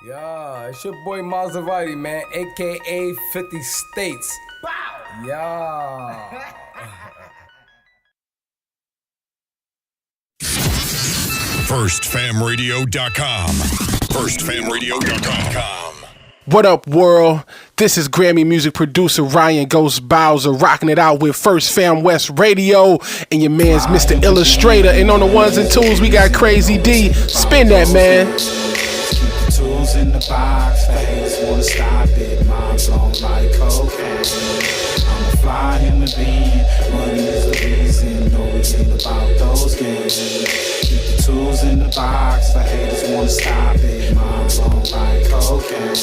Yeah, it's your boy Maserati, man, aka 50 States. Bow! Yeah. FirstFamRadio.com. FirstFamRadio.com. What up, world? This is Grammy music producer Ryan Ghost Bowser rocking it out with First Fam West Radio and your man's Mr. Illustrator. And on the ones and twos, we got Crazy D. Spin that, man. Keep the tools in the box, fans wanna stop it. Mom's on like cocaine. I'm a fly human being, money is the reason. No, it ain't about those games. Keep the tools in the box, for haters wanna stop it. Mom's on like cocaine.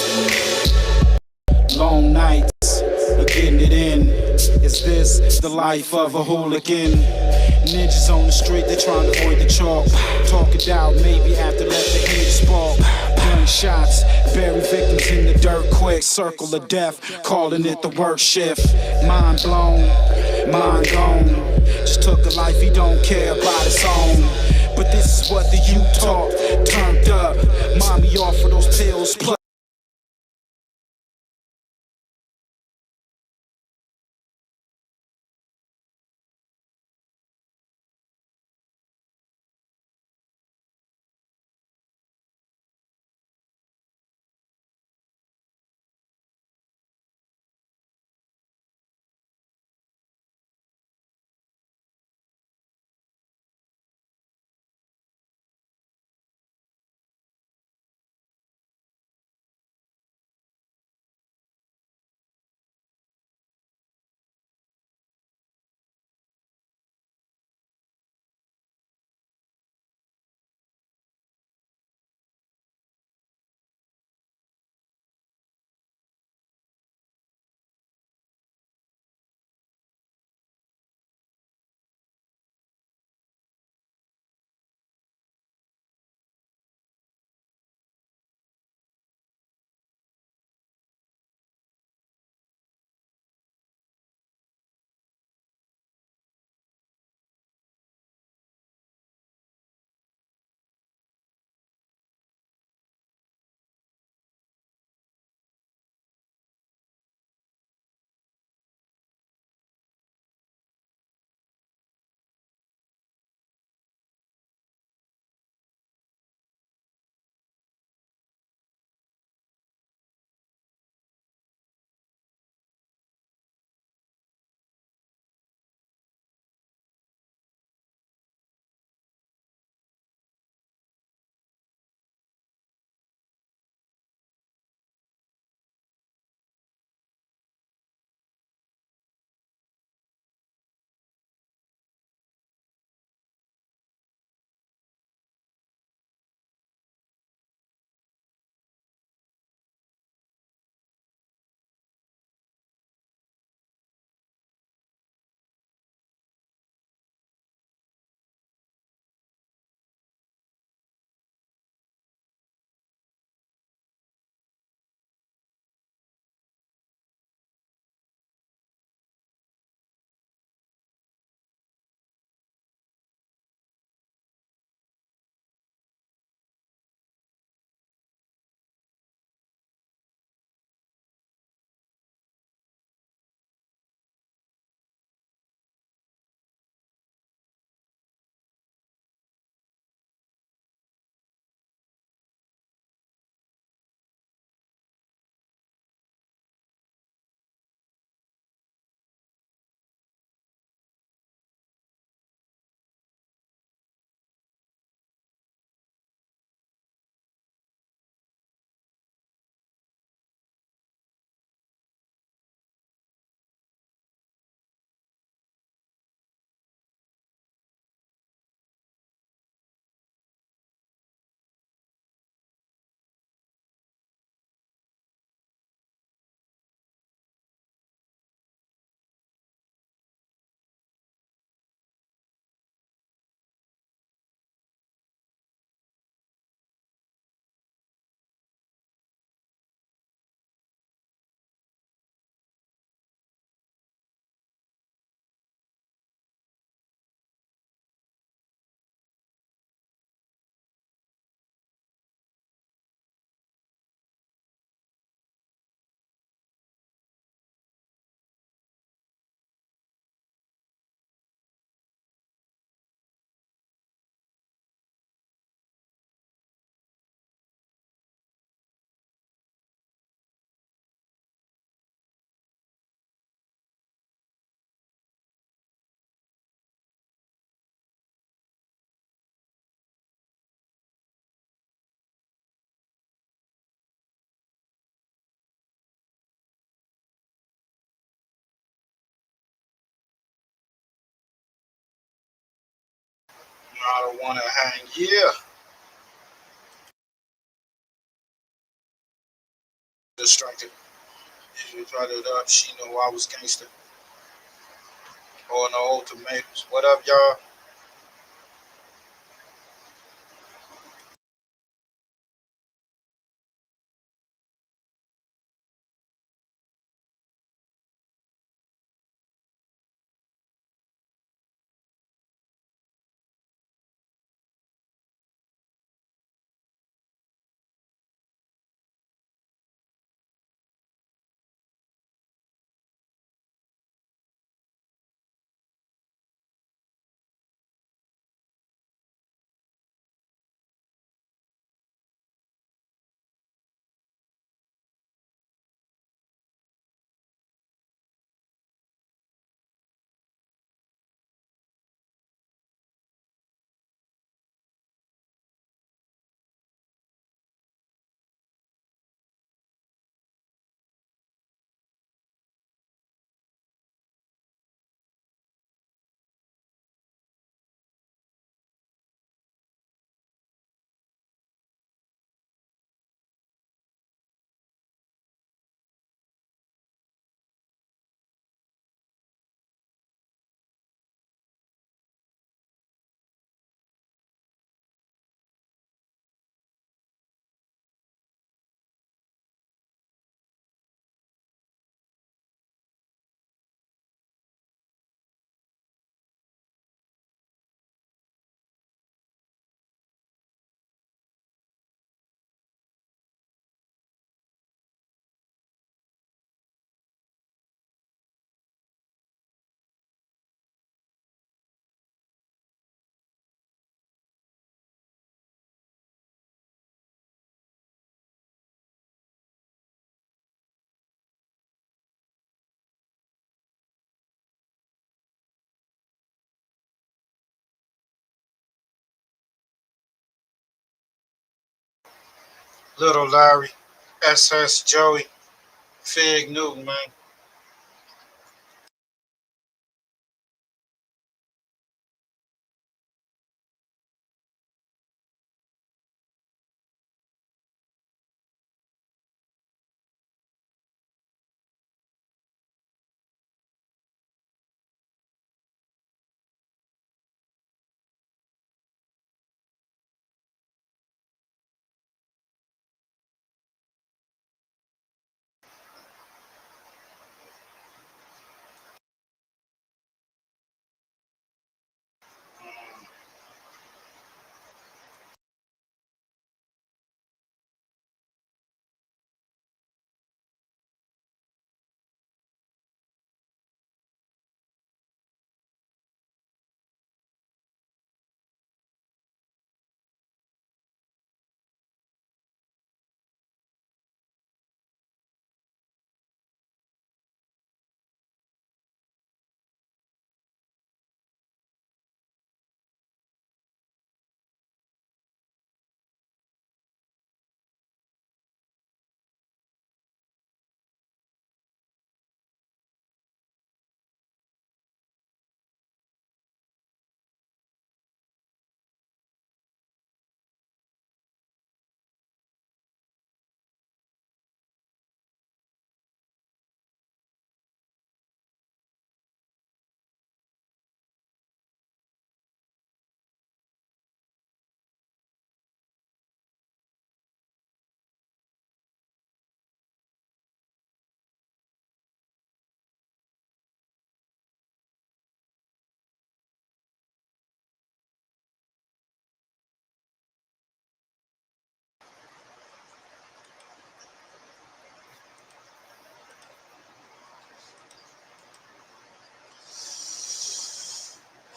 Long nights, getting it in. Is this the life of a hooligan? Ninjas on the street, they trying to avoid the chalk. Talk it out, maybe after let the heat spark. Gunshots, bury victims in the dirt quick. Circle of death, calling it the worst shift. Mind blown, mind gone. Just took a life he don't care about his own. But this is what the youth talk. Turned up, mommy off of those pills. Plus I don't want to hang. Yeah. Distracted. If you brought it up, she know I was gangster. Or no ultimatums. What up, y'all? Little Larry, SS Joey, Fig Newton, man.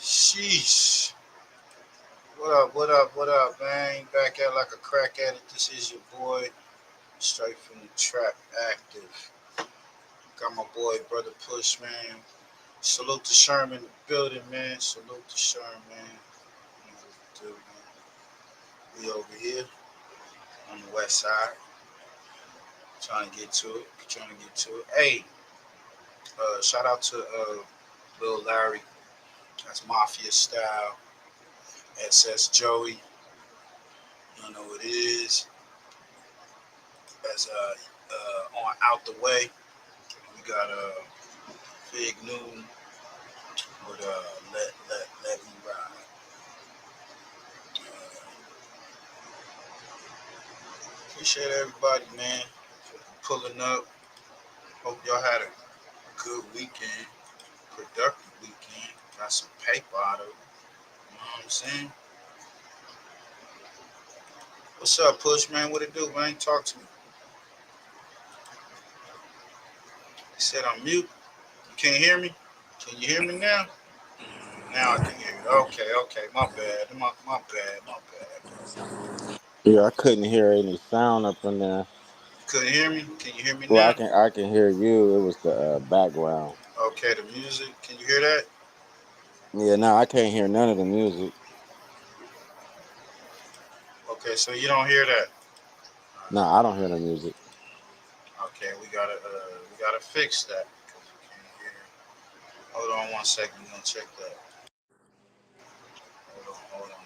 Sheesh. What up, what up, what up, man? Back at like a crack addict. This is your boy, straight from the trap active. Got my boy, Brother Push, man. Salute to Sherman in the building, man. Salute to Sherman, man. You know what to do, man. We over here on the west side. Trying to get to it. Trying to get to it. Hey, shout out to Lil Larry. That's Mafia style. SS Joey, you know what it is. As on Out the Way, we got Big Noon with Let Me Ride. Appreciate everybody, man, for pulling up. Hope y'all had a good weekend, productive weekend. Got some paper out of it. You know what I'm saying? What's up, Push, man? What it do, man? Talk to me. He said I'm mute. You can't hear me? Can you hear me now? Now I can hear you. Okay. My bad. My bad. Yeah, I couldn't hear any sound up in there. Couldn't hear me? Can you hear me Well, now? I can hear you. It was the background. Okay, the music. Can you hear that? Yeah, no, I can't hear none of the music. Okay, so you don't hear that. No, I don't hear the music. Okay, we gotta fix that because we can't hear. Hold on 1 second. We're gonna check that. Hold on, y'all.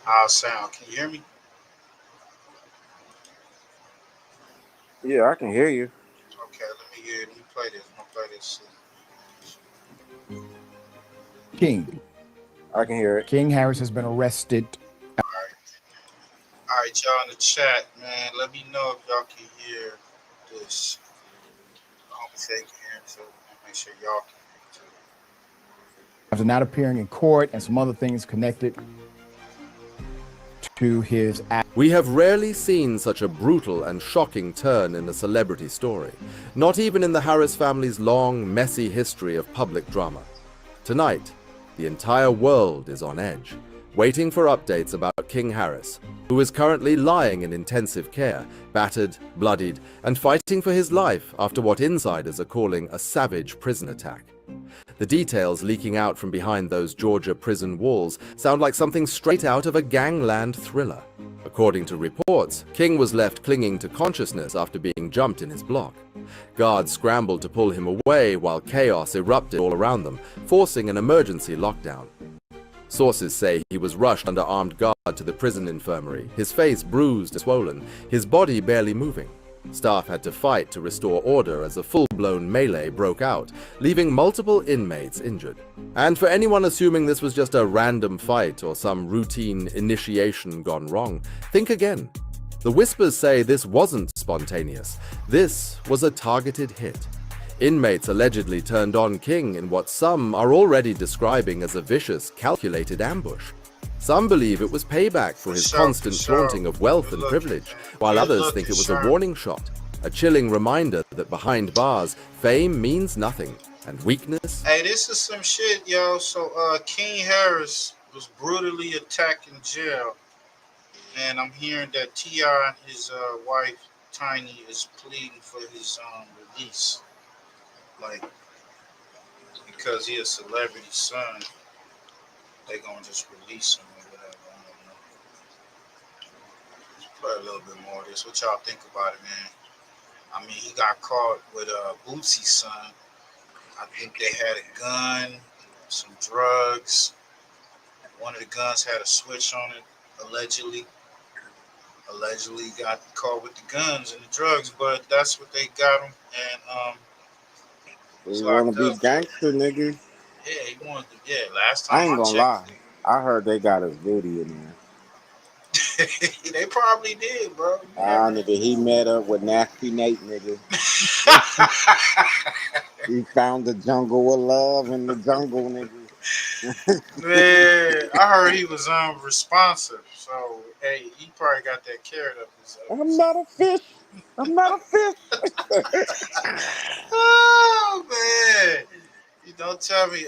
How's sound? Can you hear me? Yeah, I can hear you. Okay, let me hear. Let me play this. I'm gonna play this. King. I can hear it. King Harris has been arrested. All right, y'all in the chat, man. Let me know if y'all can hear this. I hope they can hear it, so make sure y'all can hear it too. After not appearing in court and some other things connected to his act. We have rarely seen such a brutal and shocking turn in a celebrity story, not even in the Harris family's long, messy history of public drama. Tonight, the entire world is on edge, waiting for updates about King Harris, who is currently lying in intensive care, battered, bloodied, and fighting for his life after what insiders are calling a savage prison attack. The details leaking out from behind those Georgia prison walls sound like something straight out of a gangland thriller. According to reports, King was left clinging to consciousness after being jumped in his block. Guards scrambled to pull him away while chaos erupted all around them, forcing an emergency lockdown. Sources say he was rushed under armed guard to the prison infirmary, his face bruised and swollen, his body barely moving. Staff had to fight to restore order as a full-blown melee broke out, leaving multiple inmates injured. And for anyone assuming this was just a random fight or some routine initiation gone wrong, think again. The whispers say this wasn't spontaneous. This was a targeted hit. Inmates allegedly turned on King in what some are already describing as a vicious, calculated ambush. Some believe it was payback for his constant flaunting of wealth and privilege, while others think it was a warning shot, a chilling reminder that behind bars, fame means nothing, and weakness... Hey, this is some shit, yo. So, King Harris was brutally attacked in jail, and I'm hearing that T.I., his wife, Tiny, is pleading for his release. Like, because he a celebrity son, they gonna just release him or whatever. I don't know. Let's play a little bit more of this. What y'all think about it, man? I mean, he got caught with Bootsy's son. I think they had a gun, some drugs. One of the guns had a switch on it, allegedly. Allegedly got caught with the guns and the drugs, but that's what they got him. And he's You want to locked be up. gangster, nigga? Yeah, he wanted to. Yeah, last I time ain't I gonna lie. checked, I heard they got his booty in there. they probably did, bro. You Ah, never know. nigga, he met up with Nasty Nate, nigga. He found the jungle of love in the jungle, nigga. Man, I heard he was unresponsive. So hey, he probably got that carrot up his. I'm not a fish. I'm not a fish. Oh man! You don't tell me.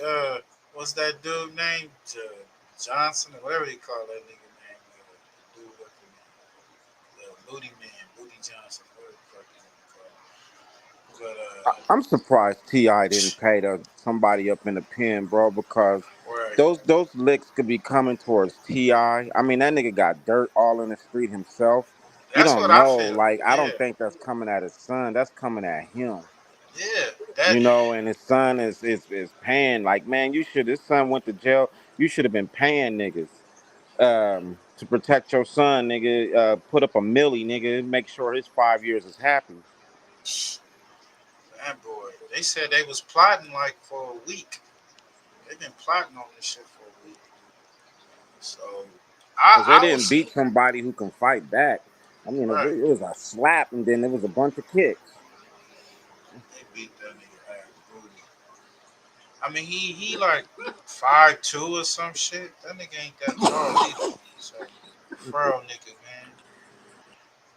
What's that dude named Johnson or whatever they call that nigga name? Dude up the Booty Man, Booty Johnson, whatever the fuck he's called. But I'm surprised T.I. didn't pay somebody up in the pen, bro, because right. those licks could be coming towards T.I. I mean, that nigga got dirt all in the street himself. You That's don't what I know, feel. like, I Yeah, don't think that's coming at his son. That's coming at him. yeah. That You know, and his son is paying. Like, man, his son went to jail. You should have been paying niggas to protect your son, nigga. Put up a millie, nigga. Make sure his 5 years is happy. that boy. They said they was plotting like for a week. They've been plotting on this shit for a week. So Because they I didn't was beat somebody who can fight back. I mean, right. it was a slap and then it was a bunch of kicks. They beat that nigga ass booty. I mean, he like 5'2" or some shit. That nigga ain't that tall either. So, furrow nigga, man.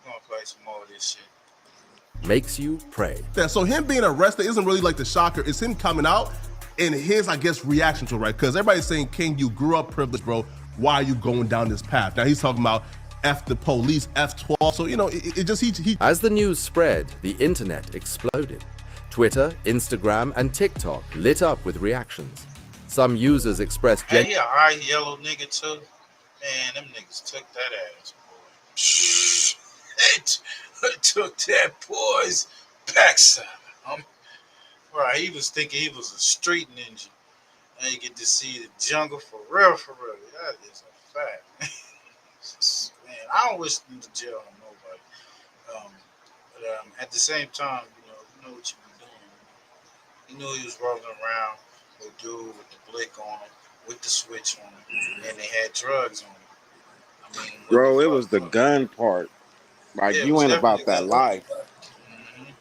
We gonna play some more of this shit. Makes you pray. Yeah, so him being arrested isn't really like the shocker. It's him coming out and his, I guess, reaction to it, right? Because everybody's saying, King, you grew up privileged, bro. Why are you going down this path? Now he's talking about F the police, F12. So, you know, it just, he. As the news spread, the internet exploded. Twitter, Instagram, and TikTok lit up with reactions. Some users expressed Hey, he a high yellow nigga too. Man, them niggas took that ass, boy. They took that boy's backside. Right, he was thinking he was a street ninja. Now you get to see the jungle for real, for real. That is a fact. Man, I don't wish them to jail on nobody. But at the same time, you know what you be doing. He knew he was rolling around with a dude with the blick on him, with the switch on him, and they had drugs on him. I mean, what the Bro, it fuck? was the gun part. Like, Yeah, it you was ain't definitely about a that good life. Mm-hmm.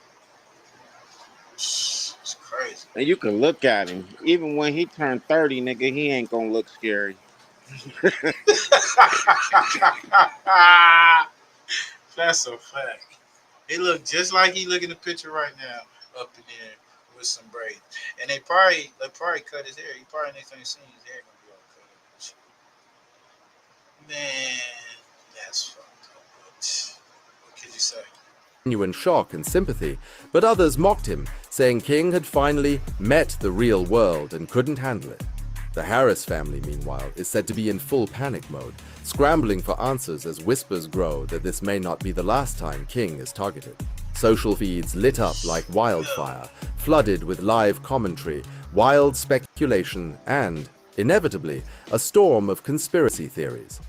It's crazy. And you can look at him. Even when he turned 30, nigga, he ain't gonna look scary. That's a fact. He look just like he look in the picture right now, up in there with some braids. And they probably cut his hair. He probably next time you see his hair gonna be all cut up. Man, that's fucked up. But what could you say? genuine shock and sympathy, but others mocked him, saying King had finally met the real world and couldn't handle it. The Harris family, meanwhile, is said to be in full panic mode, scrambling for answers as whispers grow that this may not be the last time King is targeted. Social feeds lit up like wildfire, flooded with live commentary, wild speculation, and, inevitably, a storm of conspiracy theories.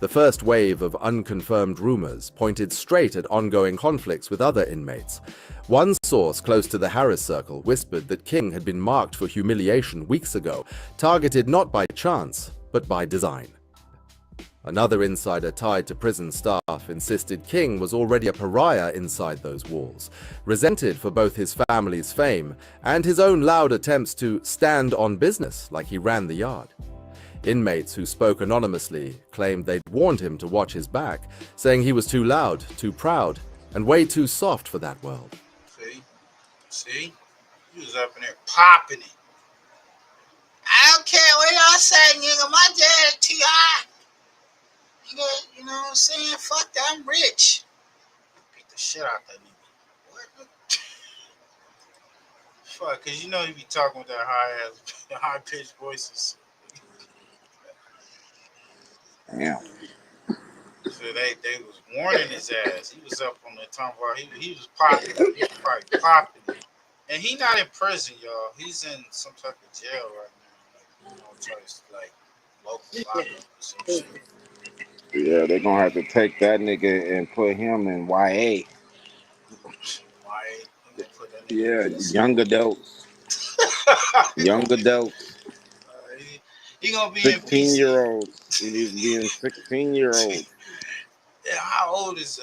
The first wave of unconfirmed rumors pointed straight at ongoing conflicts with other inmates. One source close to the Harris circle whispered that King had been marked for humiliation weeks ago, targeted not by chance, but by design. Another insider tied to prison staff insisted King was already a pariah inside those walls, resented for both his family's fame and his own loud attempts to stand on business like he ran the yard. Inmates who spoke anonymously claimed they'd warned him to watch his back, saying he was too loud, too proud, and way too soft for that world. See? He was up in there popping it. I don't care what y'all say, nigga. My dad, T.I. You know what I'm saying? Fuck that, I'm rich. Beat the shit out that nigga. What? Fuck, cause you know you be talking with that high pitched voices. Damn. So they was warning his ass. He was up on the time where he was popping. He was probably popping. And he not in prison, y'all. He's in some type of jail right now. Like local lockup or some shit. Yeah, they're gonna have to take that nigga and put him in YA. Why? They put that nigga Yeah, in prison. young adults. Young adults. He gonna be in 16 PC. year olds. He needs to be in 16-year-olds. Yeah, how old is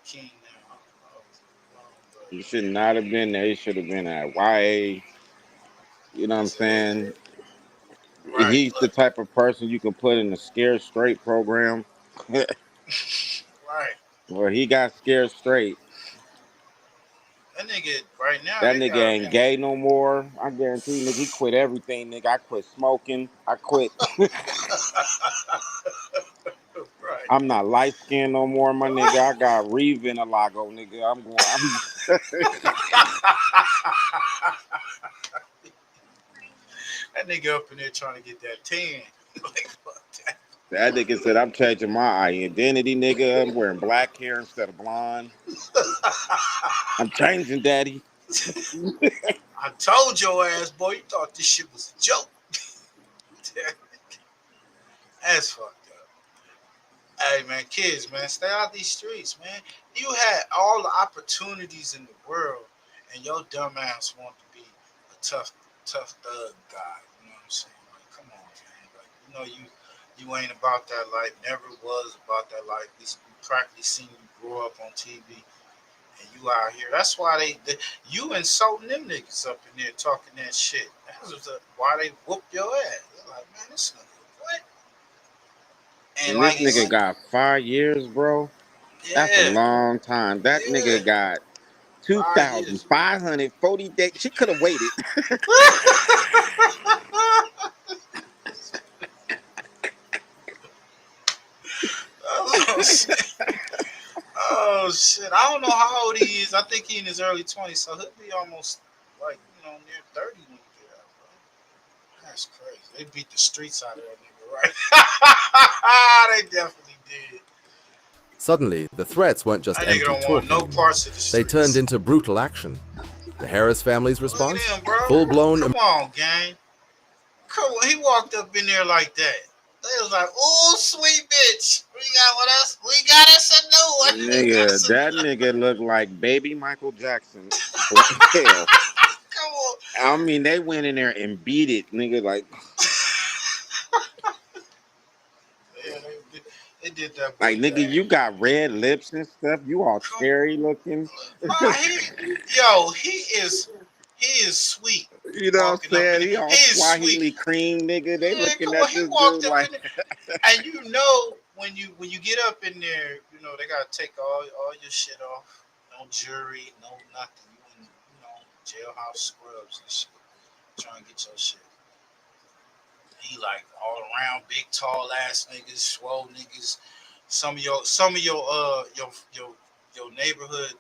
King now? He should not have been there. He should have been at YA. You know what I'm saying? Right. He's the Look. type of person you can put in a scared straight program. Right. Well, he got scared straight. That nigga right now That they nigga got him ain't in. gay no more. I guarantee you, nigga, he quit everything, nigga. I quit smoking. I quit. Right. I'm not light skinned no more, my nigga. I got Revitalago, nigga. That nigga up in there trying to get that tan. Like fuck that. That nigga said I'm changing my identity, nigga. I'm wearing black hair instead of blonde. I'm changing, daddy. I told your ass, boy, you thought this shit was a joke. That's fucked up. Hey man, kids, man, stay out these streets, man. You had all the opportunities in the world, and your dumb ass want to be a tough thug guy. You know what I'm saying? Like, come on, man. Like, you ain't about that life. Never was about that life. We practically seen you grow up on TV, and you out here. That's why you insulting them niggas up in there talking that shit. That's why they whoop your ass. They're like, man, this nigga, what? And And like this he nigga said, got 5 years, bro. That's a yeah, long time. That yeah, nigga got 5 years. 2,540 days. She could have waited. Oh shit. Oh shit. I don't know how old he is. I think he in his early 20s, so he'll be almost like, near 30 when he get out, bro. That's crazy. They beat the streets out of that nigga, right? They definitely did. Suddenly, the threats weren't just That nigga empty don't talk want no anymore. parts of the They streets. turned into brutal action. The Harris family's Look response? at him, bro. Full-blown. Come on, gang. Come on. He walked up in there like that. They was like, "Oh, sweet bitch, we got what else? We got us a new one." Nigga, that nigga looked like baby Michael Jackson. For hell. Come on. I mean, they went in there and beat it, nigga. Like, Yeah, they did that boy like, nigga, bad. you got red lips and stuff. You all Come cherry looking. on, he is sweet. You know what I'm Walking up in saying? there, He he all is sweet. Swahili cream, nigga. They Yeah, looking come on, at he this walked dude up in like, there, and when you get up in there, they gotta take all your shit off. No jury, no nothing. You in jailhouse scrubs and shit, trying to get your shit. He like all around big tall ass niggas, swole niggas. Some of your neighborhood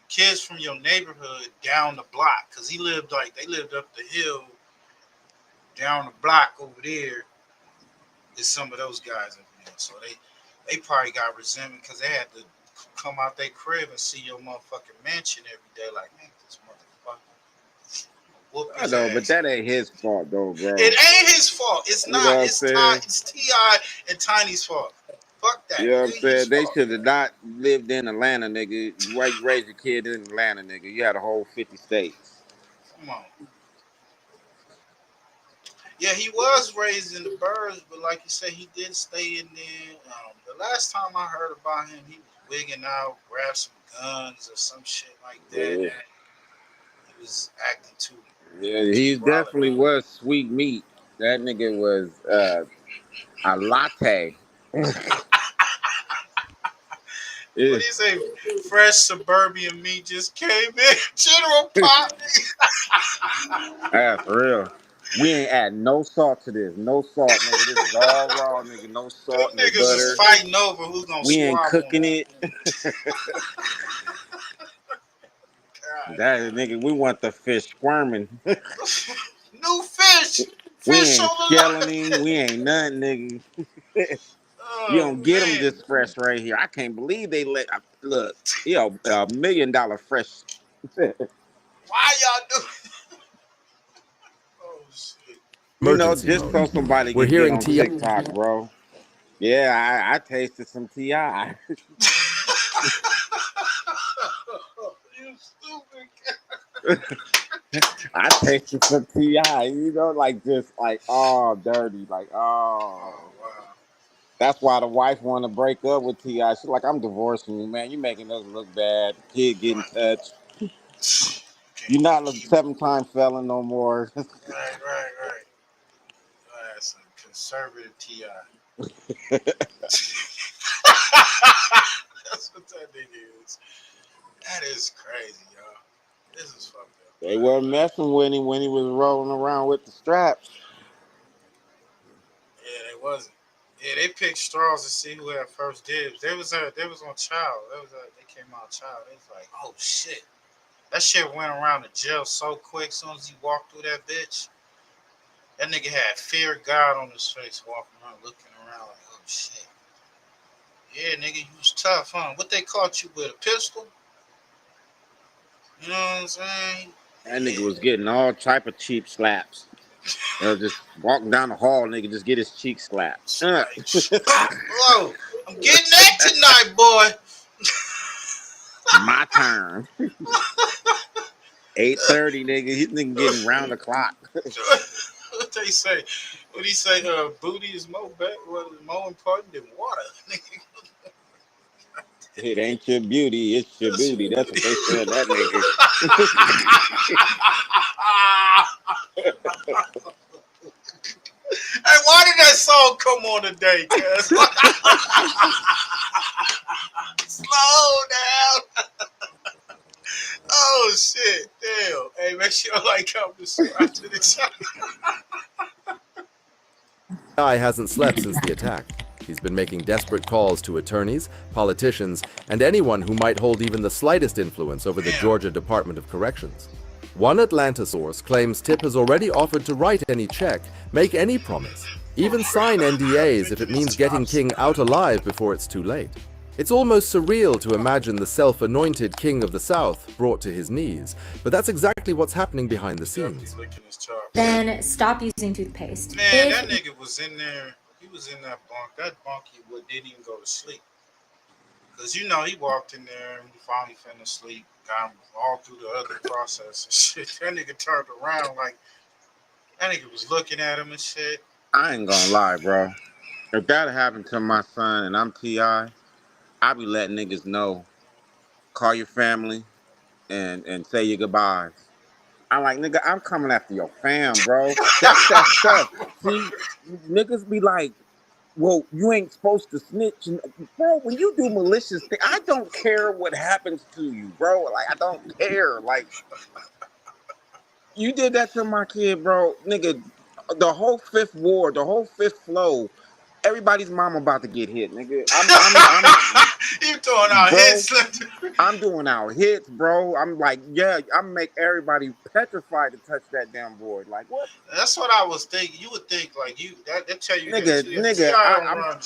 kids from your neighborhood down the block, cause they lived up the hill down the block over there. Is some of those guys up there, so they probably got resentment because they had to come out their crib and see your motherfucking mansion every day. Like, man, this motherfucker whoop I his know, but ass. that ain't his fault though, bro. It ain't his fault. It's You know not. what I'm saying? It's T.I. and Tiny's fault. Fuck that. You know what It I'm ain't his saying? They fault. should have not lived in Atlanta, nigga. Why you raise your kid in Atlanta, nigga? You had a whole 50 states. Come on. Yeah, he was raised in the burbs, but like you said, he did stay in there. The last time I heard about him, he was wigging out, grabbed some guns or some shit like that. Yeah, He was acting too yeah, he wild definitely out. was sweet meat. That nigga was a latte. What Yeah, do you say? Fresh suburban meat just came in. General Pop. that's real. We ain't add no salt to this. No salt, nigga. This is all raw, nigga. No Them salt, no niggas is butter. fighting over who's gonna We ain't swab on cooking that. it. God That damn. nigga, we want the fish squirming. New fish. We Fish ain't on the skelling him. line. We ain't nothing, nigga. You Oh don't get them man. this fresh right here. I can't believe they let look. $1 million fresh. Why y'all do? Oh shit. Emergency Just so mode. somebody We're can get hearing on T.I. TikTok, bro. Yeah, I tasted some T.I. You stupid. I tasted some T.I. Like just like dirty, like Oh wow. That's why the wife want to break up with T.I. She's like, I'm divorcing you, man. You making us look bad. Kid getting touched. You're not a 7-time felon no more. Right. That's a conservative T.I. That's what that nigga is. That is crazy, y'all. This is fucked up. They weren't messing with him when he was rolling around with the straps. Yeah, they wasn't. Yeah, they picked straws to see who had first dibs. They was on Child. They came out Child. They was like, oh shit. That shit went around the jail so quick. As soon as he walked through that bitch, that nigga had fear of God on his face, walking around, looking around like, oh shit. Yeah, nigga, you was tough, huh? What they caught you with, a pistol? You know what I'm saying? That nigga was getting all type of cheap slaps. Just walking down the hall, nigga, just get his cheek slapped. Whoa, I'm getting that tonight, boy. My turn. 8:30, nigga. He's nigga getting round the clock. What they say? What he say? Booty is more important than water. It ain't your beauty, it's your booty. That's what they said, that nigga. Hey, why did that song come on today, cuz? Slow down. Oh shit, damn. Hey, make sure you like, comment, subscribe to the channel. T.I. hasn't slept since the attack. He's been making desperate calls to attorneys, politicians, and anyone who might hold even the slightest influence over the Georgia Department of Corrections. One Atlanta source claims Tip has already offered to write any check, make any promise, even sign NDAs if it means getting King out alive before it's too late. It's almost surreal to imagine the self-anointed king of the South brought to his knees, but that's exactly what's happening behind the scenes. Then stop using toothpaste. Man, that nigga was in there. He was in that bunk. That bunk, he didn't even go to sleep. Because, he walked in there and he finally finished sleep. Got him all through the other process and shit. That nigga turned around like, that nigga was looking at him and shit. I ain't gonna lie, bro. If that happened to my son and I'm T.I., I be letting niggas know. Call your family and say your goodbyes. I'm like, nigga, I'm coming after your fam, bro. That's that stuff. See, niggas be like, well, you ain't supposed to snitch. Bro, when you do malicious things, I don't care what happens to you, bro. Like, I don't care. Like, you did that to my kid, bro. Nigga, the whole fifth ward, the whole fifth flow, everybody's mama about to get hit, nigga. You throwing out hits. I'm doing our hits, bro. I'm like, yeah, I'm make everybody petrified to touch that damn board. Like, what? That's what I was thinking. You would think like that tell you, nigga.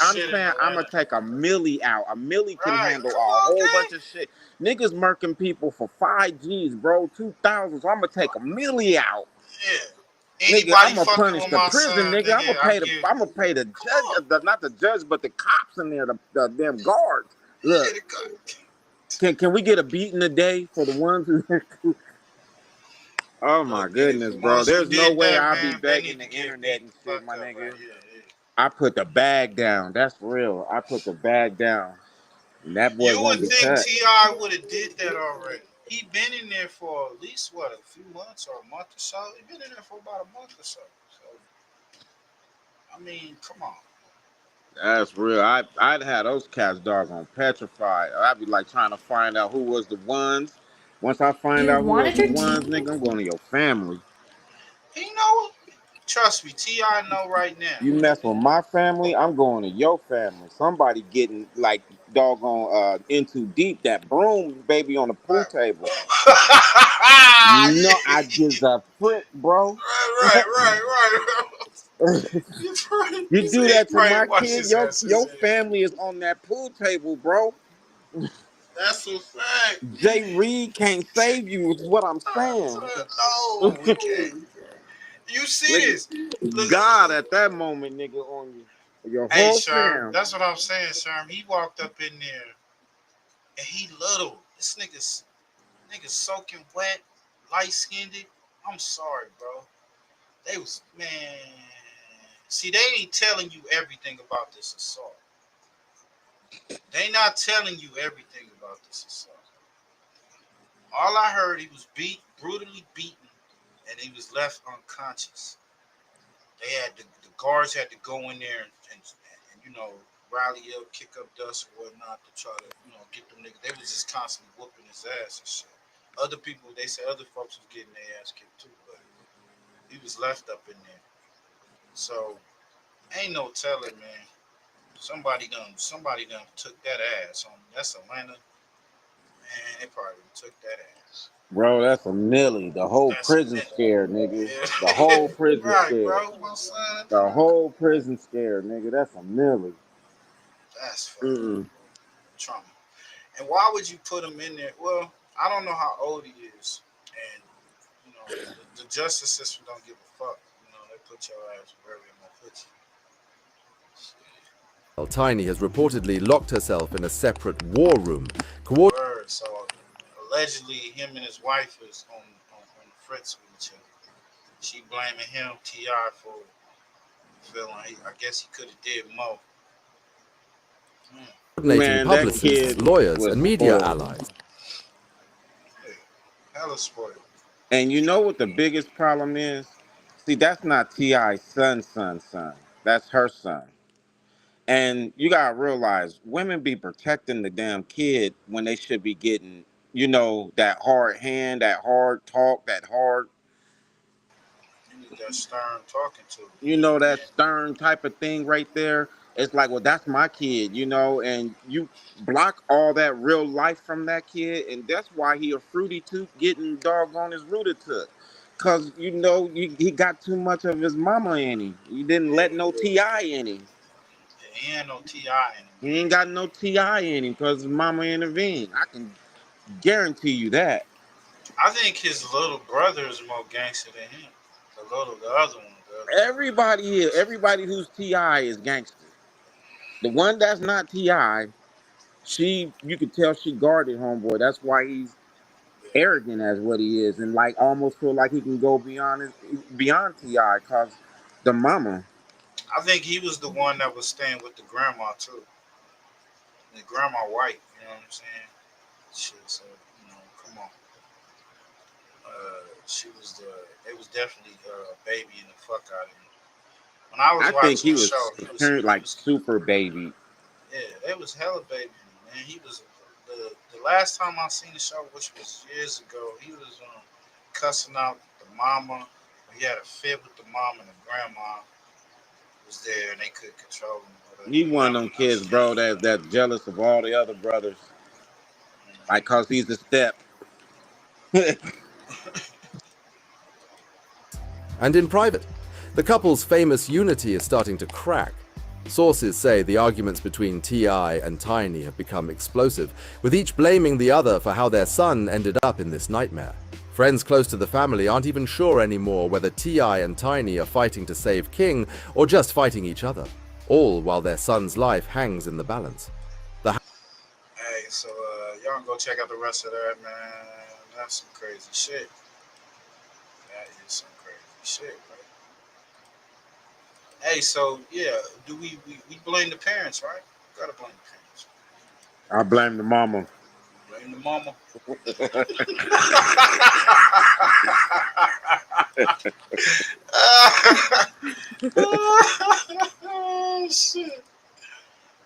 I'm saying I'm gonna take a milli out. A milli can handle a whole bunch of shit. Niggas murking people for 5 G's, bro. 2,000. So I'm gonna take a milli out. Yeah. Nigga, I'm gonna punish the prison, nigga. I'm gonna pay the judge, not the judge, but the cops in there, the damn guards. Look, can we get a beating today for the ones who? Oh my goodness, bro. There's no way I'll be begging the internet and shit, my nigga. I put the bag down. That's real. I put the bag down. And that boy you would think T.I. would have did that already. He been in there for at least a few months or a month or so. He been in there for about a month or so. So, I mean, come on. That's real. I'd have those cats doggone petrified. I'd be like trying to find out who was the ones. Once I find out who was the ones, nigga, I'm going to your family. He know it. Trust me, T.I. know right now. You mess with my family, I'm going to your family. Somebody getting like doggone in too deep. That broom baby on the pool table. No, I gives a frick, bro. Right. You do that to my watch kid, his ass. your family is on that pool table, bro. That's a fact. Jay Reed can't save you, is what I'm saying. No, we can't. You see this? Look, God at that moment, nigga, on you. Your hey, whole Sherm, fam. that's what I'm saying, Sherm. He walked up in there and he little. This nigga's soaking wet, light skinned. I'm sorry, bro. They was, man. See, they ain't telling you everything about this assault. They not telling you everything about this assault. All I heard, he was brutally beaten, and he was left unconscious. They had the guards had to go in there and you know, rally up, kick up dust or whatnot to try to, you know, get them niggas. They was just constantly whooping his ass and shit. Other people, they said other folks was getting their ass kicked too, but he was left up in there. So ain't no telling, man. Somebody done took that ass on. That's Atlanta. Man, they probably took that ass. Bro, that's a millie. The whole That's a prison minute. scared, nigga. The Yeah. whole prison Right, scared. bro. My son. The whole prison scared, nigga. That's a millie. That's fucking trauma. And why would you put him in there? Well, I don't know how old he is, and you know the justice system don't give a fuck. You know, they put your ass wherever they gonna put you. Tiny has reportedly locked herself in a separate war room. So allegedly, him and his wife is on the fritz with each other. She blaming him, T.I., for feeling. I guess he could have did more. Coordinating publicists, lawyers, and media allies. Hey, hella spoiled. And you know what the biggest problem is? See, that's not T.I.'s son. That's her son. And you gotta realize women be protecting the damn kid when they should be getting, you know, that hard hand, that hard talk, that hard, You need that stern talking to. you know, that stern type of thing right there. It's like, well, that's my kid, you know, and you block all that real life from that kid, and that's why he a fruity tooth getting doggone his rooter took. Cause you know he got too much of his mama in him. He didn't let no T.I. in him. Yeah, he ain't no T.I. in him. He ain't got no T.I. in him because his mama intervened. I can guarantee you that. I think his little brother is more gangster than him. The other one. Everybody here, everybody who's T.I. is gangster. The one that's not T.I., you could tell she guarded homeboy. That's why he's arrogant as what he is, and like almost feel like he can go beyond T.I. cause the mama. I think he was the one that was staying with the grandma too. The grandma white, you know what I'm saying? Shit, so you know, come on. They was definitely babying the fuck out of him. When I was I think watching he the was show, turned like super baby. yeah, it was hella baby, man. He was the last time I seen the show, which was years ago. He was cussing out the mama. He had a fit with the mom, and the grandma was there, and they couldn't control him. He one of them kids, bro, that's jealous of all the other brothers, like cause he's a step. And in private, the couple's famous unity is starting to crack. Sources say the arguments between T.I. and Tiny have become explosive, with each blaming the other for how their son ended up in this nightmare. Friends close to the family aren't even sure anymore whether T.I. and Tiny are fighting to save King or just fighting each other, all while their son's life hangs in the balance. Hey, so y'all can go check out the rest of that, man. That's some crazy shit. That is some crazy shit, bro. Hey, so yeah, do we blame the parents, right? Gotta blame the parents. I blame the mama. Blame the mama. Oh shit.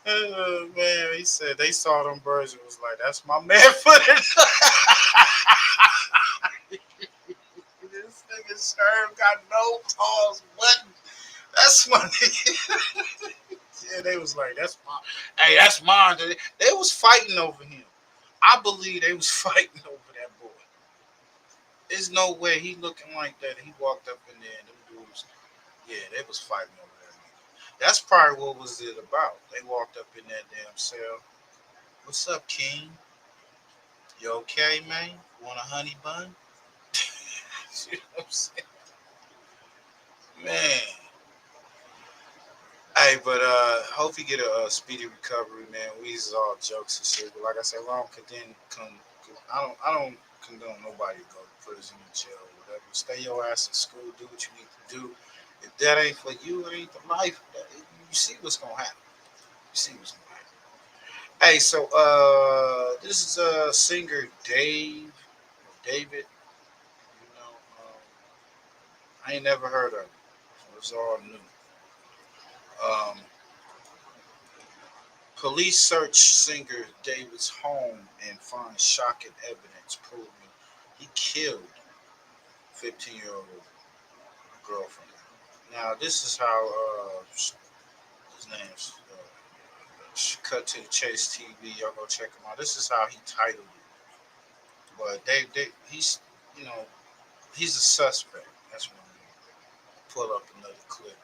Man, he said they saw them birds and was like, that's my man footage. This nigga Sherm got no pause button. That's my nigga. Yeah, they was like, that's mine. Hey, that's mine. They was fighting over him. I believe they was fighting over that boy. There's no way he looking like that. He walked up in there and them dudes Yeah, they was fighting over there. That's probably what was it about. They walked up in that damn cell. What's up, King? You okay, man? Want a honey bun? You know what I'm saying? Man. Hey, but hope you get a speedy recovery, man. We's all jokes and shit. But like I said, I don't condone nobody to go to prison or jail or whatever. Stay your ass in school, do what you need to do. If that ain't for you, it ain't the life. You see what's gonna happen. You see what's gonna happen. Hey, so this is singer David. You know, I ain't never heard of him. So it's all new. Police search singer David's home and find shocking evidence proving he killed 15-year-old girlfriend. Now, this is how his name's Cut to the Chase TV. Y'all go check him out. This is how he titled it. But he's, you know, he's a suspect. That's what I'm going to pull up another clip.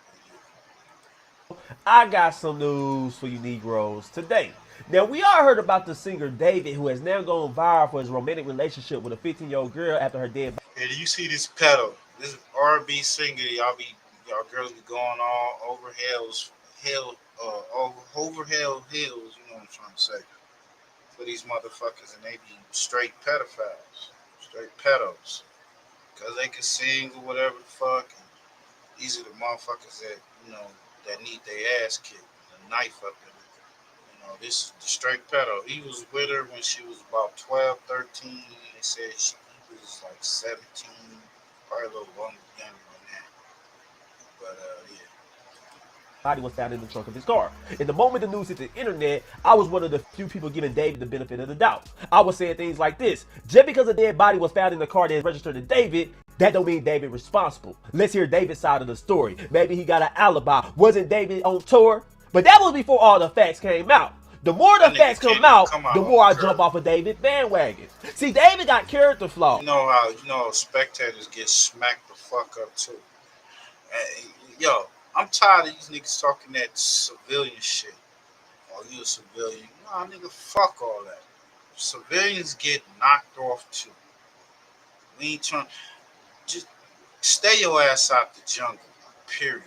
I got some news for you Negroes today. Now, we all heard about the singer David, who has now gone viral for his romantic relationship with a 15-year-old girl after her dead body. Hey, do you see this pedal? This R&B singer, y'all girls be going all over over hell hills, you know what I'm trying to say, for these motherfuckers, and they be straight pedophiles, straight pedos, because they can sing or whatever the fuck, and these are the motherfuckers that, you know, that need their ass kicked, a knife up in it. You know, this is the straight pedo. He was with her when she was about 12, 13. They said he was like 17, probably a little younger than that. But, yeah. Body was found in the trunk of his car. In the moment the news hit the internet, I was one of the few people giving David the benefit of the doubt. I was saying things like this: just because a dead body was found in the car that is registered to David, that don't mean David responsible. Let's hear David's side of the story. Maybe he got an alibi. Wasn't David on tour? But that was before all the facts came out. The more the facts come out, the more I jump off of David bandwagon. See, David got character flaws. You know spectators get smacked the fuck up too. Yo, I'm tired of these niggas talking that civilian shit. Oh, you a civilian? Nah, nigga, fuck all that. Civilians get knocked off too. We ain't trying. Just stay your ass out the jungle. Period.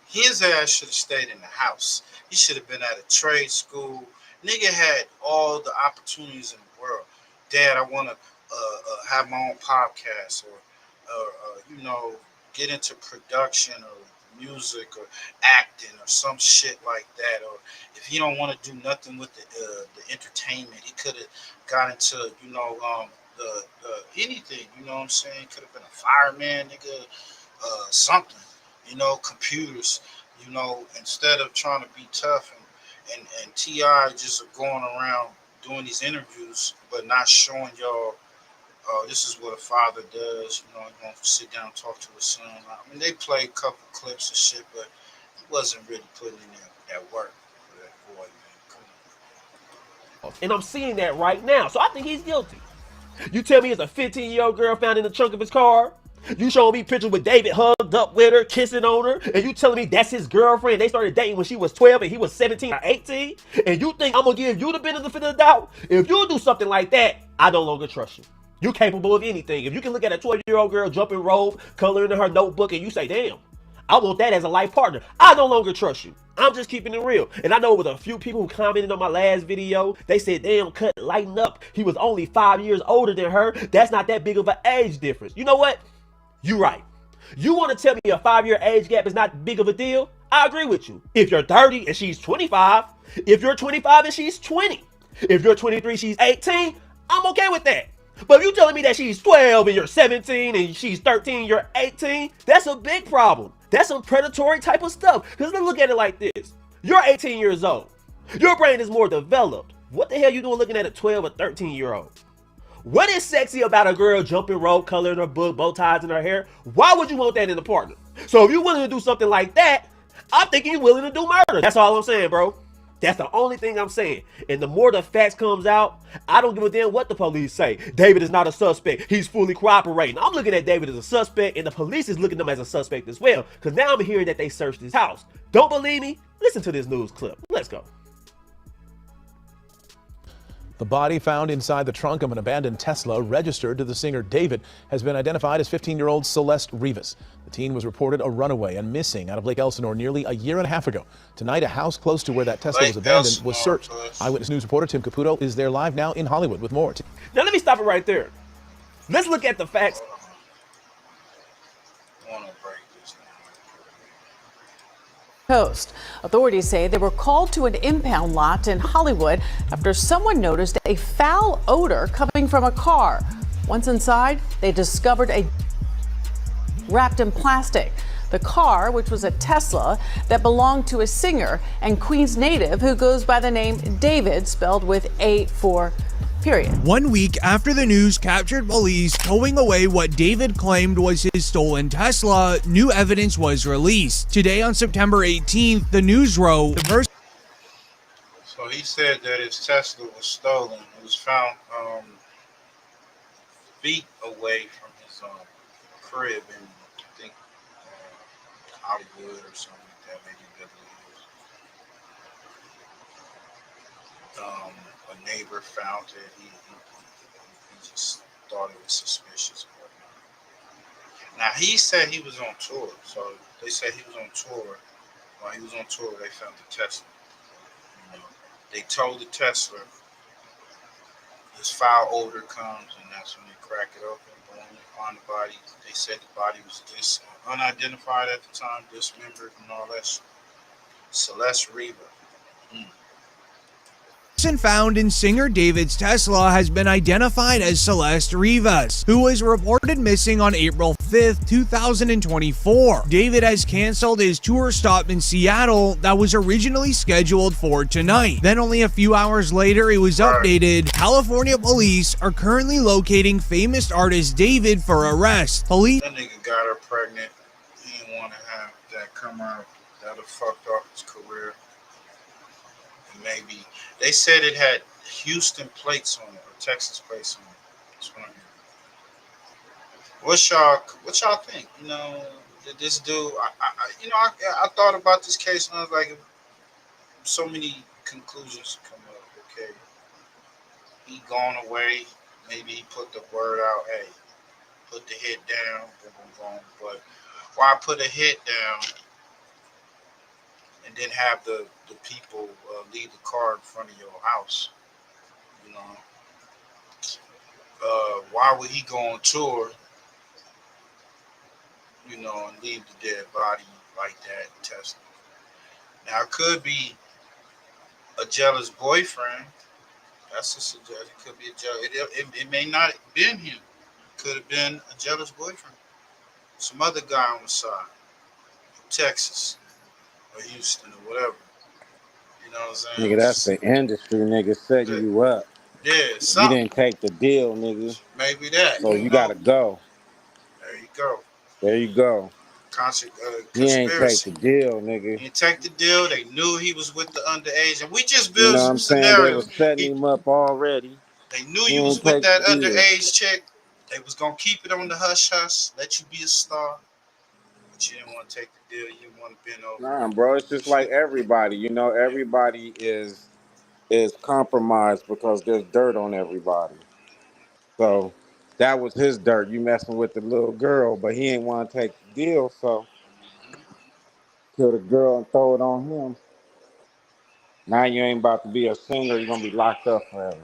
His ass should have stayed in the house. He should have been at a trade school. Nigga had all the opportunities in the world. Dad, I want to have my own podcast or you know, get into production or music or acting or some shit like that. Or if he don't want to do nothing with the entertainment, he could have got into, you know, anything, you know what I'm saying? Could have been a fireman, nigga, something, you know, computers, you know, instead of trying to be tough and T.I. just going around doing these interviews but not showing y'all, this is what a father does, you know, he wants to sit down and talk to his son. I mean, they played a couple clips and shit, but he wasn't really putting in that work for that boy, man. Come on. And I'm seeing that right now, so I think he's guilty. You tell me it's a 15-year-old girl found in the trunk of his car? You showing me pictures with David hugged up with her, kissing on her, and you telling me that's his girlfriend? They started dating when she was 12 and he was 17 or 18? And you think I'm gonna give you the benefit of the doubt? If you do something like that, I no longer trust you. You're capable of anything. If you can look at a 12-year-old girl jumping rope, coloring in her notebook, and you say, damn, I want that as a life partner, I no longer trust you. I'm just keeping it real. And I know with a few people who commented on my last video, they said, damn, Cut, lighten up. He was only 5 years older than her. That's not that big of an age difference. You know what? You right. You want to tell me a 5-year age gap is not big of a deal? I agree with you. If you're 30 and she's 25, if you're 25 and she's 20, if you're 23, she's 18, I'm okay with that. But if you telling me that she's 12 and you're 17 and she's 13, you're 18, that's a big problem. That's some predatory type of stuff. Because let's look at it like this. You're 18 years old. Your brain is more developed. What the hell you doing looking at a 12 or 13-year-old? What is sexy about a girl jumping rope, coloring her book, bow ties in her hair? Why would you want that in a partner? So if you're willing to do something like that, I'm thinking you're willing to do murder. That's all I'm saying, bro. That's the only thing I'm saying. And the more the facts comes out, I don't give a damn what the police say. David is not a suspect. He's fully cooperating. I'm looking at David as a suspect, and the police is looking at him as a suspect as well. Because now I'm hearing that they searched his house. Don't believe me? Listen to this news clip. Let's go. The body found inside the trunk of an abandoned Tesla registered to the singer David has been identified as 15-year-old Celeste Rivas. The teen was reported a runaway and missing out of Lake Elsinore nearly a year and a half ago. Tonight, a house close to where that Tesla was abandoned was searched. Eyewitness News reporter Tim Caputo is there live now in Hollywood with more. Now let me stop it right there. Let's look at the facts. Coast. Authorities say they were called to an impound lot in Hollywood after someone noticed a foul odor coming from a car. Once inside, they discovered a wrapped in plastic. The car, which was a Tesla that belonged to a singer and Queens native who goes by the name David, spelled with A4. Period. 1 week after the news captured police towing away what David claimed was his stolen Tesla, new evidence was released. Today on September 18th, the news wrote, So he said that his Tesla was stolen. It was found feet away from his crib in, I think, Hollywood or something like that, maybe Beverly Hills. A neighbor found it. He just thought it was suspicious. Now he said he was on tour, so they said he was on tour. While he was on tour, they found the Tesla. You know, they told the Tesla this foul odor comes, and that's when they crack it open. Boom, they find the body. They said the body was unidentified at the time, dismembered and all that shit. Celeste Rivas. person found in singer David's Tesla has been identified as Celeste Rivas, who was reported missing on April 5th, 2024. David has canceled his tour stop in Seattle that was originally scheduled for tonight. Then only a few hours later, it was updated. California police are currently locating famous artist David for arrest. Police. That nigga got her pregnant. He didn't want to have that come out. That have fucked off his career. And maybe they said it had Houston plates on it or Texas plates on it. That's what I'm hearing. What y'all think? You know, did this dude? I thought about this case and I was like, so many conclusions come up. Okay, he gone away. Maybe he put the word out. Hey, put the hit down. Boom, boom, boom. But why put a hit down and then have the people leave the car in front of your house? You know, why would he go on tour? You know, and leave the dead body like that and test it. Now, it could be a jealous boyfriend. That's a suggestion. It could be a jealous. It may not have been him. It could have been a jealous boyfriend. Some other guy on the side from Texas or Houston or whatever. You know what I'm saying? Nigga, that's the industry, nigga, setting you up. Yeah, you didn't take the deal, nigga. Maybe that. So you gotta go. There you go. There you go. Conspiracy. He ain't take the deal, nigga. He didn't take the deal. They knew he was with the underage, and we just You built know what some I'm saying? scenarios. They was setting him up already. They knew you was with that underage chick. They was gonna keep it on the hush hush, let you be a star, but you didn't want to take the deal. You didn't want to bend over. Nah, bro, it's just like everybody. You know, everybody is compromised because there's dirt on everybody. So that was his dirt. You messing with the little girl, but he ain't want to take the deal, so kill the girl and throw it on him. Now you ain't about to be a singer. You're gonna be locked up forever.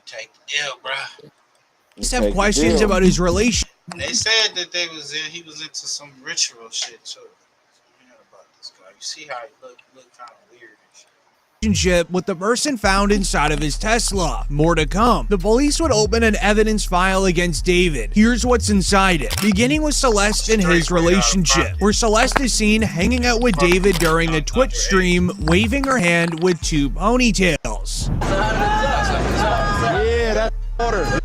Take the deal, bro. Police have questions about his relationship. They said that he was into some ritual shit too. You know about this guy. You see how he look kind of weird and shit. With the person found inside of his Tesla. More to come. The police would open an evidence file against David. Here's what's inside it. Beginning with Celeste and his relationship, where Celeste is seen hanging out with David during a Twitch stream, waving her hand with two ponytails. Yeah, that's order.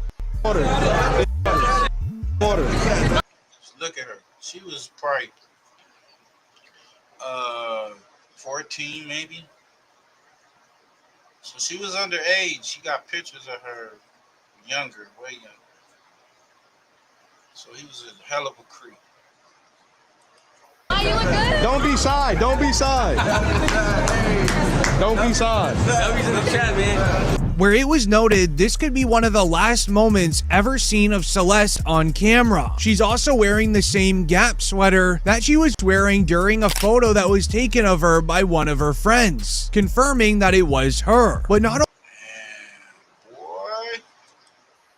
Look at her. She was probably 14 maybe. So she was underage. She got pictures of her younger, way younger. So he was a hell of a creep. Don't be shy. Don't be shy. Don't be shy. Where it was noted this could be one of the last moments ever seen of Celeste on camera. She's also wearing the same Gap sweater that she was wearing during a photo that was taken of her by one of her friends, confirming that it was her. But not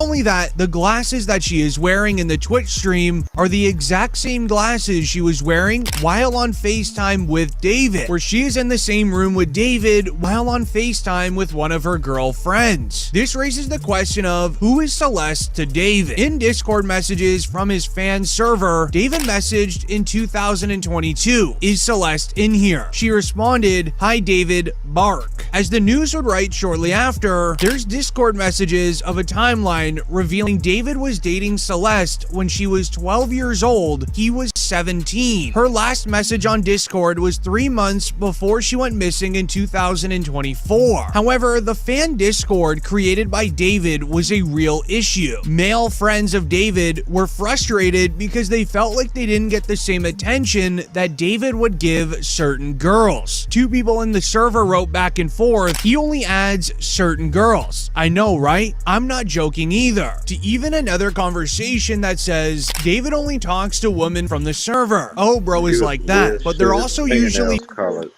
only that, the glasses that she is wearing in the Twitch stream are the exact same glasses she was wearing while on FaceTime with David, where she is in the same room with David while on FaceTime with one of her girlfriends. This raises the question of who is Celeste to David? In Discord messages from his fan server, David messaged in 2022, "Is Celeste in here?" She responded, "Hi David, bark." As the news would write shortly after, there's Discord messages of a timeline revealing David was dating Celeste when she was 12 years old. He was 17. Her last message on Discord was 3 months before she went missing in 2024. However, the fan Discord created by David was a real issue. Male friends of David were frustrated because they felt like they didn't get the same attention that David would give certain girls. Two people in the server wrote back and forth, "He only adds certain girls." I know, right? I'm not joking either. To even another conversation that says, "David only talks to women from the server." Oh, bro is like that. But they're also usually colored.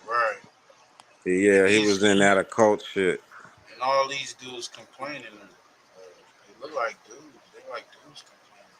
Right. Yeah, he was in that occult shit. And all these dudes complaining. They look like dudes. They like dudes complaining.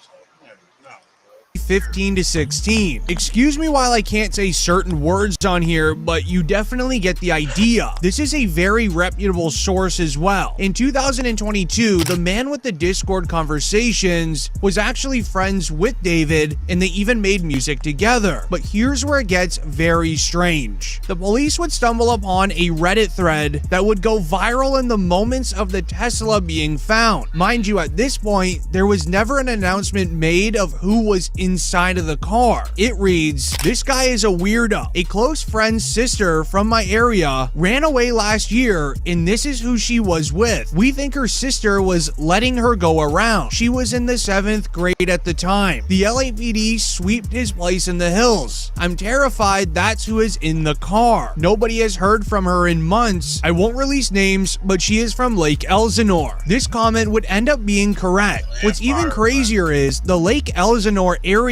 So, you never know, bro. 15 to 16. Excuse me while I can't say certain words on here, but you definitely get the idea. This is a very reputable source as well. In 2022, the man with the Discord conversations was actually friends with David, and they even made music together. But here's where it gets very strange. The police would stumble upon a Reddit thread that would go viral in the moments of the Tesla being found. Mind you, at this point, there was never an announcement made of who was inside of the car. It reads, "This guy is a weirdo. A close friend's sister from my area ran away last year, and this is who she was with. We think her sister was letting her go around. She was in the 7th grade at the time. The LAPD sweeped his place in the hills. I'm terrified that's who is in the car. Nobody has heard from her in months. I won't release names, but she is from Lake Elsinore." This comment would end up being correct. What's even crazier is the Lake Elsinore area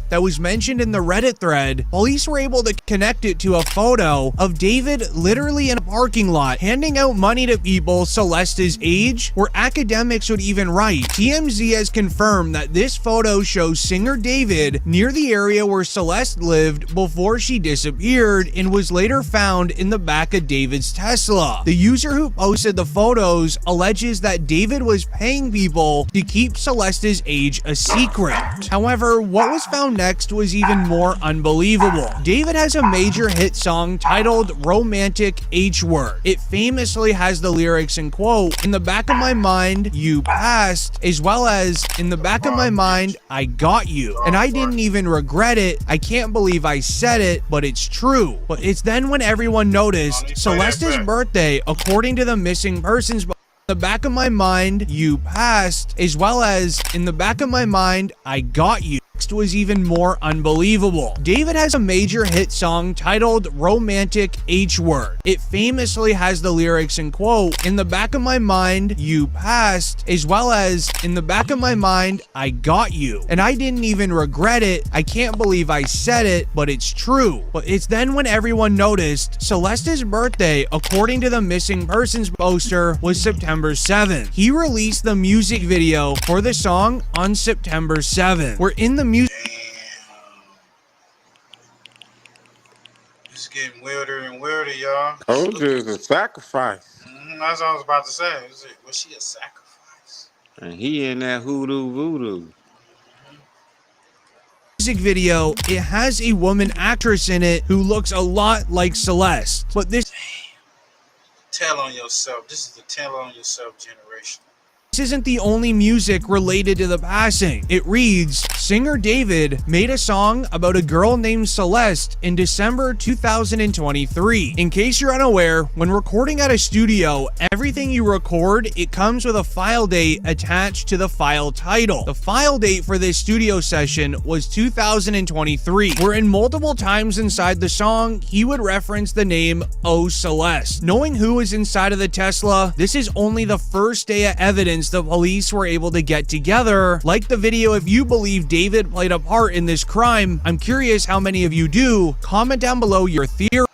that was mentioned in the Reddit thread, police were able to connect it to a photo of David literally in a parking lot handing out money to people Celeste's age, where academics would even write, "TMZ has confirmed that this photo shows singer David near the area where Celeste lived before she disappeared and was later found in the back of David's Tesla." The user who posted the photos alleges that David was paying people to keep Celeste's age a secret. However, what was found next was even more unbelievable. David has a major hit song titled "Romantic H-Word." It famously has the lyrics and quote, "In the back of my mind, you passed," as well as "In the back of my mind, I got you. And I didn't even regret it. I can't believe I said it, but it's true." But it's then when everyone noticed Celeste's birthday, according to the missing persons, "The back of my mind, you passed," as well as "In the back of my mind, I got you." Next was even more unbelievable. David has a major hit song titled "Romantic H-Word." It famously has the lyrics and quote, "In the back of my mind, you passed," as well as "In the back of my mind, I got you. And I didn't even regret it. I can't believe I said it, but it's true." But it's then when everyone noticed Celeste's birthday, according to the missing persons poster, was September 7th. He released the music video for the song on September 7th. We're in the music. It's getting weirder and weirder, y'all. Told you it's a sacrifice. That's what I was about to say. Was she a sacrifice? And he in that hoodoo voodoo. Music video, it has a woman actress in it who looks a lot like Celeste. But this Tell on yourself. This is the tell on yourself generation. isn't the only music related to the passing. It reads, Singer David made a song about a girl named Celeste in December 2023. In case you're unaware, when recording at a studio, everything you record, it comes with a file date attached to the file title. The file date for this studio session was 2023, wherein multiple times inside the song, he would reference the name Oh Celeste. Knowing who is inside of the Tesla, this is only the first day of evidence the police were able to get together. Like the video if you believe David played a part in this crime. I'm curious how many of you do. Comment down below your theory.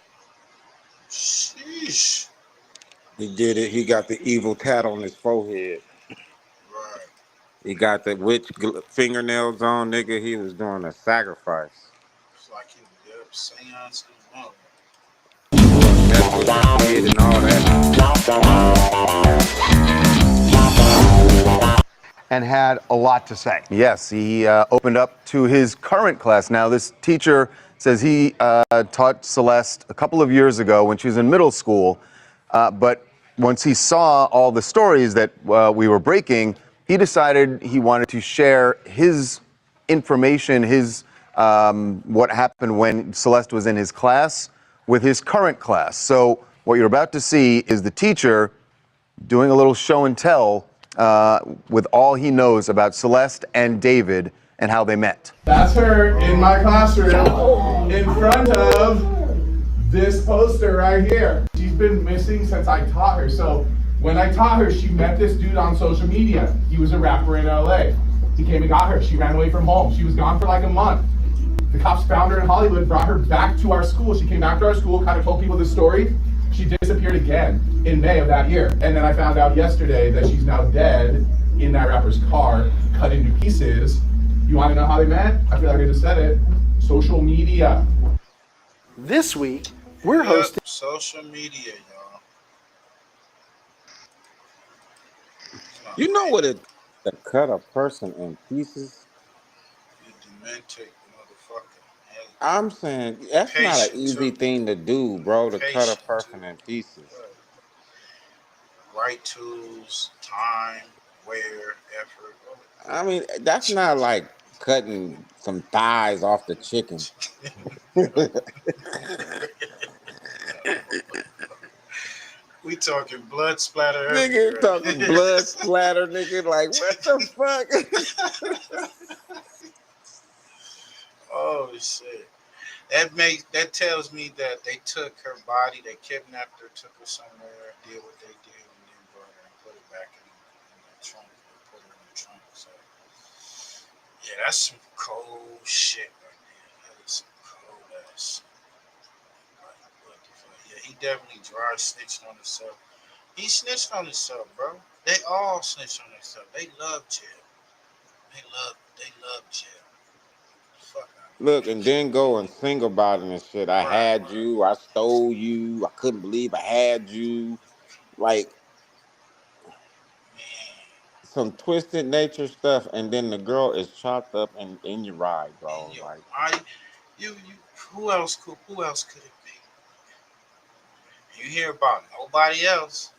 Sheesh. He did it. He got the evil tat on his forehead. Right. He got the witch fingernails on, nigga. He was doing a sacrifice. It's like he was there seance and all. That's what he did and all that. And had a lot to say. Yes, he opened up to his current class. Now, this teacher says he taught Celeste a couple of years ago when she was in middle school, but once he saw all the stories that we were breaking, he decided he wanted to share his information, his what happened when Celeste was in his class with his current class. So what you're about to see is the teacher doing a little show and tell with all he knows about Celeste and David and how they met. That's her in my classroom in front of this poster right here. She's been missing since I taught her. So when I taught her, she met this dude on social media. He was a rapper in LA. He came and got her. She ran away from home. She was gone for like a month. The cops found her in Hollywood, brought her back to our school. She came back to our school, kind of told people the story. She disappeared again in May of that year. And then I found out yesterday that she's now dead in that rapper's car, cut into pieces. You want to know how they met? I feel like I just said it. Social media. This week, we're hosting social media, y'all. You know what it to cut a person in pieces? You demented motherfucker. I'm saying that's not an easy thing to do, bro, to cut a person in pieces. Right tools, time, wear, effort. I mean, that's not like cutting some thighs off the chicken. We talking blood splatter. Nigga talking blood splatter, nigga. Like, what the fuck? Oh shit. That tells me that they took her body, they kidnapped her, took her somewhere, did what they did, and then brought her and put her back in the trunk. Put her in the trunk. So yeah, that's some cold shit right there. That is some cold ass. What the fuck? Yeah, he definitely dry snitched on himself. He snitched on himself, bro. They all snitched on themselves. They love jail. They love jail. Fuck. Look, and then go and sing about it and shit. I had you, I stole you, I couldn't believe I had you. Like, some twisted nature stuff, and then the girl is chopped up and in your ride, bro. Like, who else could it be? You hear about nobody else.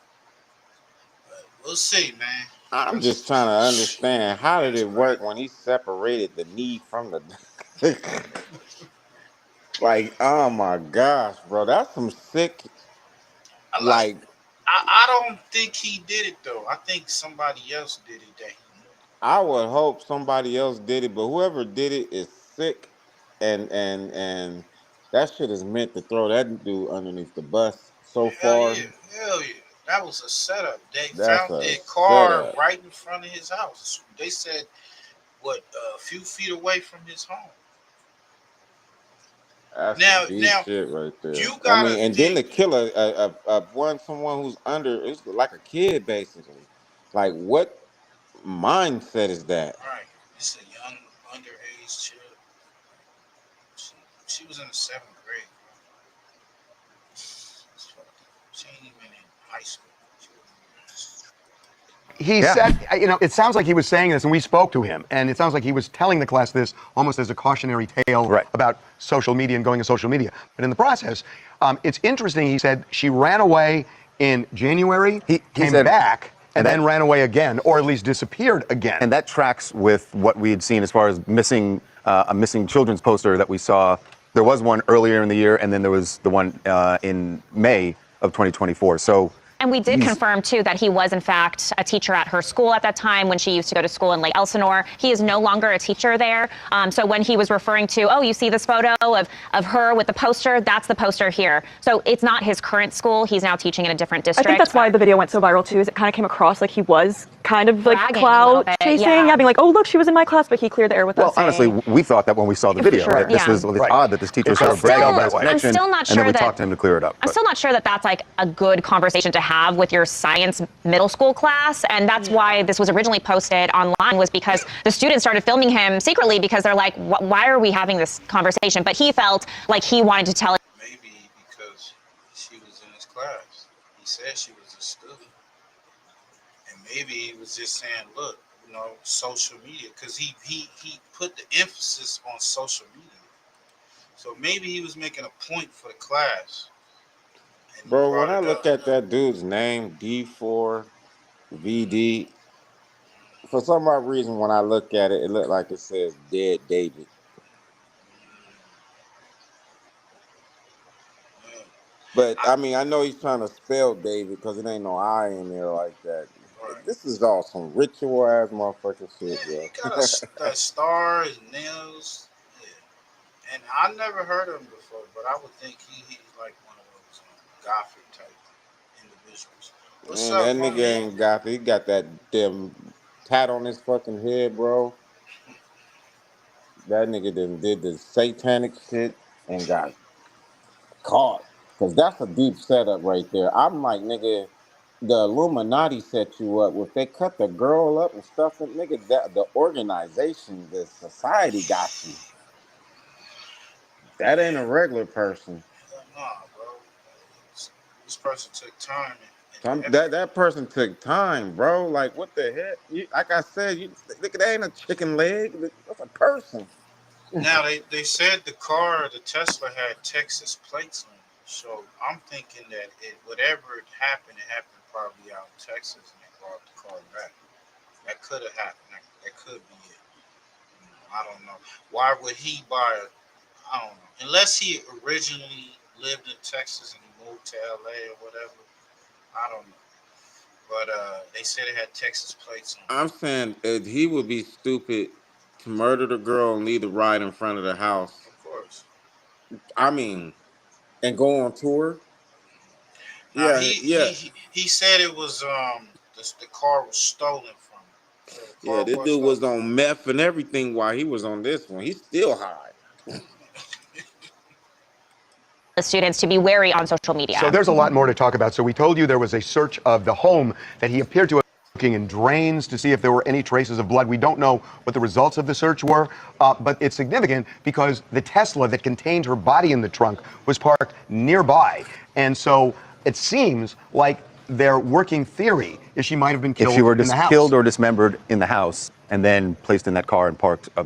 But we'll see, man. I'm just trying to understand, how did it work when he separated the knee from the... Like, oh my gosh, bro. That's some sick, like... I don't think he did it, though. I think somebody else did it that he knew. I would hope somebody else did it, but whoever did it is sick, and that shit is meant to throw that dude underneath the bus so far. Hell yeah. That was a setup. They That's found a their car setup. right in front of his house. They said, what, a few feet away from his home. That's Now, deep shit right there. you I gotta mean, and then to kill someone who's under, it's like a kid basically. Like, what mindset is that? Right. It's a young, underage child. She was in the 7th grade. She ain't even in high school. He said, you know, it sounds like he was saying this, and we spoke to him, and it sounds like he was telling the class this almost as a cautionary tale about social media and going to social media. But in the process, it's interesting, he said she ran away in January, came back And then ran away again, or at least disappeared again. And that tracks with what we had seen as far as missing a missing children's poster that we saw. There was one earlier in the year, and then there was the one in May of 2024. So. And we did confirm, too, that he was, in fact, a teacher at her school at that time when she used to go to school in Lake Elsinore. He is no longer a teacher there. So when he was referring to, oh, you see this photo of her with the poster, that's the poster here. So it's not his current school. He's now teaching in a different district. I think that's why the video went so viral, too, is it kind of came across like he was kind of like clout chasing, being like, oh, look, she was in my class, but he cleared the air with us. Well, honestly, we thought that when we saw the video. Sure. Right? This was odd that this teacher was sort of bragging about his connection, I'm still not sure and then we that, talked to him to clear it up. I'm still not sure that that's like a good conversation to have with your science middle school class, and that's why this was originally posted online, was because the students started filming him secretly because they're like, why are we having this conversation? But he felt like he wanted to tell. Maybe because she was in his class. He said she was a student. And maybe he was just saying, look, you know, social media, because he put the emphasis on social media. So maybe he was making a point for the class. Bro, when I look at that dude's name, D4VD, for some odd reason, when I look at it, it looked like it says Dead David. But, I mean, I know he's trying to spell David because it ain't no I in there like that. This is all some ritual-ass motherfucking shit, bro. He got that star, his nails. Yeah. And I never heard of him before, but I would think he's like one of those gothic type individuals. What's up, that my nigga man? ain't got it. He got that damn tat on his fucking head, bro. That nigga done did the satanic shit and got caught. Because that's a deep setup right there. I'm like, nigga, the Illuminati set you up. If they cut the girl up and stuff, nigga, that the organization, the society got you. That ain't a regular person. Nah, bro. This person took time. That person took time, bro. Like, what the heck? Like I said, nigga, that ain't a chicken leg. That's a person. Now, they said the car, the Tesla, had Texas plates on it. So I'm thinking that whatever happened probably out in Texas, and they brought the car back. That could have happened. That could be it. I don't know. Why would he buy it? I don't know. Unless he originally lived in Texas and he moved to LA or whatever. I don't know. But they said it had Texas plates on it. I'm saying he would be stupid to murder the girl and leave the ride in front of the house. Of course. I mean, and go on tour. Now, he said it was the car was stolen from him. So Yeah, this dude was on meth and everything while he was on this one. He's still high. The students to be wary on social media. So there's a lot more to talk about. So we told you there was a search of the home that he appeared to have looking in drains to see if there were any traces of blood. We don't know what the results of the search were, but it's significant because the Tesla that contained her body in the trunk was parked nearby. And so it seems like their working theory is she might have been killed if she were in the house. killed or dismembered in the house and then placed in that car and parked, a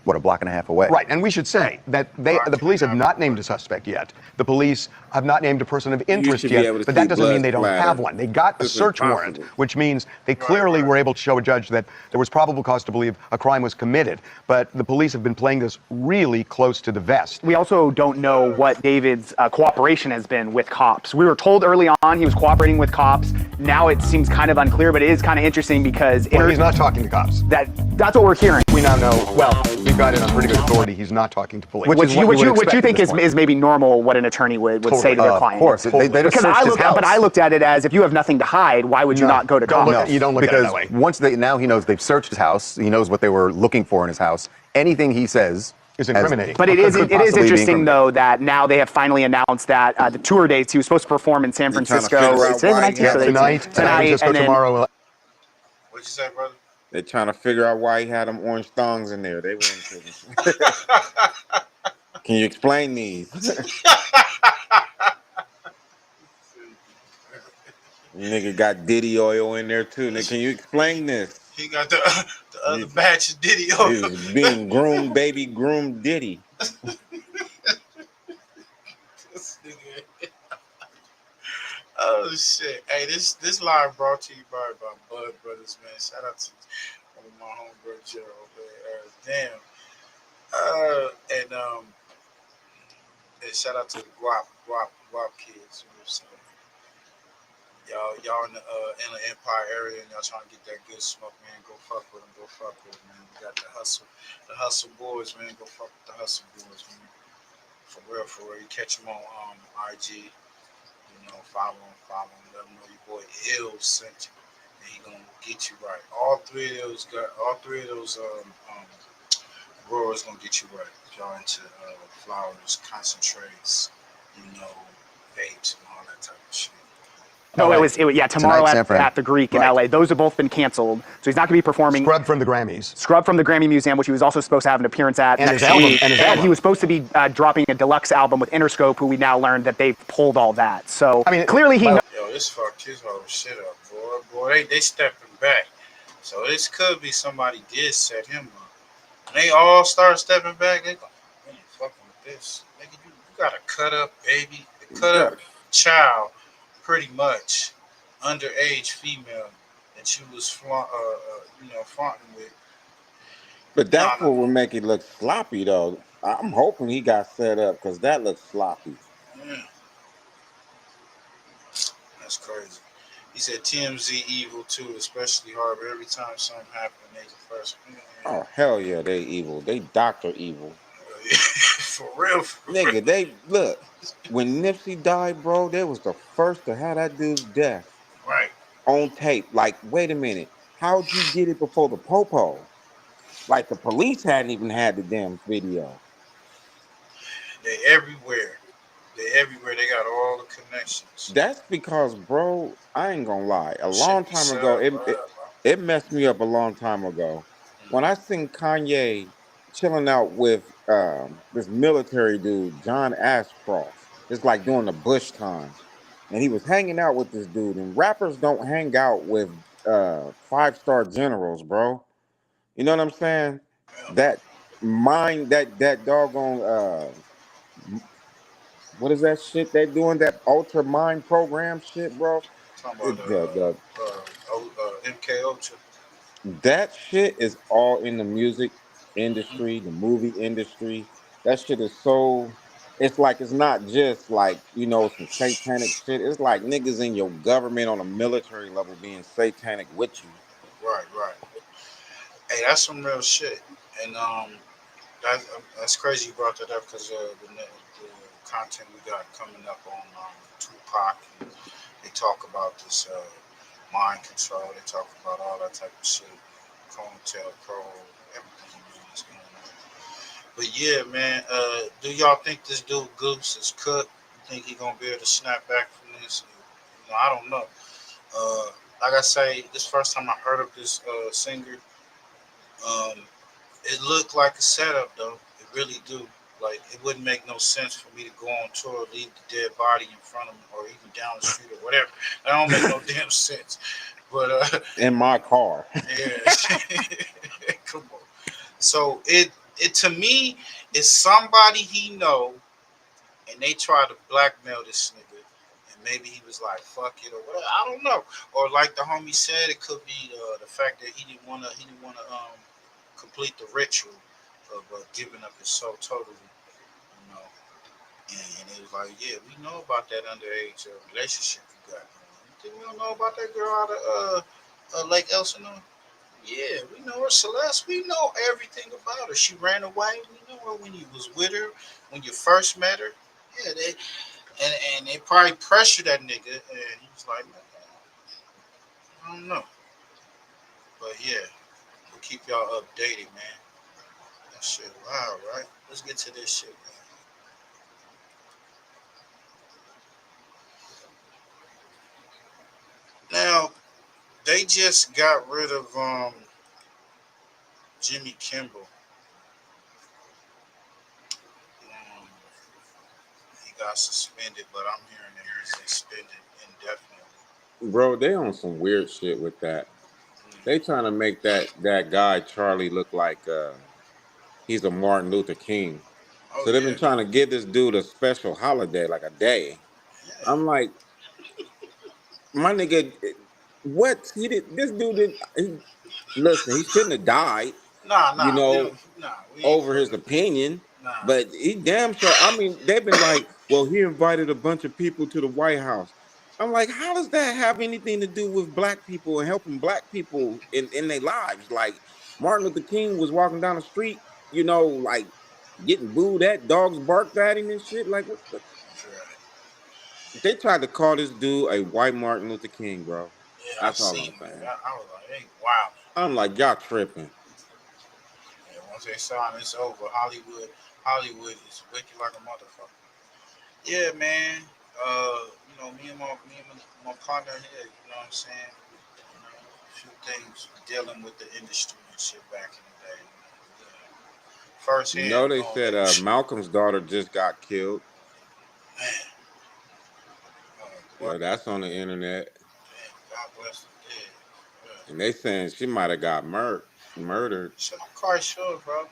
block and a half away. Right, and we should say that the police have not named a suspect yet. The police have not named a person of interest yet, but that doesn't mean they don't have one. They got a search warrant, which means they clearly were able to show a judge that there was probable cause to believe a crime was committed. But the police have been playing this really close to the vest. We also don't know what David's cooperation has been with cops. We were told early on he was cooperating with cops. Now it seems kind of unclear, but it is kind of interesting because he's not talking to cops. That's what we're hearing. We now know. Well, we've got it on pretty good authority. He's not talking to police. Which you think is maybe normal, what an attorney would say to their client. Of course, because I looked at it as if you have nothing to hide, why would you not go to cops? You don't look at it that way. Once now he knows they've searched his house. He knows what they were looking for in his house. Anything he says is incriminating. But it is interesting though that now they have finally announced that the tour dates he was supposed to perform in San Francisco tonight, tomorrow. What'd you say, brother? They're trying to figure out why he had them orange thongs in there. They wouldn't. Can you explain these? Nigga got Diddy oil in there too. Nigga, can you explain this? He got the other batch of Diddy oil. He was being groomed, baby groomed Diddy. Oh shit! Hey, this live brought to you by Bud Brothers, man. Shout out to one of my homeboy Gerald, man. Damn. And shout out to the Guap kids. You know what I'm saying? Y'all in the Empire area and y'all trying to get that good smoke, man. Go fuck with them. Go fuck with them, man. We got the hustle boys, man. Go fuck with the hustle boys, man. For real, for real. You catch them on IG. You know, follow him. Let him know your boy Ill sent you, and he gonna get you right. All three of those growers gonna get you right. If y'all into flowers, concentrates, you know, vapes and all that type of shit. No, it was yeah, tomorrow Tonight, San Fran. at the Greek in LA. Those have both been canceled. So he's not going to be performing. Scrubbed from the Grammys. Scrubbed from the Grammy Museum, which he was also supposed to have an appearance at And next his album, week. and his And album. he was supposed to be dropping a deluxe album with Interscope, who we now learned that they've pulled all that. So I mean, clearly he knows. Yo, this fucked his whole shit up, boy. They stepping back. So this could be somebody did set him up. When they all start stepping back, they go, man, fucking with this. Nigga, you got a cut up baby, a cut up child, pretty much, underage female that you was flaunting with. But that's what would make it look sloppy, though. I'm hoping he got set up because that looks sloppy. Yeah. That's crazy. He said TMZ evil too, especially Harbor. Every time something happened, they the first. Oh, hell yeah, they evil. They Dr. Evil. For real. Nigga, they, look, when Nipsey died, bro, they was the first to have that dude's death Right. on tape. Like, wait a minute. How'd you get it before the Popo? Like, the police hadn't even had the damn video. They everywhere. They got all the connections. That's because, bro, I ain't gonna lie. A long time ago, it messed me up a long time ago. When I seen Kanye chilling out with this military dude, John Ashcroft, it's like during the Bush times. And he was hanging out with this dude. And rappers don't hang out with 5-star generals, bro. You know what I'm saying? That doggone what is that shit they doing? That Ultra Mind program shit, bro. Talking about MK Ultra. That shit is all in the music industry, the movie industry. That shit is so. It's like it's not just like some satanic shit. It's like niggas in your government on a military level being satanic with you. Right. Hey, that's some real shit, and that's crazy you brought that up because the content we got coming up on TUPAC. They talk about this mind control. They talk about all that type of shit. COINTELPRO, everything that's going on. But yeah, man, do y'all think this dude Goose is cooked? You think he gonna be able to snap back from this? I don't know. Like I say, this first time I heard of this singer. It looked like a setup though. It really do. Like it wouldn't make no sense for me to go on tour, leave the dead body in front of me, or even down the street or whatever. That don't make no damn sense. But in my car. Yeah. Come on. So it to me is somebody he know, and they try to blackmail this nigga, and maybe he was like fuck it or whatever. I don't know. Or like the homie said, it could be the fact that he didn't wanna complete the ritual of giving up his soul totally, and it was like, yeah, we know about that underage relationship you got. You think we don't know about that girl out of Lake Elsinore? Yeah, we know her, Celeste. We know everything about her. She ran away. We know her when you was with her, when you first met her. Yeah, they probably pressured that nigga, and he was like, man, I don't know. But yeah, we'll keep y'all updated, man. That shit wild, right? Let's get to this shit, man. Now, they just got rid of Jimmy Kimmel. He got suspended, but I'm hearing that he's suspended indefinitely. Bro, they on some weird shit with that. They trying to make that guy Charlie look like he's a Martin Luther King. So they've been trying to give this dude a special holiday, like a day. I'm like, my nigga, what he did? This dude did. Listen, he shouldn't have died. You Nah, we know, don't. Nah, we ain't over putting his him. opinion, Nah. but he damn sure. I mean, they've been like, well, he invited a bunch of people to the White House. I'm like, how does that have anything to do with black people and helping black people in their lives? Like Martin Luther King was walking down the street, you know, like getting booed at, dogs barked at him and shit. Like, what? They tried to call this dude a white Martin Luther King, bro. Yeah, I That's all seen I'm it. saying. I was like, hey, wow. I'm like, y'all tripping. Yeah, once they saw it, it's over. Hollywood is wicked like a motherfucker. Yeah, man. You know, me and my partner here, you know what I'm saying? You know, a few things dealing with the industry and shit back in the day. You know, first You hand know, they knowing said that shit. Malcolm's daughter just got killed. What? Yeah, that's on the internet. God bless the dead. And they saying she might have got murdered. So I'm quite sure, bro.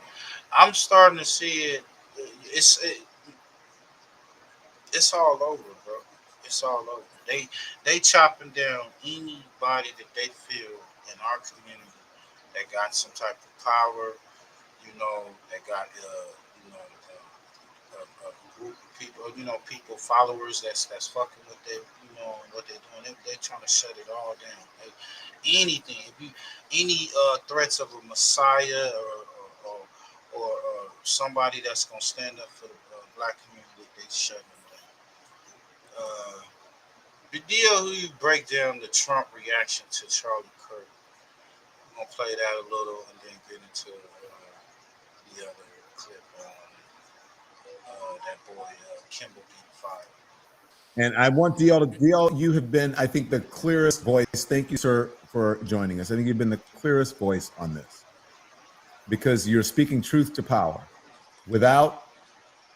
I'm starting to see it. It's all over, bro. It's all over. They chopping down anybody that they feel in our community that got some type of power. You know, that got a group of people. You know, people followers that's fucking with their, you know, what they're doing. They're trying to shut it all down. Anything, if you any threats of a messiah or somebody that's gonna stand up for the black community, they shut them down. The deal who you break down the Trump reaction to Charlie Kirk. I'm gonna play that a little and then get into the other clip on that boy Kimmel being fired. And I want DL, you have been, I think, the clearest voice. Thank you, sir, for joining us. I think you've been the clearest voice on this because you're speaking truth to power without,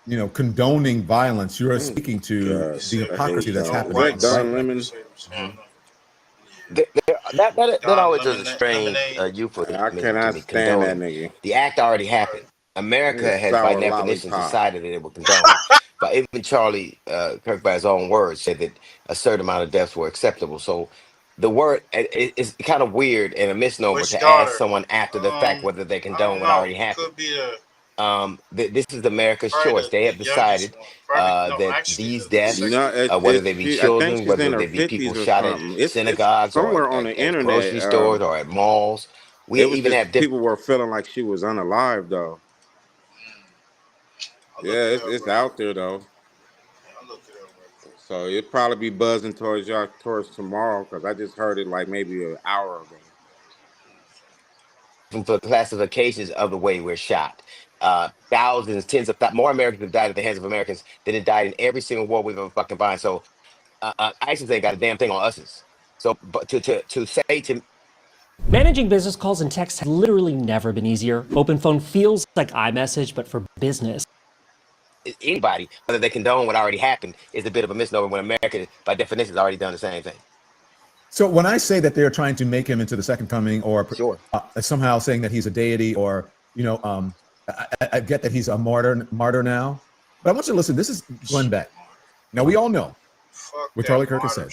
you know, condoning violence. You are speaking to the hypocrisy that's happening on the right. Lemon. That always is a strange euphemism I to cannot me. stand that Condoning. nigga. The act already happened. America It's has, by sour definition, lollipop. decided that it will condone it. But even Charlie Kirk, by his own words, said that a certain amount of deaths were acceptable. So the word is kind of weird and a misnomer Which to ask daughter? someone after the fact whether they I condone don't what know. already happened. Could be the This is America's probably choice. They the have youngest decided one. Probably no, that actually these the deaths, second. No, whether they be I think children, she's in whether her they be people 50s or shot at something. It's synagogues or somewhere on the at grocery internet. stores or at malls, we It was even just have different. people were feeling like she was unalive though. I'll look Yeah, it up it's right out quick. there though. I'll look it up right quick. So it'll probably be buzzing towards y'all towards tomorrow because I just heard it like maybe an hour ago. For classifications of the way we're shot. Thousands, more Americans have died at the hands of Americans than have died in every single war we've ever fucking been. So ISIS ain't got a damn thing on us. So, but to say to Managing business calls and texts have literally never been easier. Open phone feels like iMessage, but for business. anybody whether they condone what already happened is a bit of a misnomer when America, by definition, has already done the same thing. So when I say that they're trying to make him into the second coming, or Sure. Somehow saying that he's a deity, or I get that he's a martyr now, but I want you to listen. This is Glenn Beck. Now we all know what Charlie Kirk has said,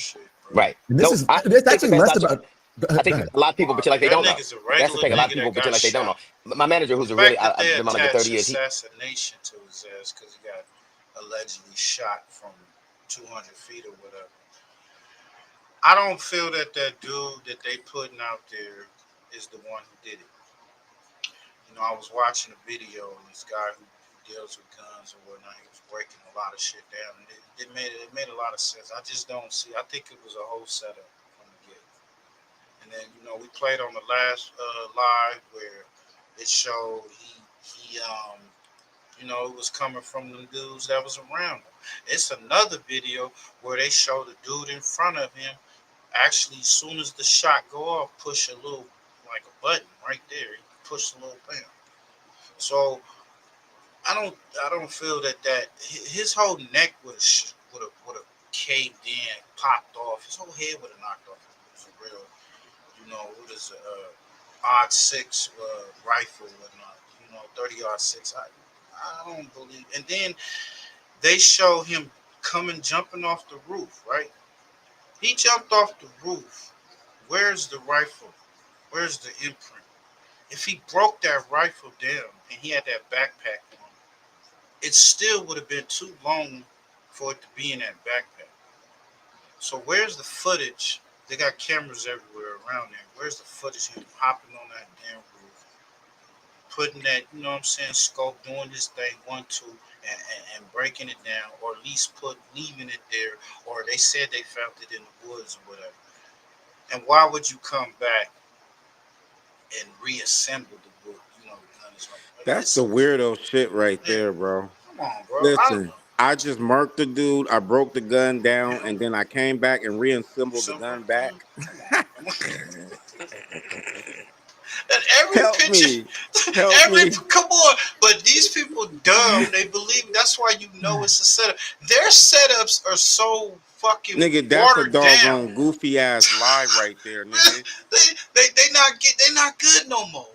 right? and this is it's actually less about. I think a lot of people pretend like they don't know. Nigga's a That's the regular thing. A lot of nigga people that pretend got like they don't know. shot. My manager, who's The a really, fact that I've they been on like attach 30 years. assassination to his ass because he got allegedly shot from 200 feet or whatever. I don't feel that dude that they putting out there is the one who did it. You know, I was watching a video of this guy who deals with guns or whatnot. He was breaking a lot of shit down, and it made a lot of sense. I just don't see. I think it was a whole setup from the get. And then we played on the last live where it showed he it was coming from the dudes that was around him. It's another video where they show the dude in front of him. Actually, as soon as the shot go off, push a little, like a button right there. He pushed a little bam. So I don't feel that his whole neck would have caved in, popped off. His whole head would have knocked off. It was a real, what is a odd 6 rifle and 30-06. I don't believe. And then they show him jumping off the roof, right? He jumped off the roof. Where's the rifle? Where's the imprint? If he broke that rifle down and he had that backpack on, it still would have been too long for it to be in that backpack. So where's the footage? They got cameras everywhere around there. Where's the footage of him hopping on that damn roof, putting that, you know what I'm saying, scope, doing this thing, 1, 2, and breaking it down, or at least leaving it there, or they said they found it in the woods or whatever. And why would you come back and reassemble the wood? You know, the guns. That's the weirdo shit right there, bro. Come on, bro. Listen, I just murked the dude. I broke the gun down, and then I came back and reassembled the gun back. And every Help picture, me. Help me. come on. But these people dumb. They believe that's why you know it's a setup. Their setups are so fucking Nigga, that's a watered doggone down. goofy ass lie right there, nigga. They not good no more.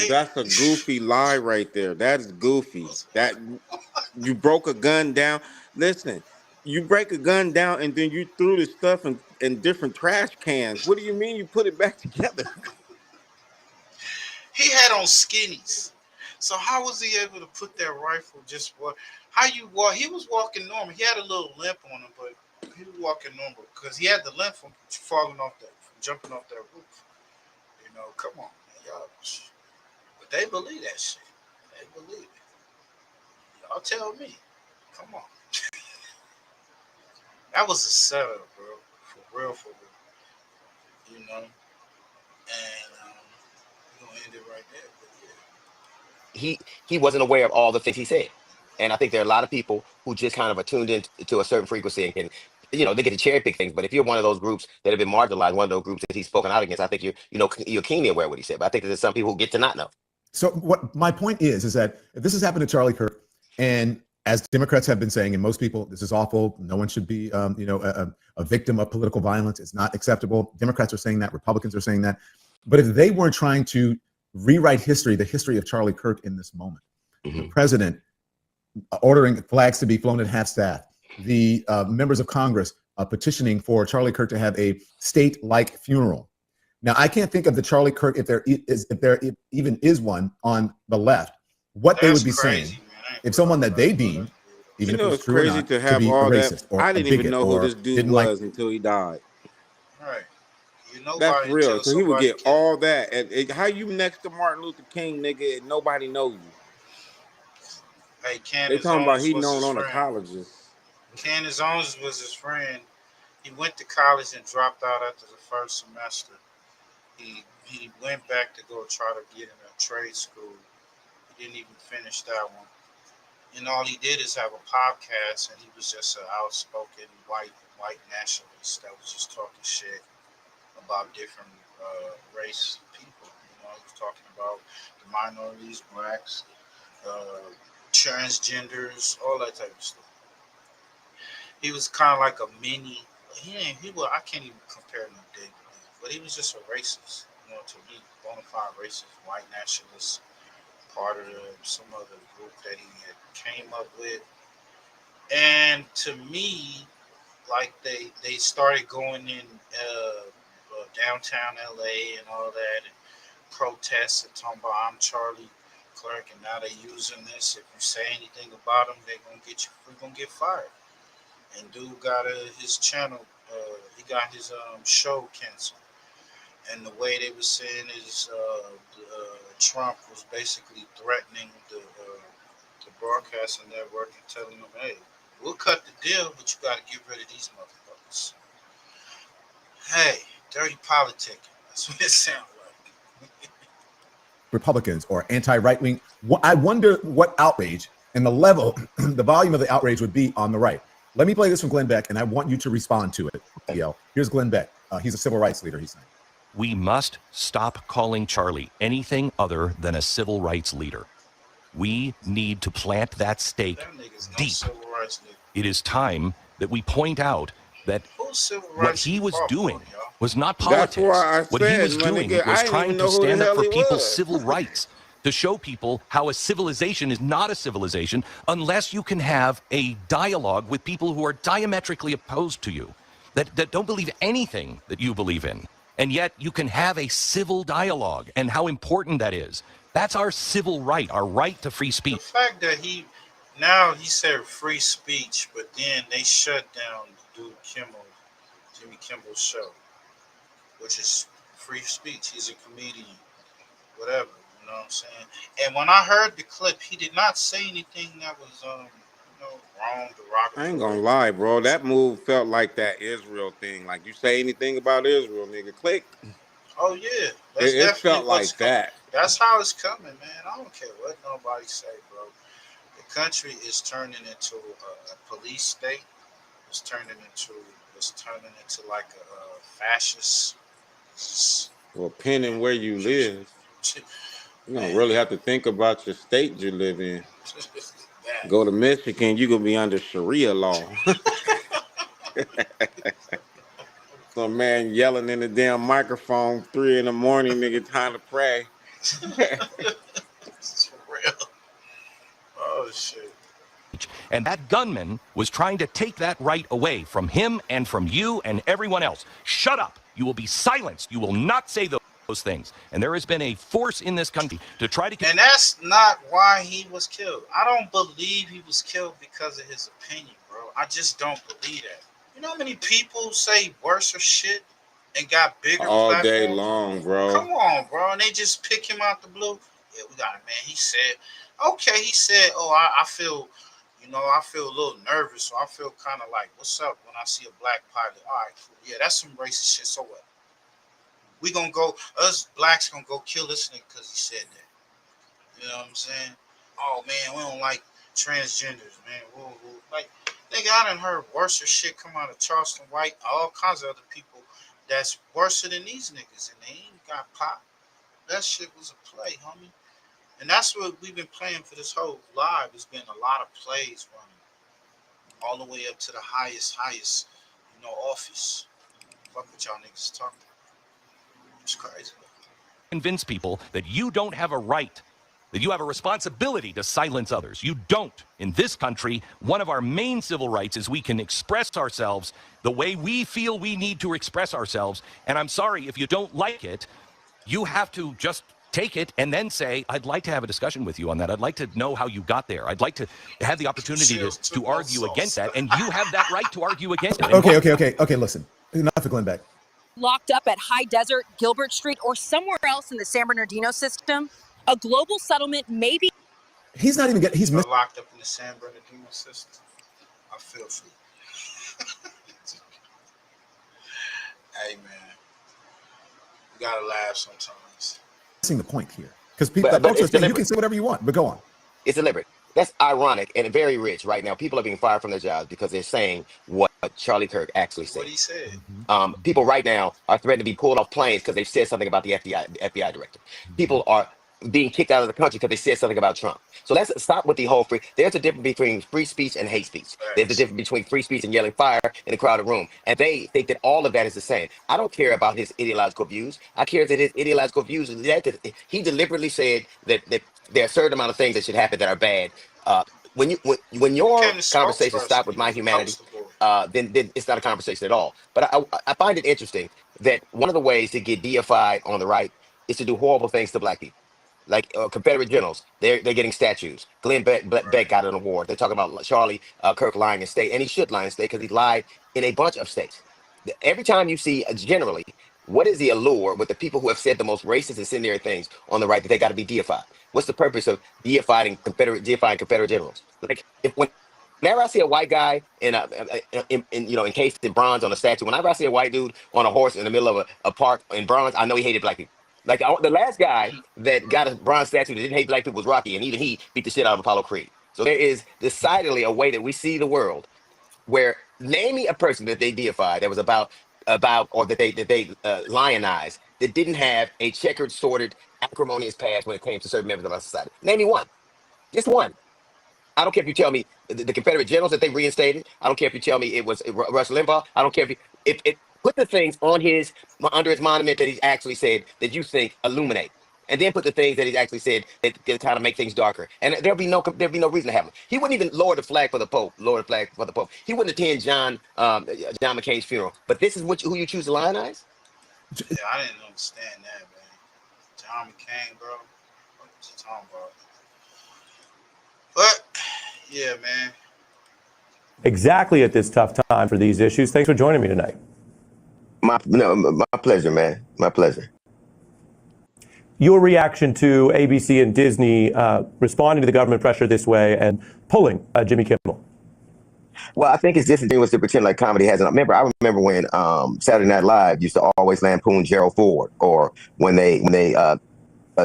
That's a goofy lie right there. That's goofy. That you broke a gun down. Listen, you break a gun down and then you threw the stuff in different trash cans. What do you mean you put it back together? He had on skinnies. So how was he able to put that rifle just what? How you walk? He was walking normal. He had a little limp on him, but he was walking normal because he had the limp from falling off that, from jumping off that roof. You know, come on, man, y'all. But they believe that shit. They believe it. Y'all tell me. Come on. That was a setup, bro. For real, for real. You know? And we're going to end it right there. But yeah. He wasn't aware of all the things he said. And I think there are a lot of people who just kind of are tuned into a certain frequency and can, you know, they get to cherry pick things. But if you're one of those groups that have been marginalized, one of those groups that he's spoken out against, I think you're keenly aware of what he said. But I think there's some people who get to not know. So what my point is that if this has happened to Charlie Kirk, and as Democrats have been saying, and most people, this is awful. No one should be, a victim of political violence. It's not acceptable. Democrats are saying that. Republicans are saying that. But if they weren't trying to rewrite history, the history of Charlie Kirk in this moment, the president ordering flags to be flown at half staff, the members of Congress petitioning for Charlie Kirk to have a state-like funeral. Now, I can't think of the Charlie Kirk, if there even is one on the left, what they would be saying if someone that they deemed, even if it was true or not, to be racist or I didn't even know who this dude was until he died. Right. That's real. So he would get all that. And how you next to Martin Luther King, nigga, and nobody know you? Hey, Candace they talking about Owens he was known his on the friend. colleges. Candace Owens was his friend. He went to college and dropped out after the first semester. He went back to go try to get in a trade school. He didn't even finish that one. And all he did is have a podcast, and he was just an outspoken white nationalist that was just talking shit about different race people. You know, he was talking about the minorities, blacks, transgenders, all that type of stuff. He was kind of like a mini. I can't even compare him to David, but he was just a racist. You know, to me, bona fide racist, white nationalist, part of some other group that he had came up with. And to me, like they started going in downtown LA and all that, and protests and talking about I'm Charlie Kirk, and now they're using this. If you say anything about him, they're gonna get you. We're gonna get fired. And dude got his channel. He got his show canceled. And the way they were saying is Trump was basically threatening the broadcasting network and telling them, hey, we'll cut the deal, but you got to get rid of these motherfuckers. Hey, dirty politicking. That's what it sounds like. Republicans or anti-right wing. I wonder what outrage and the level, the volume of the outrage would be on the right. Let me play this from Glenn Beck, and I want you to respond to it. Here's Glenn Beck. He's a civil rights leader, he's saying. We must stop calling Charlie anything other than a civil rights leader. We need to plant that stake deep. It is time that we point out that what he was doing was not politics. What he was doing was trying to stand up for people's civil rights, to show people how a civilization is not a civilization unless you can have a dialogue with people who are diametrically opposed to you. that don't believe anything that you believe in. And yet you can have a civil dialogue, and how important that is. That's our civil right, our right to free speech. The fact that he said free speech, but then they shut down the dude Jimmy Kimmel's show, which is free speech. He's a comedian, whatever, you know what I'm saying? And when I heard the clip, he did not say anything that was wrong, derogatory. I ain't gonna lie, bro. That move felt like that Israel thing. Like, you say anything about Israel, nigga, click. Oh yeah, It felt like that. That's how it's coming, man. I don't care what nobody say, bro. The country is turning into a police state. It's turning into like a fascist. Well, depending where you live, you don't really have to think about your state you live in. Go to Michigan, you gonna be under Sharia law. Some man yelling in the damn microphone 3 in the morning, nigga, time to pray. It's real. Oh shit. And that gunman was trying to take that right away from him and from you and everyone else. Shut up. You will be silenced. You will not say those things. And there has been a force in this country to try to... And that's not why he was killed. I don't believe he was killed because of his opinion, bro. I just don't believe that. You know how many people say worse or shit and got bigger all platforms? day long, bro. Come on, bro. And they just pick him out the blue. Yeah, we got it, man. He said, okay, he said, oh, I feel, I feel a little nervous, so I feel kind of like, what's up when I see a black pilot? All right, cool. Yeah, that's some racist shit. So what? We gonna go, us blacks gonna go kill this nigga because he said that. You know what I'm saying? Oh, man, we don't like transgenders, man. Woo, woo. Like, nigga, I done heard worse shit come out of Charleston White, all kinds of other people that's worse than these niggas, and they ain't got pop. That shit was a play, homie. And that's what we've been playing for this whole live. It's been a lot of plays running all the way up to the highest, office. Fuck what y'all niggas talking. It's crazy. Convince people that you don't have a right, that you have a responsibility to silence others. You don't. In this country, one of our main civil rights is we can express ourselves the way we feel we need to express ourselves. And I'm sorry, if you don't like it, you have to just take it and then say, I'd like to have a discussion with you on that. I'd like to know how you got there. I'd like to have the opportunity to argue against that. And you have that right to argue against it. Okay, listen. Enough of Glenn Beck. Locked up at High Desert, Gilbert Street, or somewhere else in the San Bernardino system, a global settlement may be... He's not even getting... He's locked up in the San Bernardino system. I feel for you. Hey, man. You gotta laugh sometimes. Missing the point here. Because people, you can say whatever you want, but go on. It's deliberate. That's ironic and very rich right now. People are being fired from their jobs because they're saying what Charlie Kirk actually said. What he said. People right now are threatened to be pulled off planes because they've said something about the FBI director. People are being kicked out of the country because they said something about Trump. So let's stop with the whole free. There's a difference between free speech and hate speech. There's a difference between free speech and yelling fire in a crowded room. And they think that all of that is the same. I don't care about his ideological views. I care that his ideological views, he deliberately said that there are a certain amount of things that should happen that are bad. When your conversation stop with my humanity, then it's not a conversation at all. But I find it interesting that one of the ways to get deified on the right is to do horrible things to black people. Like Confederate generals, they're getting statues. Glenn Beck got an award. They're talking about Charlie Kirk lying in state, and he should lie in state because he lied in a bunch of states. Every time you see, generally, what is the allure with the people who have said the most racist, incendiary things on the right that they got to be deified? What's the purpose of deifying Confederate generals? Like whenever I see a white guy encased in bronze on a statue, whenever I see a white dude on a horse in the middle of a park in bronze, I know he hated black people. Like the last guy that got a bronze statue that didn't hate black people was Rocky, and even he beat the shit out of Apollo Creed. So there is decidedly a way that we see the world where name me a person that they deified that was about or that they lionized that didn't have a checkered, sordid, acrimonious past when it came to certain members of our society. Name me one. Just one. I don't care if you tell me the Confederate generals that they reinstated. I don't care if you tell me it was Rush Limbaugh. I don't care if put the things on under his monument that he actually said that you think illuminate. and then put the things that he actually said that kind of make things darker. And there'll be no reason to have him. He wouldn't even lower the flag for the Pope. Lower the flag for the Pope. He wouldn't attend John McCain's funeral. But this is who you choose to lionize? Yeah, I didn't understand that, man. John McCain, bro. What was he talking about? But yeah, man. Exactly at this tough time for these issues. Thanks for joining me tonight. My pleasure, man. My pleasure. Your reaction to ABC and Disney responding to the government pressure this way and pulling Jimmy Kimmel? Well, I think it's disingenuous to pretend like comedy hasn't. I remember when Saturday Night Live used to always lampoon Gerald Ford, or when they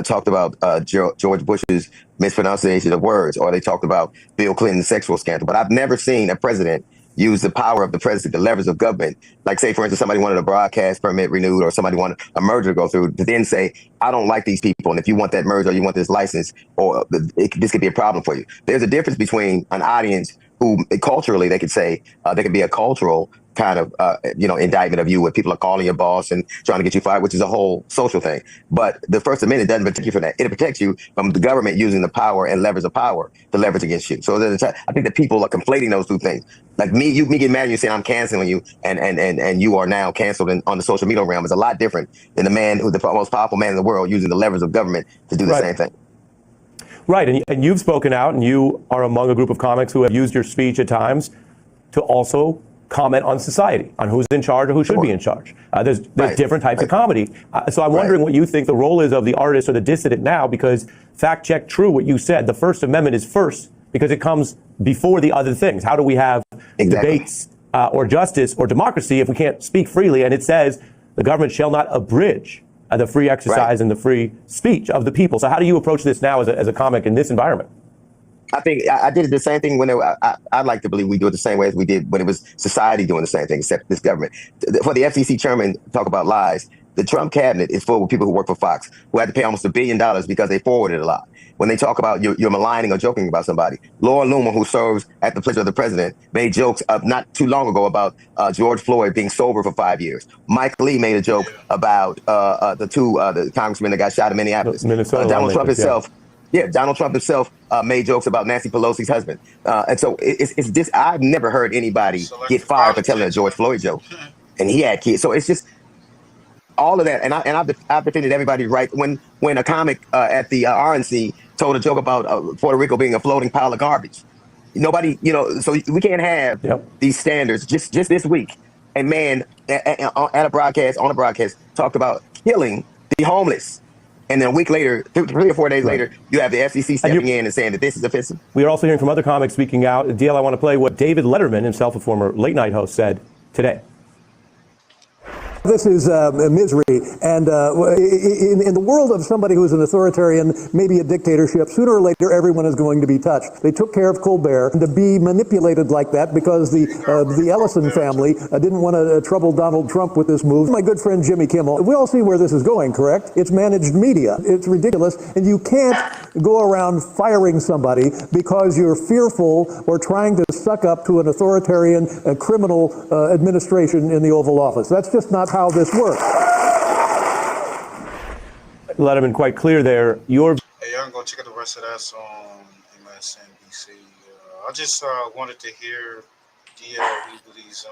talked about George Bush's mispronunciation of words, or they talked about Bill Clinton's sexual scandal. But I've never seen a president use the power of the president, the levers of government. Like, say, for instance, somebody wanted a broadcast permit renewed, or somebody wanted a merger to go through, to then say, I don't like these people, and if you want that merger, or you want this license, or this could be a problem for you. There's a difference between an audience who culturally they could say there could be a cultural kind of indictment of you, where people are calling your boss and trying to get you fired, which is a whole social thing. But the First Amendment doesn't protect you from that. It protects you from the government using the power and levers of power to leverage against you. So I think that people are conflating those two things. Like me getting mad at you saying I'm canceling you, and you are now canceled on the social media realm is a lot different than the man who's the most powerful man in the world using the levers of government to do the same thing. Right, and you've spoken out, and you are among a group of comics who have used your speech at times to also comment on society, on who's in charge or who should be in charge. There's different types of comedy. So I'm wondering what you think the role is of the artist or the dissident now, because fact check true what you said. The First Amendment is first because it comes before the other things. How do we have debates or justice or democracy if we can't speak freely? And it says the government shall not abridge the free exercise and the free speech of the people. So how do you approach this now as a comic in this environment? I think I did the same thing when I'd like to believe we do it the same way as we did when it was society doing the same thing, except this government. For the FCC chairman to talk about lies, the Trump cabinet is full of people who work for Fox, who had to pay almost $1 billion because they forwarded a lot. When they talk about you're maligning or joking about somebody, Laura Loomer, who serves at the pleasure of the president, made jokes not too long ago about George Floyd being sober for 5 years. Mike Lee made a joke about the congressmen that got shot in Minneapolis. Donald Trump himself. Yeah, Donald Trump himself made jokes about Nancy Pelosi's husband. And so it's just, I've never heard anybody get fired for telling a George Floyd joke. And he had kids. So it's just all of that. And I've defended everybody's right. When a comic at the RNC told a joke about Puerto Rico being a floating pile of garbage. Nobody, so we can't have these standards. Just this week, a man on a broadcast talked about killing the homeless. And then a week later, 3 or 4 days later, you have the FCC stepping in and saying that this is offensive. We are also hearing from other comics speaking out. DL, I want to play what David Letterman, himself a former late night host, said today. This is misery, and in the world of somebody who's an authoritarian, maybe a dictatorship, sooner or later everyone is going to be touched. They took care of Colbert, and to be manipulated like that because the Ellison family didn't want to trouble Donald Trump with this move. My good friend Jimmy Kimmel, we all see where this is going, correct? It's managed media. It's ridiculous, and you can't go around firing somebody because you're fearful or trying to suck up to an authoritarian criminal administration in the Oval Office. That's just not how this works. Letterman, quite clear there. Hey, y'all can go check out the rest of that on MSNBC. I just wanted to hear DL Hughley's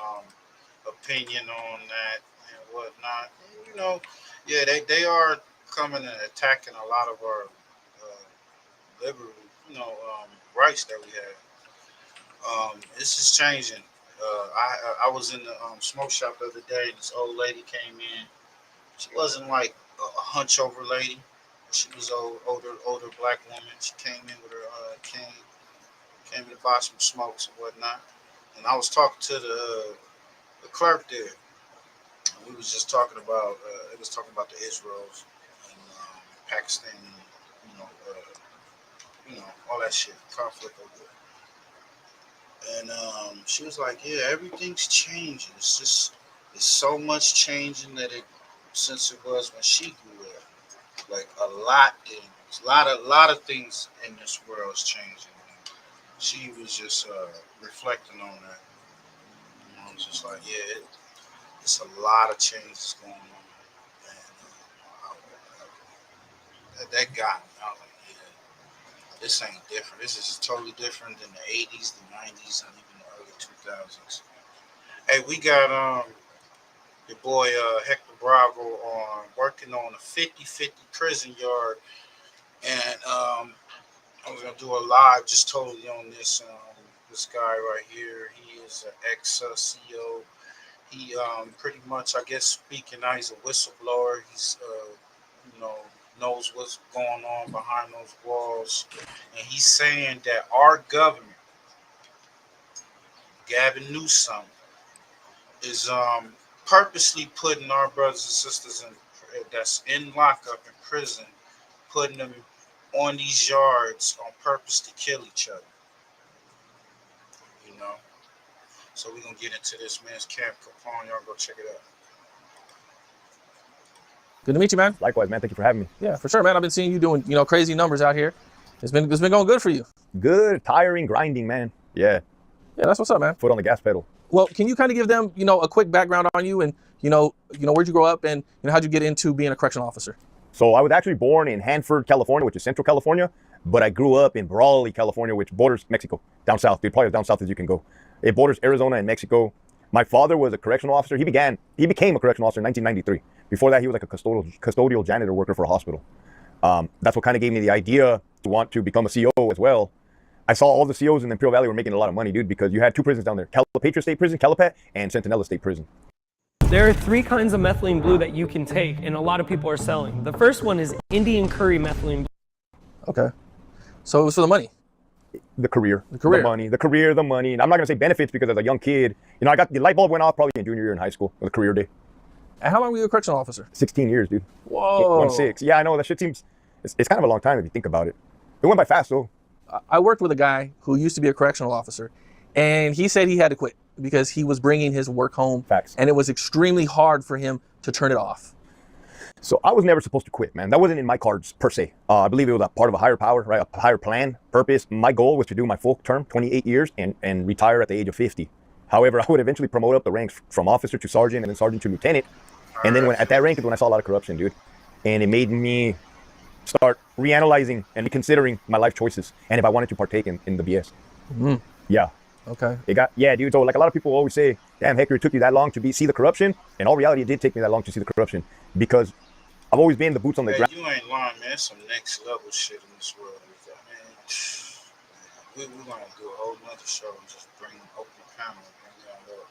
opinion on that and whatnot. Yeah, they are coming and attacking a lot of our liberal, rights that we have. It's just changing. I was in the smoke shop the other day, and this old lady came in. She wasn't like a hunch over lady. She was an older black woman. She came in with her cane, came in to buy some smokes and whatnot. And I was talking to the clerk there. And we was just talking about it was talking about the Israels and Pakistan, all that shit, conflict over there. And she was like, yeah, everything's changing. It's so much changing that since it was when she grew up. Like a lot of things in this world is changing. And she was just reflecting on that. I was just like, yeah, it's a lot of changes going on. And That got me. I was like, yeah, this ain't different. This is totally different than the 80s, the 90s, and even the early 2000s. Hey, we got your boy Hector Bravo on working on a 50-50 prison yard, and I was gonna do a live just totally on this guy right here. He is an ex-CO. He pretty much, I guess, speaking now, he's a whistleblower. He's knows what's going on behind those walls, and he's saying that our government, Gavin Newsom, is purposely putting our brothers and sisters that's in lockup in prison, putting them on these yards on purpose to kill each other. You know? So we're gonna get into this man's Camp Capone. Y'all go check it out. Good to meet you, man. Likewise, man. Thank you for having me. Yeah, for sure, man. I've been seeing you doing, crazy numbers out here. It's been going good for you. Good, tiring, grinding, man. Yeah. Yeah, that's what's up, man. Foot on the gas pedal. Well, can you kind of give them, a quick background on you and, where'd you grow up and how'd you get into being a correctional officer? So I was actually born in Hanford, California, which is Central California, but I grew up in Brawley, California, which borders Mexico, down south, dude, probably as down south as you can go. It borders Arizona and Mexico. My father was a correctional officer. He became a correctional officer in 1993. Before that, he was like a custodial janitor worker for a hospital. That's what kind of gave me the idea to want to become a CO as well. I saw all the COs in the Imperial Valley were making a lot of money, dude, because you had two prisons down there, Calipatria State Prison, Calipat, and Centinela State Prison. There are 3 kinds of methylene blue that you can take, and a lot of people are selling. The first one is Indian curry methylene blue. Okay. So it was for the money? The career. The money. And I'm not going to say benefits because as a young kid, I got the light bulb went off probably in junior year in high school with a career day. And how long were you a correctional officer? 16 years, dude. Whoa. 1-6. Yeah, I know. That shit seems, it's kind of a long time if you think about it. It went by fast, though. I worked with a guy who used to be a correctional officer, and he said he had to quit because he was bringing his work home. Facts. And it was extremely hard for him to turn it off. So I was never supposed to quit, man. That wasn't in my cards per se. I believe it was a part of a higher power, right? A higher plan, purpose. My goal was to do my full term, 28 years, and retire at the age of 50. However, I would eventually promote up the ranks from officer to sergeant and then sergeant to lieutenant. And then at that rank is when I saw a lot of corruption, dude. And it made me start reanalyzing and reconsidering my life choices and if I wanted to partake in the BS. Mm. Yeah. Okay. Yeah, dude. So like a lot of people always say, damn, Hector, it took you that long to see the corruption. In all reality, it did take me that long to see the corruption because I've always been the boots on the ground. You ain't lying, man. It's some next level shit in this world. Man, we're going to do a whole nother show and just bring open panel and bring y'all up.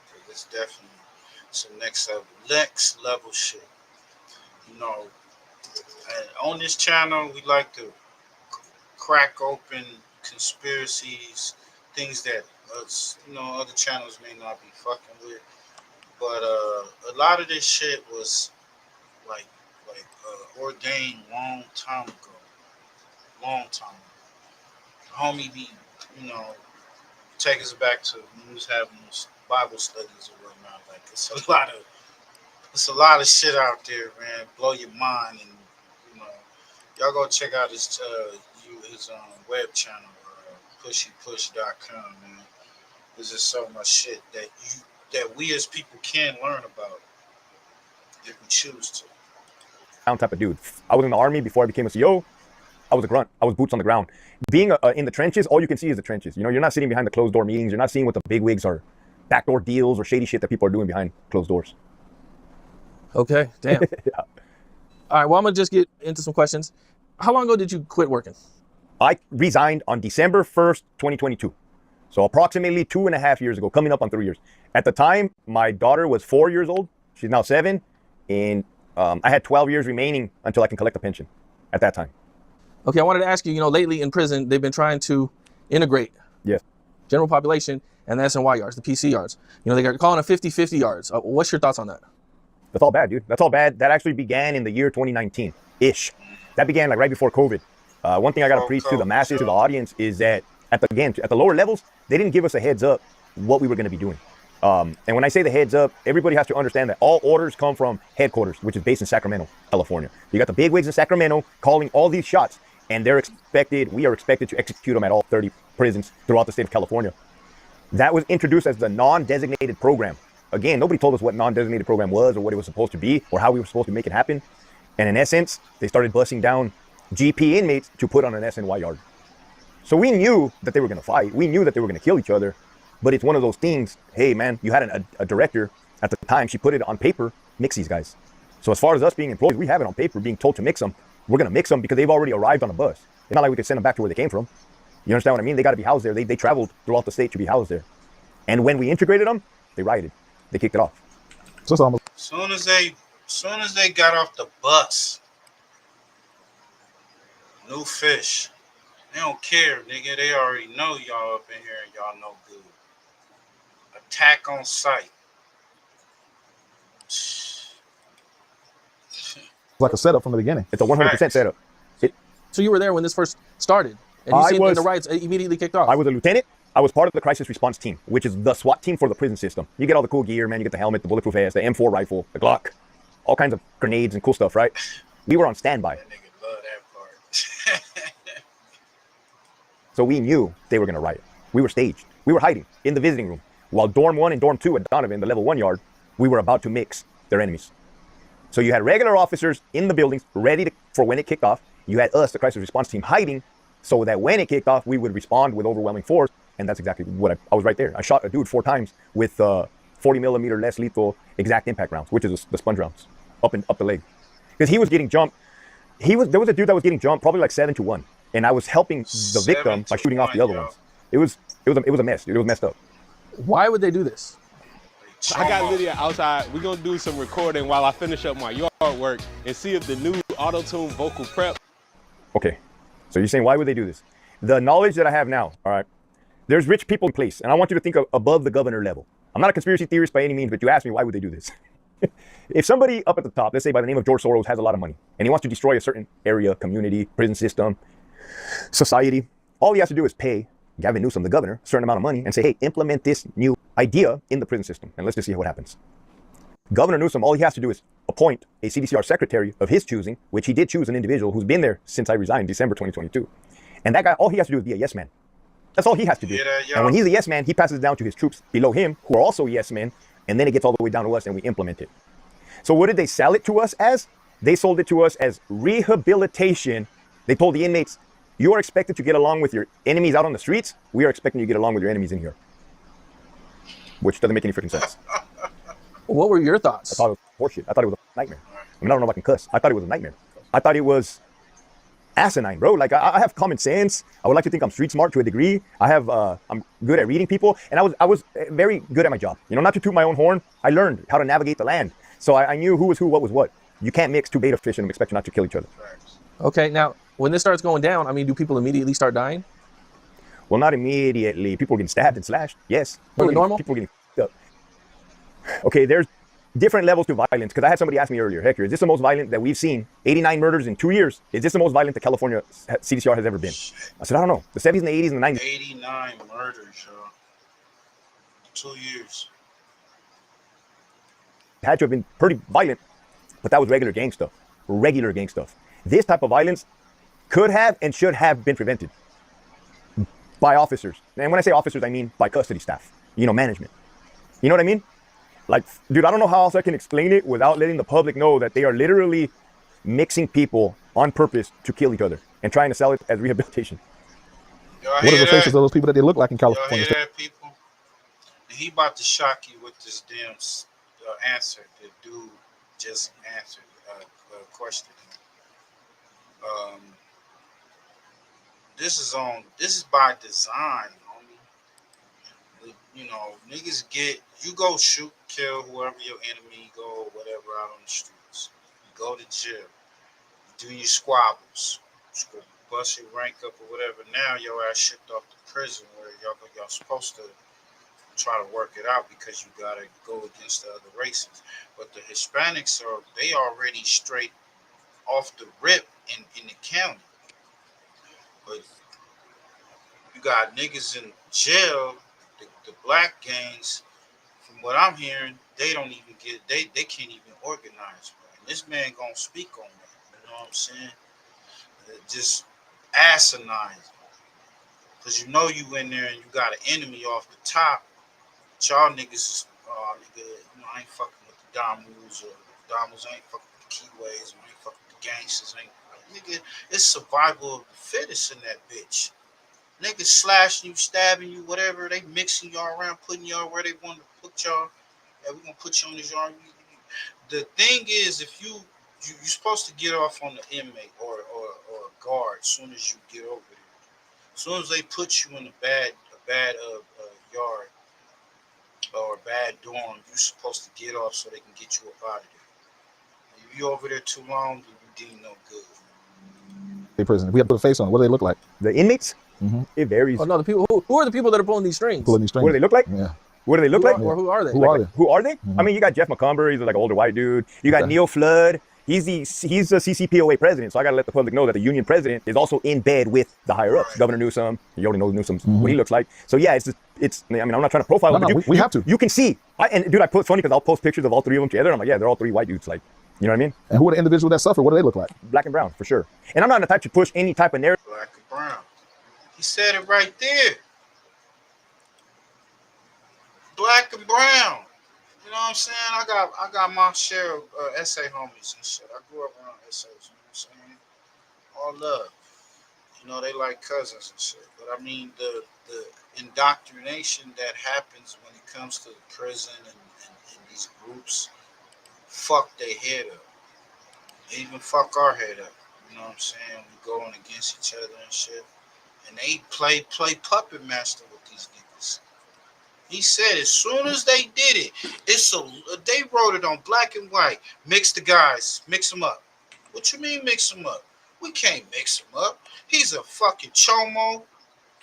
Because it's definitely some next level shit. And on this channel, we like to crack open conspiracies, things that other channels may not be fucking with. But a lot of this shit was like ordained long time ago. Homie be, take us back to when we was having those Bible studies or whatnot. Like it's a lot of shit out there, man. Blow your mind, and y'all go check out his web channel, pushypush.com, man. There's just so much shit that we as people can learn about if we choose to. Type of dude. I was in the army before I became a CO. I was a grunt. I was boots on the ground. Being in the trenches, all you can see is the trenches. You're not sitting behind the closed door meetings. You're not seeing what the bigwigs are, backdoor deals or shady shit that people are doing behind closed doors. Okay, damn. Yeah. All right, well, I'm going to just get into some questions. How long ago did you quit working? I resigned on December 1st, 2022. So approximately 2.5 years ago, coming up on 3 years. At the time, my daughter was 4 years old. She's now 7. And I had 12 years remaining until I can collect a pension at that time. Okay, I wanted to ask you, lately in prison, they've been trying to integrate general population and the SNY yards, the PC yards. They're calling it 50-50 yards. What's your thoughts on that? That's all bad, dude. That's all bad. That actually began in the year 2019-ish. That began like right before COVID. One thing I got to preach to the masses, to the audience, is that at the lower levels, they didn't give us a heads up what we were going to be doing. And when I say the heads up, everybody has to understand that all orders come from headquarters, which is based in Sacramento, California. You got the bigwigs in Sacramento calling all these shots, and we are expected to execute them at all 30 prisons throughout the state of California. That was introduced as the non-designated program. Again, nobody told us what non-designated program was or what it was supposed to be or how we were supposed to make it happen. And in essence, they started busting down GP inmates to put on an SNY yard. So we knew that they were going to fight. We knew that they were going to kill each other. But it's one of those things, hey, man, you had a director at the time. She put it on paper, mix these guys. So as far as us being employees, we have it on paper, being told to mix them. We're going to mix them because they've already arrived on a bus. It's not like we could send them back to where they came from. You understand what I mean? They got to be housed there. They traveled throughout the state to be housed there. And when we integrated them, they rioted. They kicked it off. So it's almost. Soon as they got off the bus, new fish. They don't care, nigga. They already know y'all up in here and y'all no good. Attack on sight. Like a setup from the beginning. It's a 100% setup. So you were there when this first started, and you seen the riots immediately kicked off. I was a lieutenant. I was part of the crisis response team, which is the SWAT team for the prison system. You get all the cool gear, man. You get the helmet, the bulletproof vest, the M4 rifle, the Glock, all kinds of grenades and cool stuff, right? We were on standby. That nigga love that part. So we knew they were going to riot. We were staged. We were hiding in the visiting room. While Dorm 1 and Dorm 2 at Donovan, the level 1 yard, we were about to mix their enemies. So you had regular officers in the buildings ready for when it kicked off. You had us, the crisis response team, hiding so that when it kicked off, we would respond with overwhelming force. And that's exactly what I was right there. I shot a dude 4 times with 40 millimeter less lethal exact impact rounds, which is the sponge rounds, up the leg. Because he was getting jumped. There was a dude that was getting jumped probably like 7-1. And I was helping the victim by shooting off the other ones. It was a mess, dude. It was messed up. Why would they do this? I got Lydia outside. We're going to do some recording while I finish up my yard work and see if the new auto-tune vocal prep. Okay, so you're saying why would they do this? The knowledge that I have now, all right, there's rich people in place, and I want you to think above the governor level. I'm not a conspiracy theorist by any means, but you asked me why would they do this? If somebody up at the top, let's say by the name of George Soros, has a lot of money, and he wants to destroy a certain area, community, prison system, society, all he has to do is pay Gavin Newsom, the governor, a certain amount of money and say, hey, implement this new idea in the prison system, and let's just see what happens. Governor Newsom, all he has to do is appoint a CDCR secretary of his choosing, which he did choose an individual who's been there since I resigned, December 2022. And that guy, all he has to do is be a yes man. That's all he has to do. And when he's a yes man, he passes it down to his troops below him, who are also yes men, and then it gets all the way down to us and we implement it. So what did they sell it to us as? They sold it to us as rehabilitation. They told the inmates, you are expected to get along with your enemies out on the streets. We are expecting you to get along with your enemies in here. Which doesn't make any freaking sense. What were your thoughts? I thought it was horseshit. I thought it was a nightmare. I mean, I don't know if I can cuss. I thought it was a nightmare. I thought it was asinine, bro. Like, I have common sense. I would like to think I'm street smart to a degree. I'm good at reading people. And I was very good at my job. You know, not to toot my own horn, I learned how to navigate the land. So I knew who was who, what was what. You can't mix 2 beta fish and expect you not to kill each other. Okay, now, when this starts going down, I mean, do people immediately start dying? Well, not immediately. People are getting stabbed and slashed. Yes. Normal? People are getting up. Okay, there's different levels to violence. Because I had somebody ask me earlier, Hector, is this the most violent that we've seen? 89 murders in 2 years. Is this the most violent that California CDCR has ever been? I said, I don't know. The 70s and the 80s and the 90s. 89 murders, yo. 2 years. It had to have been pretty violent, but that was regular gang stuff. Regular gang stuff. This type of violence could have and should have been prevented by officers. And when I say officers, I mean by custody staff, you know, management. You know what I mean? Like, dude, I don't know how else I can explain it without letting the public know that they are literally mixing people on purpose to kill each other and trying to sell it as rehabilitation. What are the faces of those people that they look like in Y'all California? hear that, people? And he about to shock you with this damn answer. The dude just answered a question. This is by design, homie. You know, niggas you go shoot, kill whoever your enemy go, whatever out on the streets. You go to jail. You do your squabbles. Bust your rank up or whatever. Now your ass shipped off to prison where y'all supposed to try to work it out because you gotta go against the other races. But the Hispanics they already straight off the rip in the county. But you got niggas in jail, the black gangs, from what I'm hearing, they don't even they can't even organize, bro. And this man gonna speak on that. You know what I'm saying? Just asinine. Cause you know you in there and you got an enemy off the top. Y'all niggas is nigga, you know, I ain't fucking with the Damus or Damus ain't fucking with the Keyways, I ain't fucking with gangsters ain't. Nigga, it's survival of the fittest in that bitch. Niggas slashing you, stabbing you, whatever. They mixing y'all around, putting y'all where they want to put y'all. Yeah, we're going to put you on this yard. The thing is, if you're supposed to get off on the inmate or a guard as soon as you get over there. As soon as they put you in a bad yard or a bad dorm, you're supposed to get off so they can get you up out of there. If you're over there too long, then you deem no good. Prison. If we have to put a face on, what do they look like? The inmates? It varies. Oh no, the people who are the people that are pulling these strings? What do they look like? Yeah. What do they look like? Or who are they? Who are they? I mean, you got Jeff McCumber. He's like an older white dude. You got Neil Flood. He's the CCPOA president. So I got to let the public know that the union president is also in bed with the higher ups. Governor Newsom. You already know Newsom, what he looks like. So yeah, it's. I mean, I'm not trying to profile him, but we have to. You can see. And dude, it's funny because I'll post pictures of all three of them together. I'm like, yeah, they're all three white dudes. Like, you know what I mean? And who are the individuals that suffer? What do they look like? Black and brown, for sure. And I'm not the type to push any type of narrative. Black and brown. He said it right there. Black and brown. You know what I'm saying? I got my share of essay homies and shit. I grew up around essays, you know what I'm saying? All love. You know, they like cousins and shit. But I mean, the indoctrination that happens when it comes to the prison and these groups, fuck their head up. They even fuck our head up. You know what I'm saying? We going against each other and shit. And they play puppet master with these niggas. He said as soon as they did it, they wrote it on black and white. Mix the guys, mix them up. What you mean mix them up? We can't mix him up. He's a fucking chomo.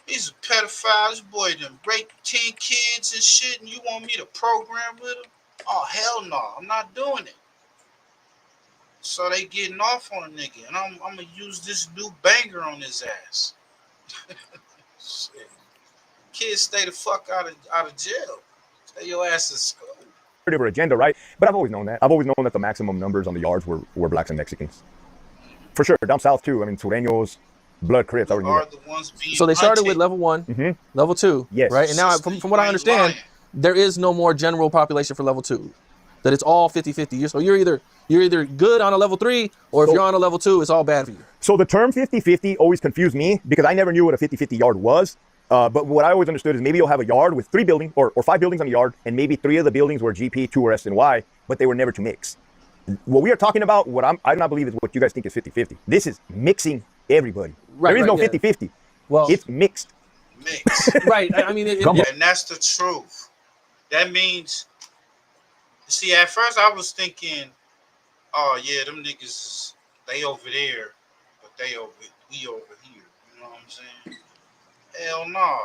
He's a pedophile. This boy done raped 10 kids and shit, and you want me to program with him? Oh, hell no. I'm not doing it. So they getting off on a nigga, and I'm going to use this new banger on his ass. Shit. Kids stay the fuck out of jail. Stay your ass in school. Or agenda, right? But I've always known that. I've always known that the maximum numbers on the yards were blacks and Mexicans. For sure. Down south, too. I mean, Sureños, Blood Crips. So they started with level 1, level 2, yes, right? And now, from what I understand, there is no more general population for level 2. That it's all 50-50. So you're either good on a level 3, or if you're on a level 2, it's all bad for you. So the term 50-50 always confused me because I never knew what a 50-50 yard was. But what I always understood is maybe you'll have a yard with 3 buildings or 5 buildings on the yard, and maybe 3 of the buildings were GP, 2 were SNY, but they were never to mix. What we are talking about, I do not believe is what you guys think is 50-50. This is mixing everybody. There is no 50-50. Well, it's mixed. Mixed. Right. I mean, and that's the truth. That means, see, at first I was thinking, oh yeah, them niggas, they over there, but we over here. You know what I'm saying? Hell no.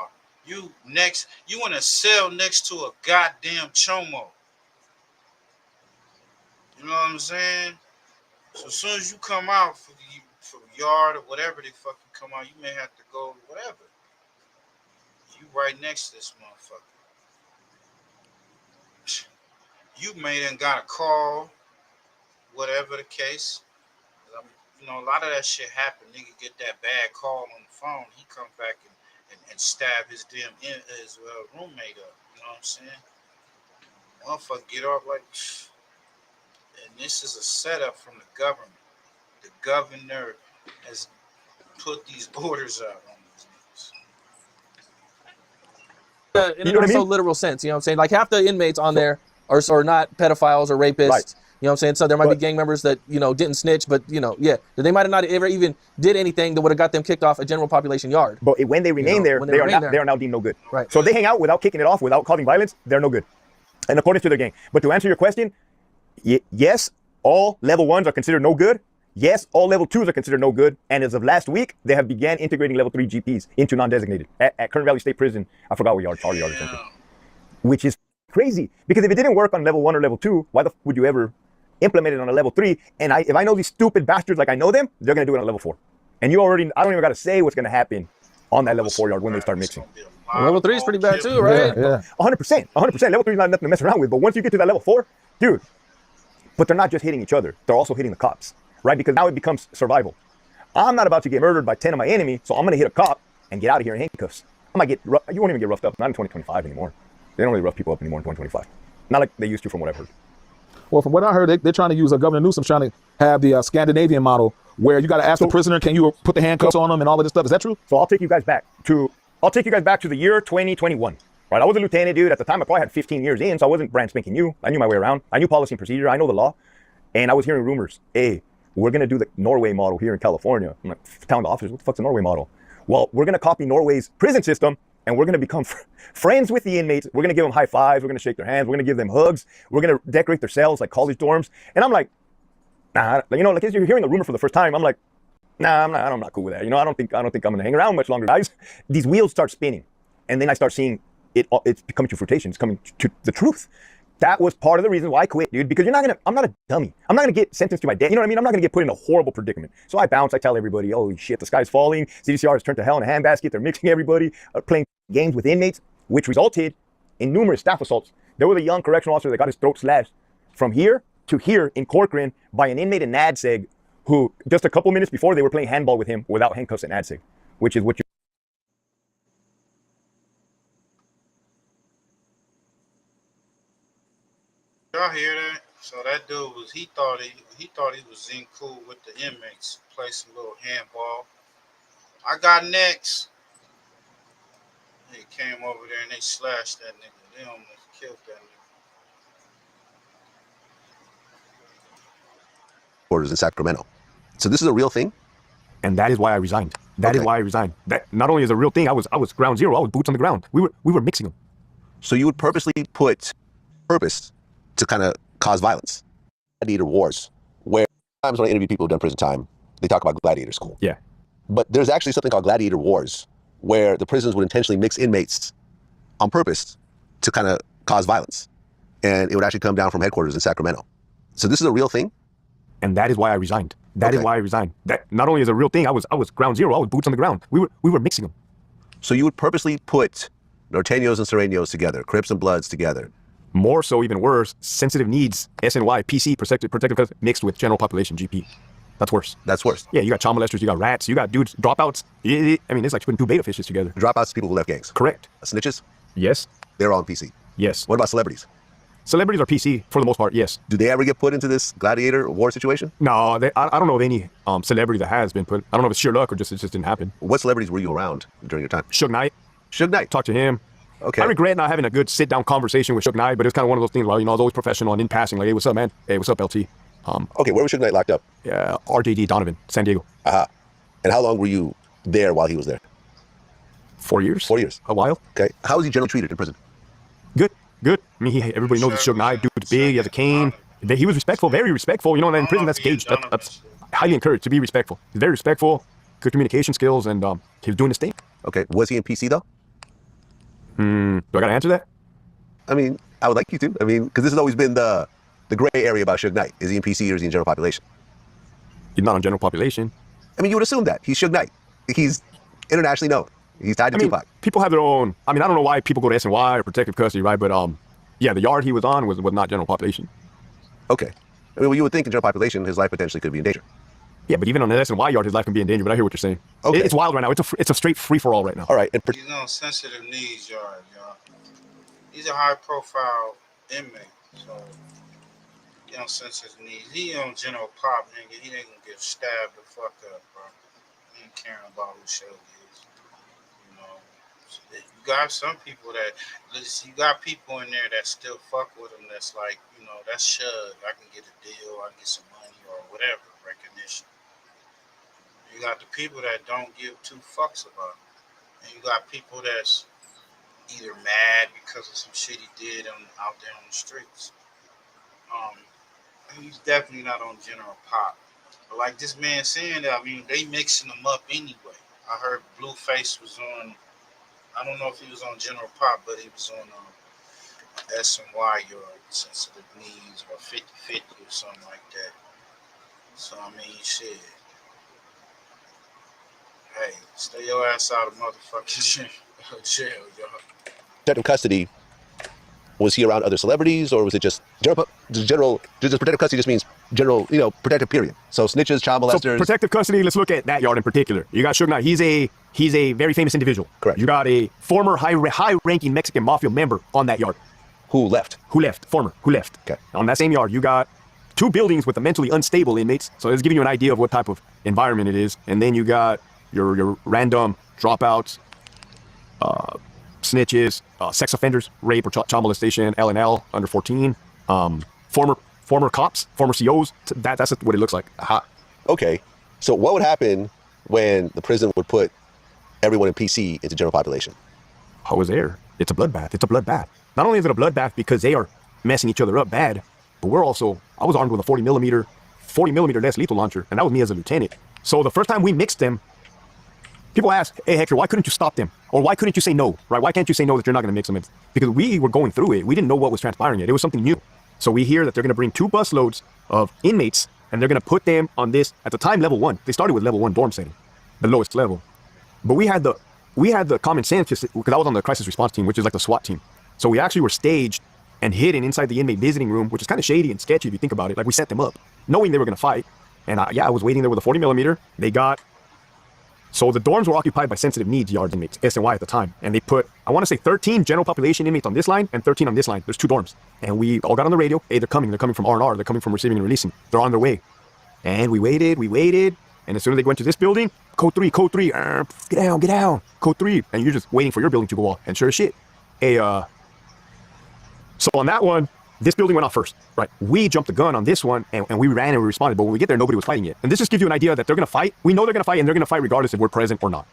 You in a cell next to a goddamn chomo. You know what I'm saying? So as soon as you come out for yard or whatever they fucking come out, you may have to go whatever. You right next to this motherfucker. You may then got a call, whatever the case. You know, a lot of that shit happen. Nigga get that bad call on the phone. He come back and stab his damn his roommate up. You know what I'm saying? Motherfucker get off like, and this is a setup from the government. The governor has put these orders out on these niggas. In a literal sense, you know what I'm saying? Like half the inmates on there are not pedophiles or rapists. Right. You know what I'm saying? So there might be gang members that, you know, didn't snitch, but, you know, yeah, they might have not ever even did anything that would have got them kicked off a general population yard. But when they remain there, they are now deemed no good. Right. So if they hang out without kicking it off, without causing violence, they're no good. And according to their gang. But to answer your question, yes, all level 1s are considered no good. Yes, all level 2s are considered no good. And as of last week, they have began integrating level 3 GPs into non-designated at Kern Valley State Prison. I forgot what yard, Charlie yard or something. Which is crazy. Because if it didn't work on level 1 or level 2, why the f would you ever implement it on a level 3? And if I know these stupid bastards like I know them, they're going to do it on level 4. And I don't even got to say what's going to happen on that level 4 yard when they start mixing. Level 3 is pretty bad too, right? Yeah. 100%. 100%. Level 3 is not nothing to mess around with. But once you get to that level 4, dude, but they're not just hitting each other. They're also hitting the cops, right? Because now it becomes survival. I'm not about to get murdered by 10 of my enemy, so I'm going to hit a cop and get out of here in handcuffs. You won't even get roughed up. Not in 2025 anymore. They don't really rough people up anymore in 2025. Not like they used to from what I've heard. Well, from what I heard, they're trying to use Governor Newsom's trying to have the Scandinavian model where you got to ask the prisoner, can you put the handcuffs on them and all of this stuff. Is that true? So I'll take you guys back to the year 2021. Right, I was a lieutenant, dude. At the time, I probably had 15 years in, so I wasn't brand spanking new. I knew my way around. I knew policy and procedure. I know the law. And I was hearing rumors, hey, we're going to do the Norway model here in California. I'm like, telling the officers, what the fuck's the Norway model? Well, we're going to copy Norway's prison system, and we're going to become friends with the inmates. We're going to give them high fives. We're going to shake their hands. We're going to give them hugs. We're going to decorate their cells like college dorms. And I'm like, nah, you know, like as you're hearing a rumor for the first time, I'm like, nah, I'm not cool with that. You know, I don't think I'm going to hang around much longer, guys. These wheels start spinning, and then I start seeing it's coming to fruition. It's coming to the truth. That was part of the reason why I quit, dude, because I'm not a dummy. I'm not going to get sentenced to my death. You know what I mean? I'm not going to get put in a horrible predicament. So I bounce. I tell everybody, holy shit, the sky's falling. CDCR has turned to hell in a handbasket. They're mixing everybody, playing games with inmates, which resulted in numerous staff assaults. There was a young correctional officer that got his throat slashed from here to here in Corcoran by an inmate in NADSEG who just a couple minutes before they were playing handball with him without handcuffs at NADSEG, which is what you. Y'all hear that? So that dude was he thought he was in cool with the inmates, play some little handball. I got next. They came over there and they slashed that nigga. They almost killed that nigga. Orders in Sacramento. So this is a real thing? And that is why I resigned. That is why I resigned. That not only is a real thing, I was ground zero. I was boots on the ground. We were mixing them. So you would purposely put purpose to kind of cause violence. Gladiator wars, where times when I interview people who've done prison time, they talk about gladiator school. Yeah. But there's actually something called gladiator wars, where the prisons would intentionally mix inmates on purpose to kind of cause violence. And it would actually come down from headquarters in Sacramento. So this is a real thing? And that is why I resigned. That is why I resigned. That not only is a real thing, I was ground zero. I was boots on the ground. We were mixing them. So you would purposely put Norteños and Sureños together, Crips and Bloods together. More so, even worse, sensitive needs, SNY, PC, protective mixed with general population, GP. That's worse. That's worse. Yeah, you got child molesters, you got rats, you got dudes, dropouts. I mean, it's like putting two beta fishes together. Dropouts, people who left gangs. Correct. Snitches? Yes. They're all on PC. Yes. What about celebrities? Celebrities are PC for the most part, yes. Do they ever get put into this gladiator war situation? No, I don't know of any celebrity that has been put. I don't know if it's sheer luck or it just didn't happen. What celebrities were you around during your time? Suge Knight. Suge Knight. Talk to him. Okay. I regret not having a good sit-down conversation with Suge Knight, but it's kind of one of those things where, you know, I was always professional and in passing, like, hey, what's up, man? Hey, what's up, LT? Okay, where was Suge Knight locked up? Yeah, RJD Donovan, San Diego. And how long were you there while he was there? 4 years. 4 years. A while. Okay. How was he generally treated in prison? Good. I mean, everybody knows he's Suge Knight. Dude's big. He has a cane. He was respectful, very respectful. You know, and in prison, that's gauged. That's highly encouraged to be respectful. He's very respectful, good communication skills, and he was doing his thing. Okay. Was he in PC, though? Do I got to answer that? I mean, I would like you to. I mean, because this has always been the gray area about Suge Knight. Is he in PC or is he in general population? He's not on general population. I mean, you would assume that. He's Suge Knight. He's internationally known. He's tied to Tupac. People have their own. I mean, I don't know why people go to SNY or protective custody, right? But yeah, the yard he was on was not general population. Okay. I mean, well, you would think in general population, his life potentially could be in danger. Yeah, but even on the SNY yard, his life can be in danger. But I hear what you're saying. Okay. It's wild right now. It's a straight free-for-all right now. All right. He's on sensitive needs yard, y'all. He's a high-profile inmate, so he on sensitive needs. He on general pop, nigga. He ain't gonna get stabbed the fuck up, bro. He ain't caring about who Shug is. You know, you got some people that, you got people in there that still fuck with him. That's like, you know, that's Shug. I can get a deal. I can get some money or whatever, recognition. You got the people that don't give two fucks about him. And you got people that's either mad because of some shit he did out there on the streets. He's definitely not on general pop. But like this man saying that, I mean, they mixing them up anyway. I heard Blueface was on, I don't know if he was on general pop, but he was on SNY yard, sensitive needs, or 50-50 or something like that. So, I mean, shit. Hey, stay your ass out of motherfucking jail, y'all. Protective custody, was he around other celebrities or was it just general protective custody just means general, you know, protective period. So snitches, child molesters. So protective custody, let's look at that yard in particular. You got Suge Knight. He's a very famous individual. Correct. You got a former high-ranking Mexican mafia member on that yard. Who left? Who left? Who left? Okay. On that same yard, you got 2 buildings with the mentally unstable inmates. So it's giving you an idea of what type of environment it is. And then you got your random dropouts, snitches, sex offenders, rape or child molestation, L&L, under 14, former cops, former COs. That's what it looks like. Okay. So what would happen when the prison would put everyone in PC into general population? I was there. It's a bloodbath. It's a bloodbath. Not only is it a bloodbath because they are messing each other up bad, but I was armed with a 40 millimeter less lethal launcher, and that was me as a lieutenant. So the first time we mixed them, people ask, hey, Hector, why couldn't you stop them? Or why couldn't you say no, right? Why can't you say no that you're not going to mix them? It's because we were going through it. We didn't know what was transpiring yet. It was something new. So we hear that they're going to bring 2 busloads of inmates, and they're going to put them on this, at the time, level 1. They started with level 1 dorm setting, the lowest level. But we had the common sense, because I was on the crisis response team, which is like the SWAT team. So we actually were staged and hidden inside the inmate visiting room, which is kind of shady and sketchy if you think about it. Like, we set them up, knowing they were going to fight. And I was waiting there with a 40 millimeter. So the dorms were occupied by sensitive needs yard inmates, SNY at the time. And they put, I want to say 13 general population inmates on this line and 13 on this line. There's 2 dorms. And we all got on the radio. Hey, they're coming from R&R. They're coming from receiving and releasing. They're on their way. And we waited. And as soon as they went to this building, code 3, get down, code 3. And you're just waiting for your building to go off. And sure as shit, so on that one, this building went off first, right? We jumped the gun on this one, and we ran and we responded. But when we get there, nobody was fighting yet. And this just gives you an idea that they're going to fight. We know they're going to fight, and they're going to fight regardless if we're present or not.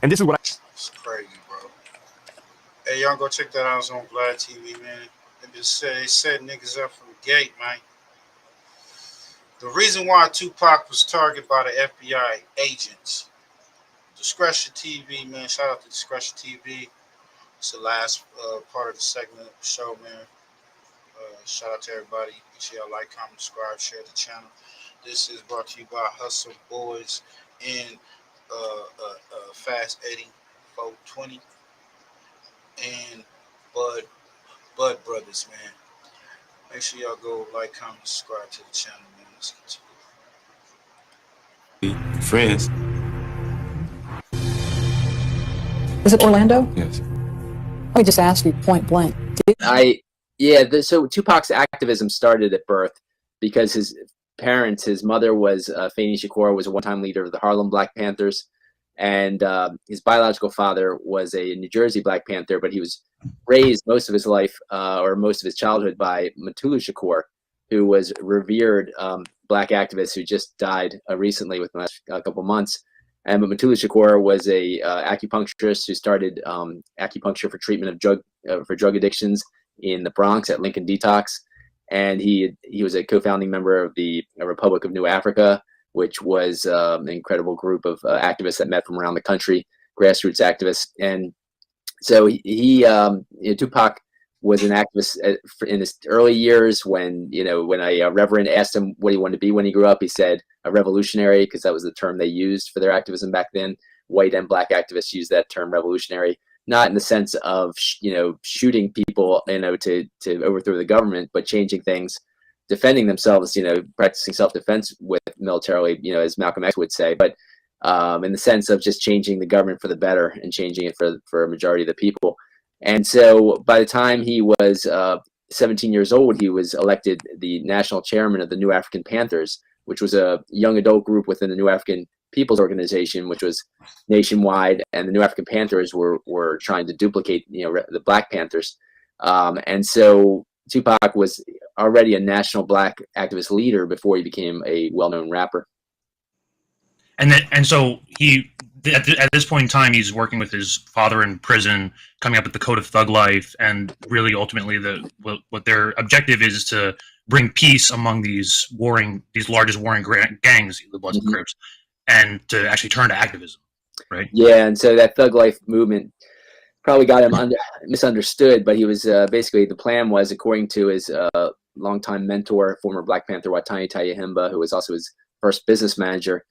And this is what It's crazy, bro. Hey, y'all go check that out on Vlad TV, man. They set niggas up from the gate, man. The reason why Tupac was targeted by the FBI agents. Discretion TV, man. Shout out to Discretion TV. It's the last part of the segment of the show, man. Shout out to everybody. Make sure y'all like, comment, subscribe, share the channel. This is brought to you by Hustle Boys and Fast Eddie 420 and Bud Brothers, man. Make sure y'all go like, comment, subscribe to the channel, man. Let's get to it. Friends. Is it Orlando? Yes. Let me just ask you point blank. So Tupac's activism started at birth because his parents, his mother was Fannie Shakur, was a one-time leader of the Harlem Black Panthers, and his biological father was a New Jersey Black Panther, but he was raised most of his life or most of his childhood by Mutulu Shakur, who was a revered Black activist who just died recently within the last couple months. And Mutulu Shakur was a acupuncturist who started acupuncture for treatment of drug addictions in the Bronx at Lincoln Detox, and he was a co-founding member of the Republic of New Africa, which was an incredible group of activists that met from around the country, grassroots activists. And so Tupac was an activist in his early years. When a reverend asked him what he wanted to be when he grew up, he said a revolutionary, because that was the term they used for their activism back then. White and Black activists used that term, revolutionary, not in the sense of shooting people to overthrow the government, but changing things, defending themselves, practicing self-defense with militarily, as Malcolm X would say, but in the sense of just changing the government for the better and changing it for a majority of the people. And so by the time he was 17 years old, he was elected the national chairman of the New African Panthers, which was a young adult group within the New African People's Organization, which was nationwide, and the New African Panthers were trying to duplicate the Black Panthers. And so Tupac was already a national Black activist leader before he became a well-known rapper. And so he, at this point in time, he's working with his father in prison, coming up with the Code of Thug Life, and really ultimately what their objective is to bring peace among these largest warring gangs, the Bloods and Crips, and to actually turn to activism, right? Yeah, and so that Thug Life movement probably got him misunderstood, but he was basically, the plan was, according to his longtime mentor, former Black Panther Watani Tayahimba, who was also his first business manager,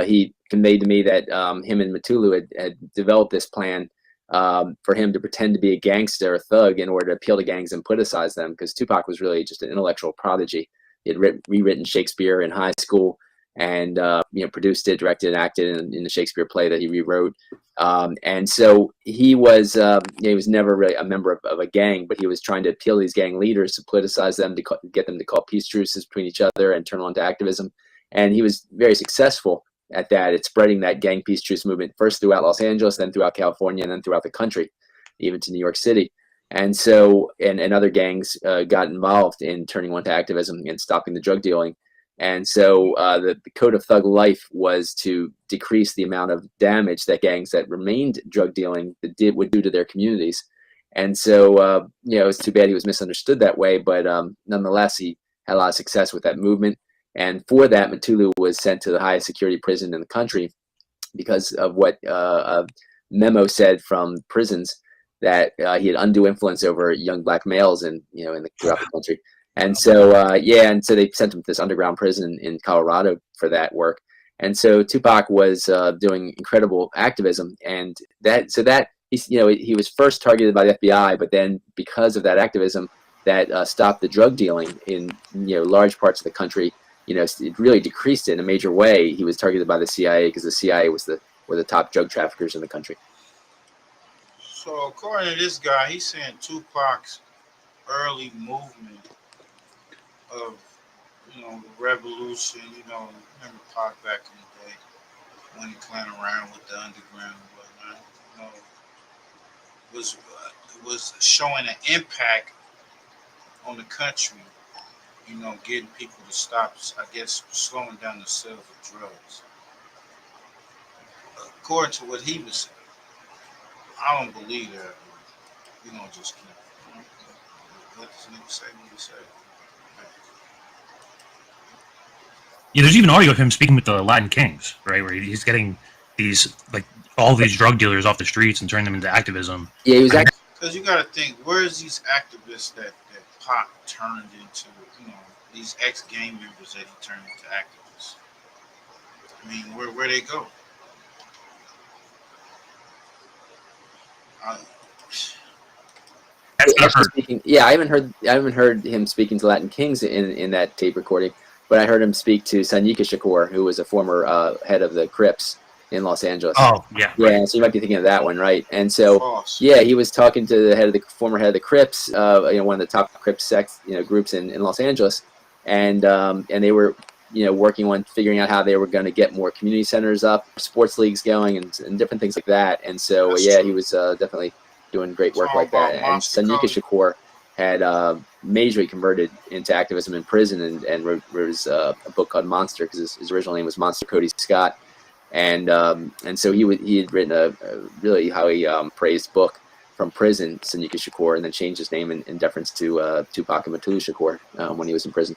he conveyed to me that him and Mutulu had developed this plan for him to pretend to be a gangster, a thug, in order to appeal to gangs and politicize them, because Tupac was really just an intellectual prodigy. He had rewritten Shakespeare in high school. and produced it, directed, and acted in the Shakespeare play that he rewrote. And so he was never really a member of a gang, but he was trying to appeal to these gang leaders to politicize them, to get them to call peace truces between each other and turn on to activism. And he was very successful at that, at spreading that gang peace truce movement first throughout Los Angeles, then throughout California, and then throughout the country, even to New York City. And so, and other gangs got involved in turning on to activism and stopping the drug dealing. And so the code of thug life was to decrease the amount of damage that gangs that remained drug dealing would do to their communities. And so, it's too bad he was misunderstood that way, but nonetheless, he had a lot of success with that movement. And for that, Mutulu was sent to the highest security prison in the country because of what a memo said from prisons, that he had undue influence over young black males throughout the country. And so, and so they sent him to this underground prison in Colorado for that work. And so Tupac was doing incredible activism, and he was first targeted by the FBI, but then because of that activism that stopped the drug dealing in large parts of the country, it really decreased it in a major way. He was targeted by the CIA because the CIA were the top drug traffickers in the country. So according to this guy, he's saying Tupac's early movement of, the revolution, remember Pac back in the day when he playing around with the underground and whatnot, was showing an impact on the country, getting people to stop, I guess, slowing down the sales of drugs. According to what he was saying, I don't believe that. Just keep let this nigga say what he said. Yeah, there's even audio of him speaking with the Latin Kings, right, where he's getting these all these drug dealers off the streets and turning them into activism. Yeah, he was because you got to think, where's these activists that Pac turned into, these ex-gang members that he turned into activists? I mean, where they go? I haven't heard him speaking to Latin Kings in that tape recording, but I heard him speak to Sonika Shakur, who was a former head of the Crips in Los Angeles. Oh, yeah. Yeah, right. So you might be thinking of that one, right? And so, he was talking to the former head of the Crips, one of the top Crips groups in Los Angeles, and they were, working on figuring out how they were going to get more community centers up, sports leagues going, and different things like that. And so, he was definitely doing great work like that. And Sonika Shakur had majorly converted into activism in prison and wrote a book called Monster, because his original name was Monster Cody Scott. And so he had written a really highly praised book from prison, Sonika Shakur, and then changed his name in deference to Tupac and Mutulu Shakur when he was in prison.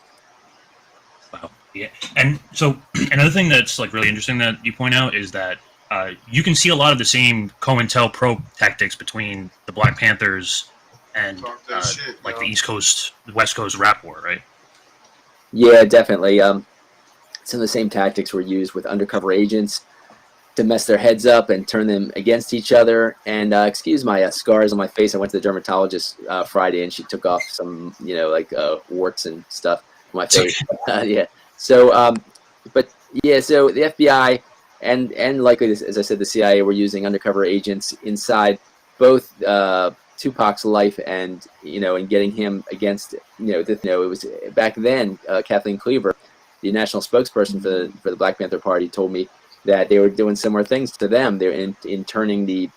Wow. Yeah. And so another thing that's really interesting that you point out is that you can see a lot of the same COINTELPRO tactics between the Black Panthers and the East Coast, the West Coast rap war, right? Yeah, definitely. Some of the same tactics were used with undercover agents to mess their heads up and turn them against each other. And excuse my scars on my face. I went to the dermatologist Friday, and she took off some, warts and stuff on my face. Yeah. So, so the FBI and likely, as I said, the CIA were using undercover agents inside both Tupac's life and, and getting him against, it was back then, Kathleen Cleaver, the national spokesperson for the Black Panther Party, told me that they were doing similar things to them. They're in turning the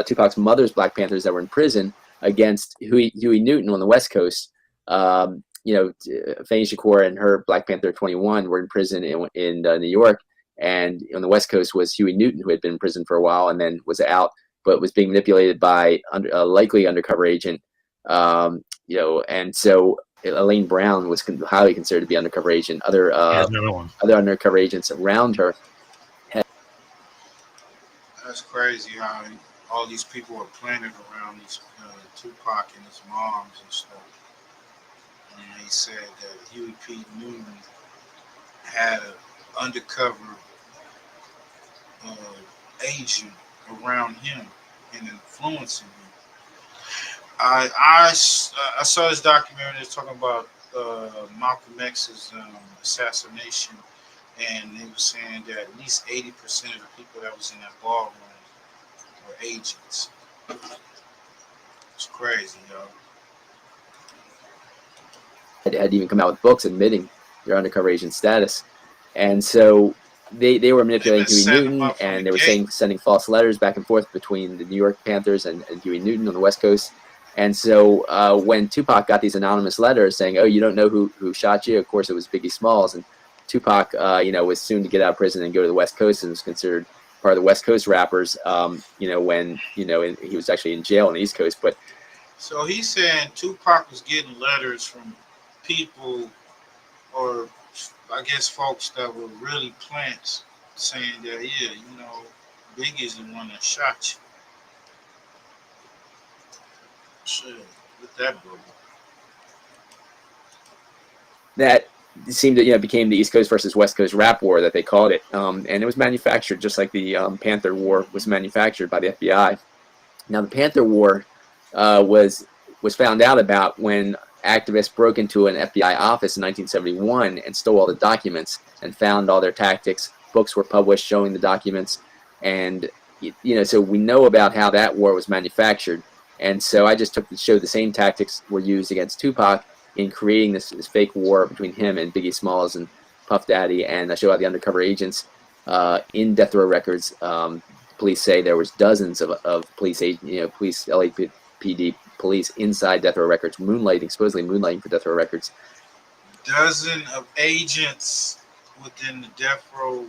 Tupac's mother's Black Panthers that were in prison against Huey Newton on the West Coast. Fannie Shakur and her Black Panther 21 were in prison in New York, and on the West Coast was Huey Newton, who had been in prison for a while and then was out, but was being manipulated by a likely undercover agent. And so Elaine Brown was highly considered to be undercover agent. Other undercover agents around her. That's crazy how all these people were planted around these Tupac and his moms and stuff. And he said that Huey P. Newton had an undercover agent around him and influencing him. I saw this documentary that's talking about Malcolm X's assassination, and they were saying that at least 80% of the people that was in that ballroom were agents. It's crazy, yo. Had even come out with books admitting their undercover agent status, and so they were manipulating Huey Newton, and they were sending false letters back and forth between the New York Panthers and Huey Newton on the West Coast. And so when Tupac got these anonymous letters saying, "Oh, you don't know who shot you," of course it was Biggie Smalls, and Tupac, was soon to get out of prison and go to the West Coast, and was considered part of the West Coast rappers. When he was actually in jail on the East Coast, but. So he's saying Tupac was getting letters from people, or I guess folks that were really plants, saying that, yeah, Biggie's the one that shot you. Shit, with that brother. That seemed to became the East Coast versus West Coast rap war that they called it, and it was manufactured just like the Panther War was manufactured by the FBI. Now the Panther War was found out about when activists broke into an FBI office in 1971 and stole all the documents and found all their tactics. Books were published showing the documents, and so we know about how that war was manufactured. And so I just took to show the same tactics were used against Tupac in creating this fake war between him and Biggie Smalls and Puff Daddy, and I show how the undercover agents in Death Row Records. Police say there was dozens of police, police, LAPD police inside Death Row Records, supposedly moonlighting for Death Row Records. Dozen of agents within the Death Row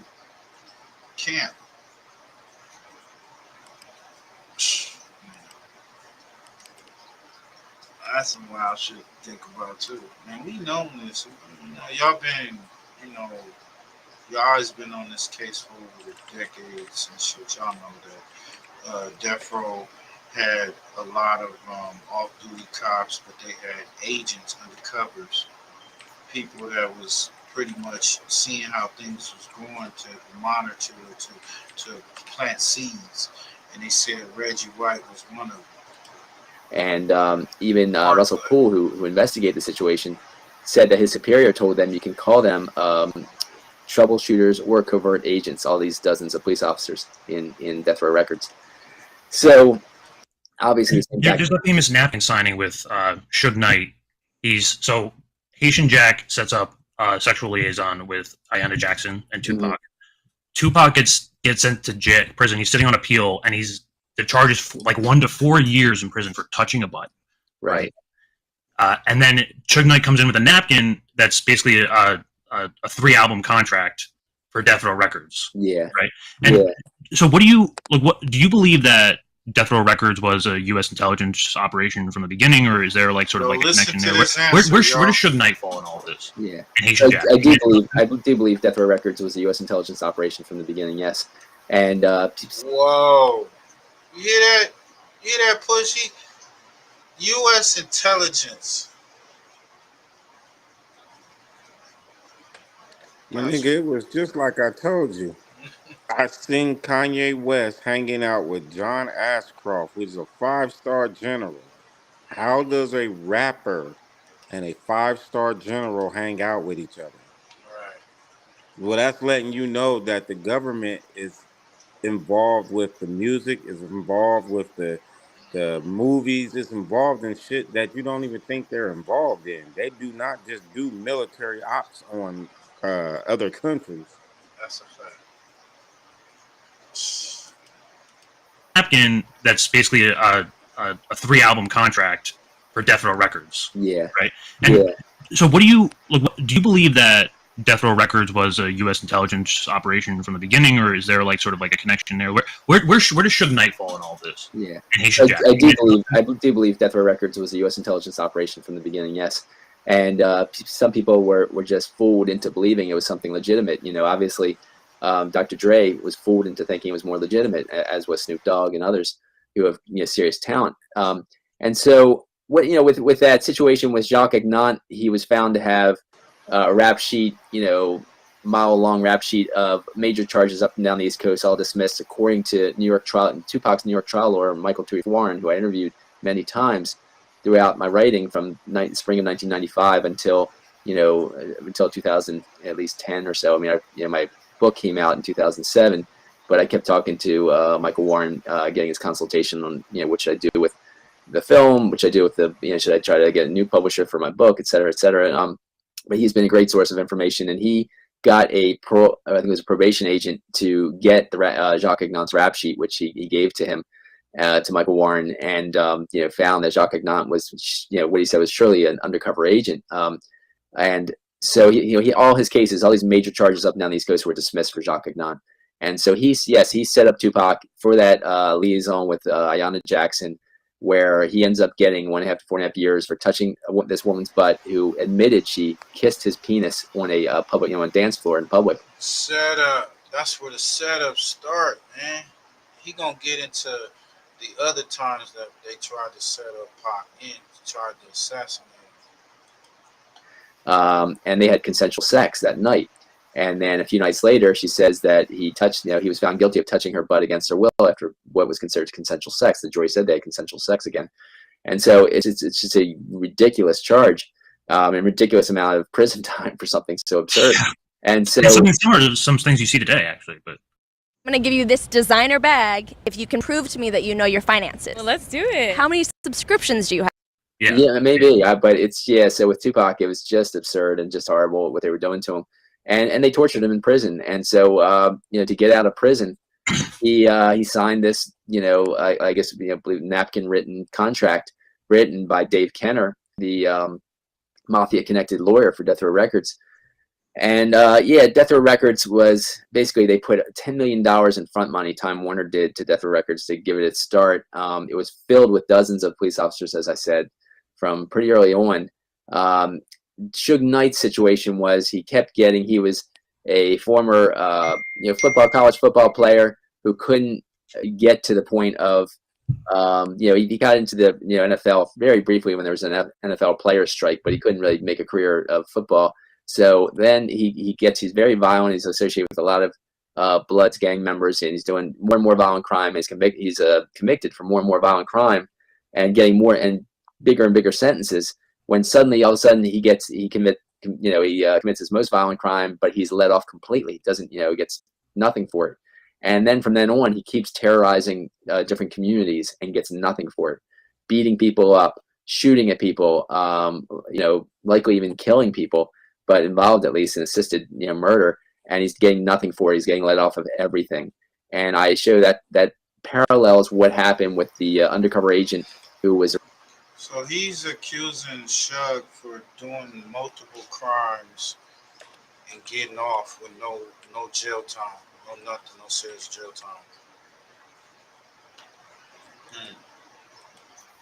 camp. That's some wild shit to think about too. Man, we know this. Y'all been, y'all always been on this case for over decades and shit. Y'all know that Death Row had a lot of off-duty cops, but they had agents, undercovers, people that was pretty much seeing how things was going to monitor, to plant seeds. And they said Reggie White was one of them. And even Russell Poole, who investigated the situation, said that his superior told them you can call them troubleshooters or covert agents, all these dozens of police officers in Death Row Records. So obviously, there's a famous napkin signing with Suge Knight. So Haitian Jack sets up a sexual liaison with Ayanna Jackson and Tupac. Tupac gets sent to prison. He's sitting on appeal, and the charge is like 1 to 4 years in prison for touching a butt. Right. And then Suge Knight comes in with a napkin that's basically a 3-album contract for Death Row Records. Yeah. Right. And so what do you believe that Death Row Records was a U.S. intelligence operation from the beginning, or is there like sort of like a connection there? Where does Suge Knight fall in all of this? Yeah. And Haitian Jack. I do believe Death Row Records was a U.S. intelligence operation from the beginning. Yes. And whoa. You hear that? You hear that, Pushy? U.S. intelligence. My nigga, it was just like I told you. I seen Kanye West hanging out with John Ashcroft, who's a 5-star general. How does a rapper and a 5-star general hang out with each other? Right. Well, that's letting you know that the government is involved with the music, is involved with the movies, is involved in shit that you don't even think they're involved in. They do not just do military ops on other countries. That's a fact. Napkin that's basically a 3-album contract for Death Row Records. Yeah. Right. And so what do you believe that Death Row Records was a U.S. intelligence operation from the beginning, or is there like sort of like a connection there? Where does Suge Knight fall in all this? Yeah. And Haitian Jack. I do believe Death Row Records was a U.S. intelligence operation from the beginning. Yes. And some people were just fooled into believing it was something legitimate. Obviously, Dr. Dre was fooled into thinking it was more legitimate, as was Snoop Dogg and others who have serious talent. And so, with that situation with Jacques Agnant, he was found to have a rap sheet, mile-long rap sheet of major charges up and down the East Coast, all dismissed, according to Tupac's New York trial lawyer, Michael Tui Warren, who I interviewed many times throughout my writing from spring of 1995 until until 2000, at least 10 or so. I mean, my book came out in 2007, but I kept talking to Michael Warren, getting his consultation on, what should I do with the film, which I do with the, should I try to get a new publisher for my book, et cetera, et cetera. But he's been a great source of information, and he got I think it was a probation agent to get the Jacques Aignan's rap sheet, which he gave to him, to Michael Warren, and found that Jacques Aignan was, what he said was surely an undercover agent. And so he all his cases, all these major charges up and down the East Coast were dismissed for Jacques Aignan. And so he set up TUPAC for that liaison with Ayanna Jackson, where he ends up getting 1.5 to 4.5 years for touching this woman's butt, who admitted she kissed his penis on a public, on a dance floor in public. Setup. That's where the setup start, man. He gonna get into the other times that they tried to set up Pac in, tried to assassinate him. And they had consensual sex that night. And then a few nights later, she says that he was found guilty of touching her butt against her will after what was considered consensual sex. The jury said they had consensual sex again. And so it's just a ridiculous charge, and ridiculous amount of prison time for something so absurd. And so it's something similar to some things you see today, actually. But I'm going to give you this designer bag if you can prove to me that you know your finances. Well, let's do it. How many subscriptions do you have? Yeah, maybe. But so with TUPAC, it was just absurd and just horrible what they were doing to him. And they tortured him in prison. And so, to get out of prison, he signed this, I guess, napkin written contract written by Dave Kenner, the mafia connected lawyer for Death Row Records. And Death Row Records was basically, they put $10 million in front money, Time Warner did, to Death Row Records to give it its start. It was filled with dozens of police officers, as I said, from pretty early on. Suge Knight's situation was he was a former college football player who couldn't get to the point of he got into the NFL very briefly when there was an NFL player strike, but he couldn't really make a career of football. So then he's very violent. He's associated with a lot of Bloods gang members, and he's doing more and more violent crime. He's convicted for more and more violent crime and getting more and bigger sentences. When suddenly, all of a sudden, he commits his most violent crime, but he's let off completely. He doesn't, gets nothing for it. And then from then on, he keeps terrorizing different communities and gets nothing for it, beating people up, shooting at people, likely even killing people, but involved at least in assisted, murder. And he's getting nothing for it. He's getting let off of everything. And I show that parallels what happened with the undercover agent who was. So he's accusing Suge for doing multiple crimes and getting off with no jail time, no serious jail time.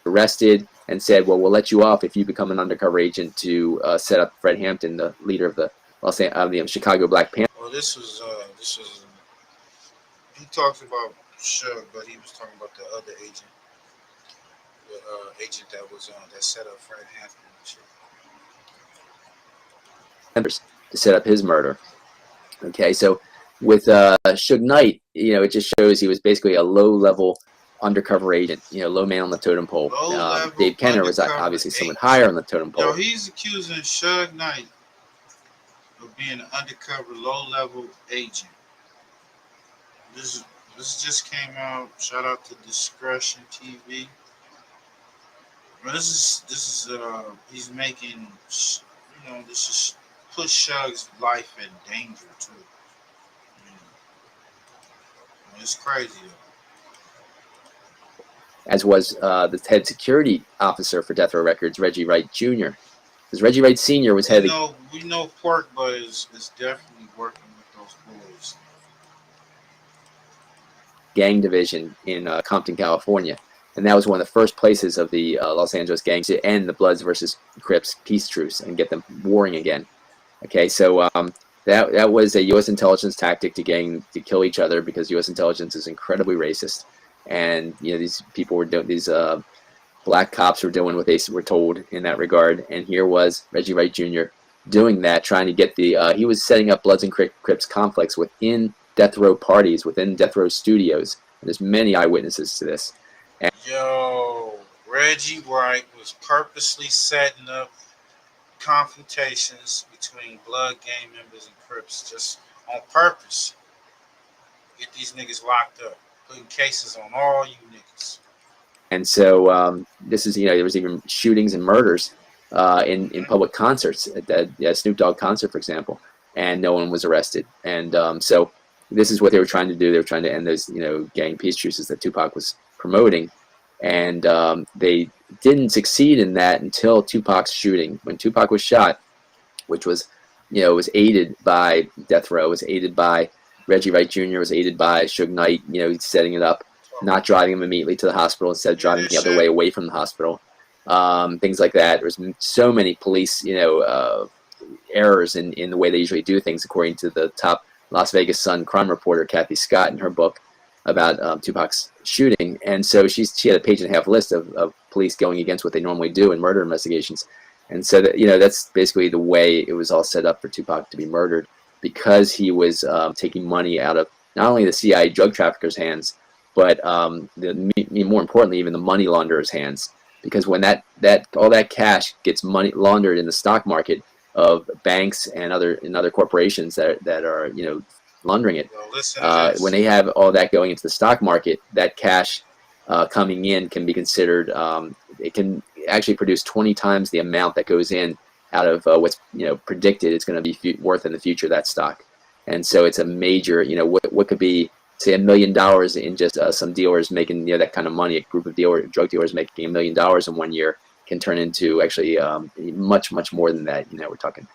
Arrested and said, "Well, we'll let you off if you become an undercover agent to set up Fred Hampton, the leader of the Chicago Black Panthers." Well, this was he talks about Suge, but he was talking about the other agent. The agent that was that set up Fred Hampton and shit. To set up his murder. Okay, so with Suge Knight, it just shows he was basically a low-level undercover agent, low man on the totem pole. Dave Kenner was obviously someone higher on the totem pole. Yo, he's accusing Suge Knight of being an undercover low-level agent. This just came out. Shout out to Discretion TV. This is he's making, this is put Suge's life in danger too. It's crazy though. As was the head security officer for Death Row Records, Reggie Wright Jr. Because Reggie Wright Sr. was head. We know Pork Bud is definitely working with those boys. Gang division in Compton, California. And that was one of the first places of the Los Angeles gangs to end the Bloods versus Crips peace truce and get them warring again. Okay, so that was a U.S. intelligence tactic to kill each other, because U.S. intelligence is incredibly racist, and these people were doing, these black cops were doing what they were told in that regard. And here was Reggie Wright Jr. doing that, trying to get he was setting up Bloods and Crips conflicts within Death Row parties, within Death Row studios. And there's many eyewitnesses to this. Yo, Reggie Wright was purposely setting up confrontations between blood gang members and Crips just on purpose. Get these niggas locked up, putting cases on all you niggas. And so this is, there was even shootings and murders in public concerts at that Snoop Dogg concert, for example, and no one was arrested. And so this is what they were trying to do. They were trying to end those, gang peace truces that Tupac was promoting. And they didn't succeed in that until Tupac's shooting. When Tupac was shot, which was, was aided by Death Row, was aided by Reggie Wright Jr., was aided by Suge Knight, setting it up, not driving him immediately to the hospital, instead of driving the other way away from the hospital. Things like that. There's so many police, errors in the way they usually do things, according to the top Las Vegas Sun crime reporter, Kathy Scott, in her book about Tupac's shooting. And so she had a page-and-a-half list of police going against what they normally do in murder investigations. And so that, that's basically the way it was all set up for Tupac to be murdered, because he was taking money out of not only the CIA drug traffickers' hands, but more importantly, even the money launderers' hands. Because when all that cash gets money laundered in the stock market of banks and other corporations that are laundering it, when they have all that going into the stock market, that cash coming in can be considered. It can actually produce 20 times the amount that goes in out of what's predicted it's going to be worth in the future, that stock. And so it's a major, what could be, say, $1 million in just some dealers making that kind of money. A group of drug dealers making $1 million in 1 year can turn into actually much more than that. We're talking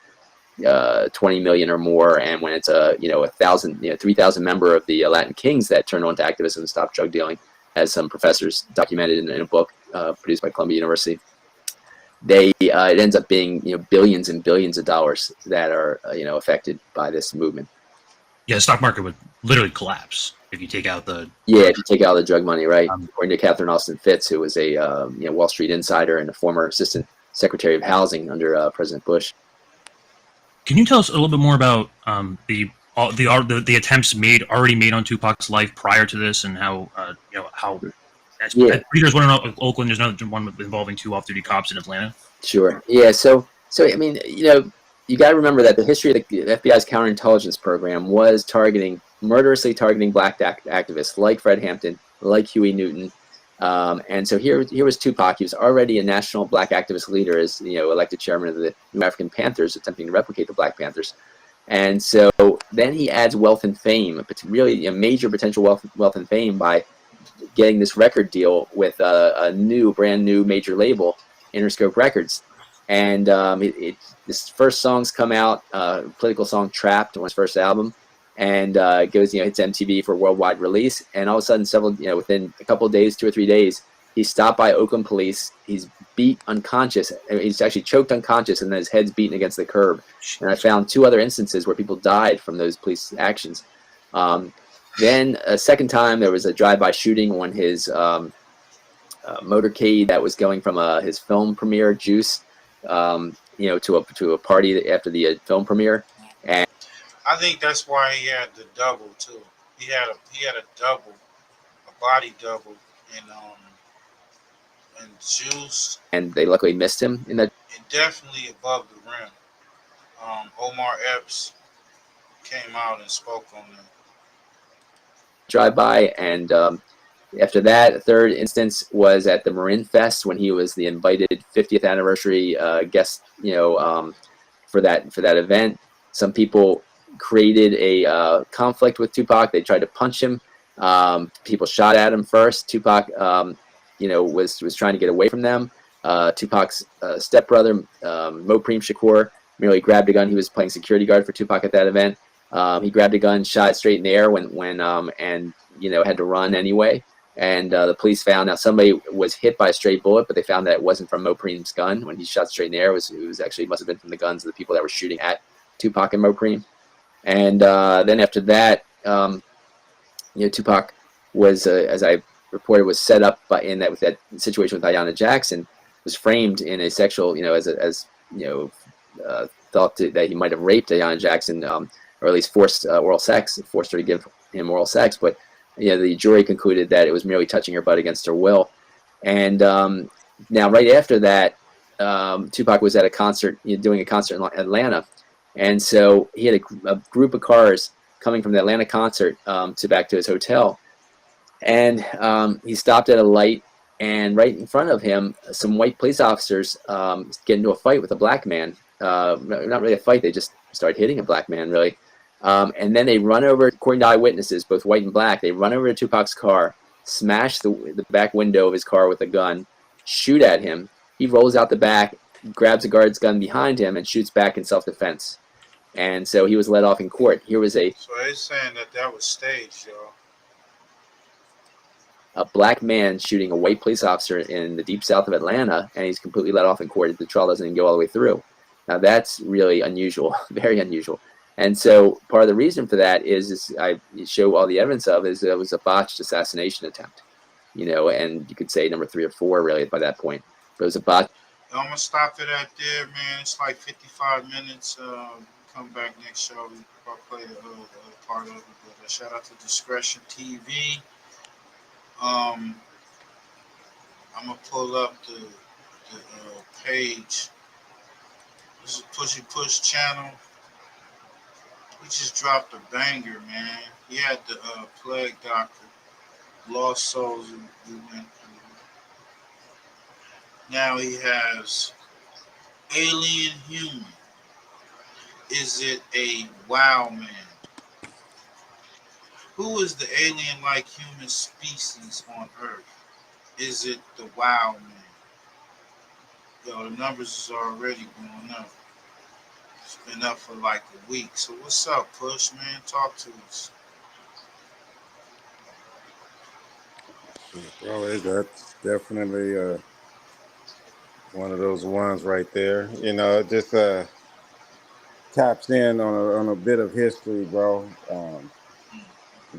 20 million or more. And when it's a 3,000 member of the Latin Kings that turned on to activism and stopped drug dealing, as some professors documented in a book produced by Columbia University, it ends up being billions and billions of dollars that are affected by this movement. Yeah, the stock market would literally collapse if you take out the drug money, right? According to Catherine Austin Fitts, who was a Wall Street insider and a former assistant secretary of housing under President Bush. Can you tell us a little bit more about the attempts already made on Tupac's life prior to this, and how readers want to know, Oakland, there's another one involving 2 off-duty cops in Atlanta? Sure. Yeah. So I mean, you got to remember that the history of the FBI's counterintelligence program was murderously targeting black activists like Fred Hampton, like Huey Newton. And so here was Tupac. He was already a national black activist leader, as elected chairman of the New African Panthers, attempting to replicate the Black Panthers. And so then he adds wealth and fame, but really a major potential wealth and fame, by getting this record deal with a brand new major label, Interscope Records. And this first songs come out, political song "Trapped" on his first album, and it goes, hits MTV for worldwide release. And all of a sudden, within a couple of days, 2 or 3 days, he's stopped by Oakland police. He's beat unconscious. He's actually choked unconscious, and then his head's beaten against the curb. And I found 2 other instances where people died from those police actions. Then a second time, there was a drive-by shooting on his motorcade that was going from his film premiere, Juice, to a party after the film premiere. And I think that's why he had the double too. He had a double, a body double in Juice. And they luckily missed him in that. And definitely above the rim. Omar Epps came out and spoke on that drive-by. And after that, a third instance was at the Marin Fest, when he was the invited 50th anniversary guest, for that event. Some people created a conflict with Tupac. They tried to punch him. People shot at him first. Tupac, was trying to get away from them. Tupac's stepbrother, Mopreme Shakur, merely grabbed a gun. He was playing security guard for Tupac at that event. He grabbed a gun, shot it straight in the air and had to run anyway. And the police found out somebody was hit by a stray bullet, but they found that it wasn't from Mopreme's gun. When he shot straight in the air, it was actually, must have been from the guns of the people that were shooting at Tupac and Mopreme. And then after that, Tupac was, as I reported, was set up with that situation with Ayanna Jackson, was framed in a sexual, thought that he might have raped Ayanna Jackson, or at least forced oral sex, forced her to give him oral sex. But the jury concluded that it was merely touching her butt against her will. And now, right after that, Tupac was at a concert, doing a concert in Atlanta, and so he had a group of cars coming from the Atlanta concert back to his hotel, and he stopped at a light, and right in front of him, some white police officers get into a fight with a black man. Not really a fight; they just start hitting a black man, really. And then they run over, according to eyewitnesses, both white and black, they run over to Tupac's car, smash the back window of his car with a gun, shoot at him. He rolls out the back, grabs a guard's gun behind him, and shoots back in self-defense. And so he was let off in court. Here was So they're saying that was staged, y'all. a black man shooting a white police officer in the deep south of Atlanta, and he's completely let off in court. The trial doesn't even go all the way through. Now that's really unusual, very unusual. And so part of the reason for that is I show all the evidence of is it was a botched assassination attempt, and you could say number 3 or 4 really by that point. But it was a botched. I'm gonna stop it at there, man. It's like 55 minutes. Come back next show. I'll play the other part of it. But shout out to Discretion TV. I'm gonna pull up the page. This is Pushy Push channel. He just dropped a banger, man. He had the plague doctor, lost souls we went through. Now he has alien human. Is it a wow man? Who is the alien-like human species on Earth? Is it the wow man? Yo, the numbers is already going up. It's been up for like a week. So what's up, Push, man? Talk to us. Bro, that's definitely one of those ones right there. It just taps in on a bit of history, bro.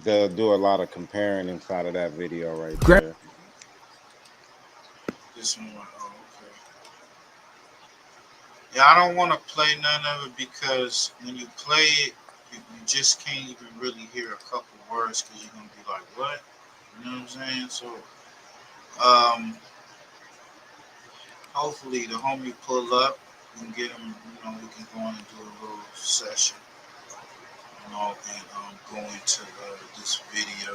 They'll do a lot of comparing inside of that video right there. This one, oh, okay. Yeah, I don't want to play none of it because when you play it, you just can't even really hear a couple words because you're gonna be like, "What?" You know what I'm saying? So, hopefully the homie pull up and get him. We can go in and do a little session. And go into this video.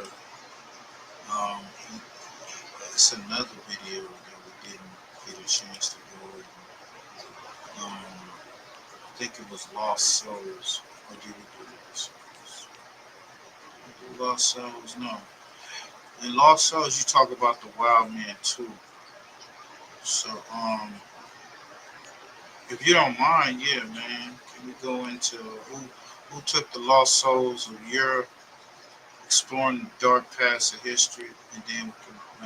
It's another video that we didn't get a chance to go over. I think it was Lost Souls. Or did we do Lost Souls? Did we do Lost Souls? No. In Lost Souls, you talk about the Wild Man too. So, if you don't mind, yeah, man, can we go into who took the lost souls of Europe, exploring the dark past of history, and then we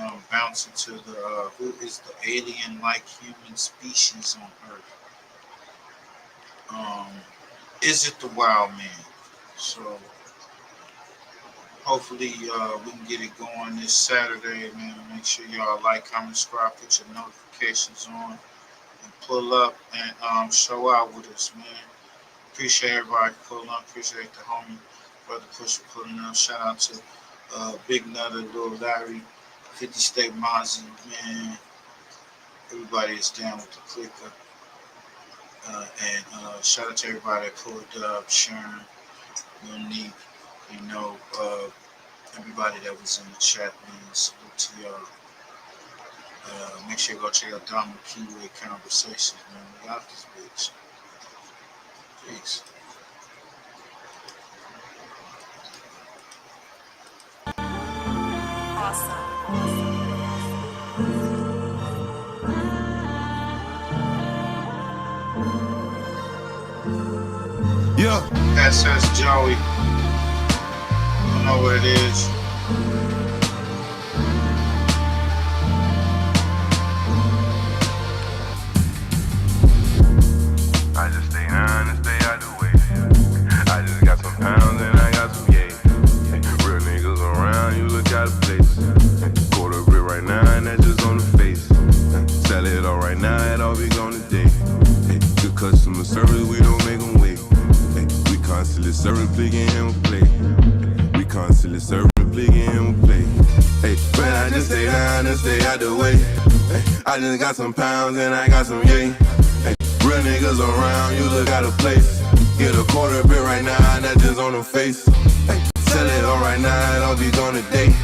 can bounce into the who is the alien-like human species on Earth? Is it the Wild Man? So hopefully we can get it going this Saturday, man. Make sure y'all like, comment, subscribe, put your notifications on, and pull up and show out with us, man. Appreciate everybody pulling up. Appreciate the homie, Brother Push for pulling up. Shout out to Big Nutter, Lil Larry, 50 State Mozzie, man. Everybody is down with the clicker. And shout out to everybody that pulled up, Sharon, Monique, everybody that was in the chat, man. Salute to y'all. Make sure you go check out Dominic Keyway Conversations, man. We got this bitch. Peace. Yeah. SS Joey. I don't know what it is. I just stay on and stay out the way. I just got some pounds and I got some yay. Real niggas around, you look out of place. Quarter brick right now and that's just on the face. Sell it all right now, it all be gone today. Good customer service, we don't make them wait. We constantly serving, play, get him a play. We constantly serving, play, get him a play. But I just stay down and stay out the way. I I just got some pounds and I got some yay. Hey, real niggas around, you look out of place. Get a quarter bit right now, and that just on the face. Hey, sell it all right now, and I'll be gone today.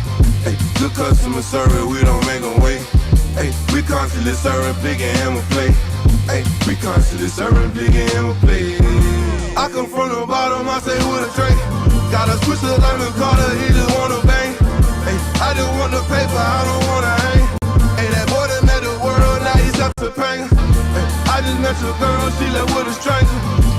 Hey, good customer service, we don't make them wait. Hey, we constantly serving big and hammer play. Hey, we constantly serving big and hammer play. I come from the bottom, I say with a tray. Got a switch to Lemon Carter, he just wanna bang. Hey, I just want the paper, I don't wanna hang. Hey, that boy that met the world, now he's up to pain. Hey, I just met your girl, she left with a stranger.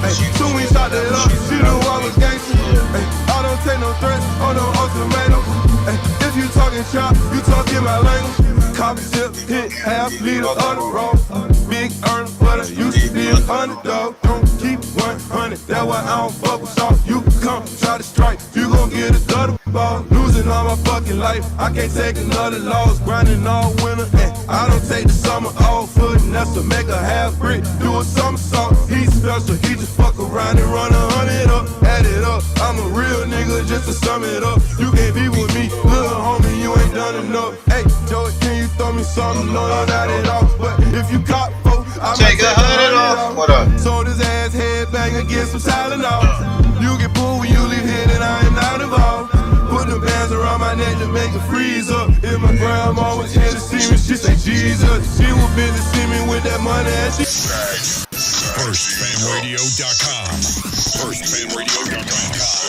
Hey, soon we shot that up, she knew I was gangster. Hey, I don't take no threats or no ultimatums. Hey, if you talking chop, you talking my language. Copy tip, hit half liter of the road. Big earner, but I used to be a underdog. Don't keep 100, that's why I don't fuck with y'all. You come try to strike, you gon' get a gutter ball. Losing all my fucking life, I can't take another loss. Grinding all winter, and I don't take the summer off. Putting us to make a half brick, do a somersault. He's special, he just fuck around and run 100 up, add it up. I'm a real nigga, just to sum it up. You can't be with me, little homie, you ain't done enough. Hey, Joey, can you throw me something? No, not at all. But if you cop folk, I might take 100 off. What up? Sold his ass headbang and get some Tylenol. You get pulled when you leave here, then I am not involved. Put the bands around my neck to make it freeze up. If my grandma was here to see me, she say Jesus. She was busy see me with that money and she. FirstFamRadio.com. FirstFamRadio.com.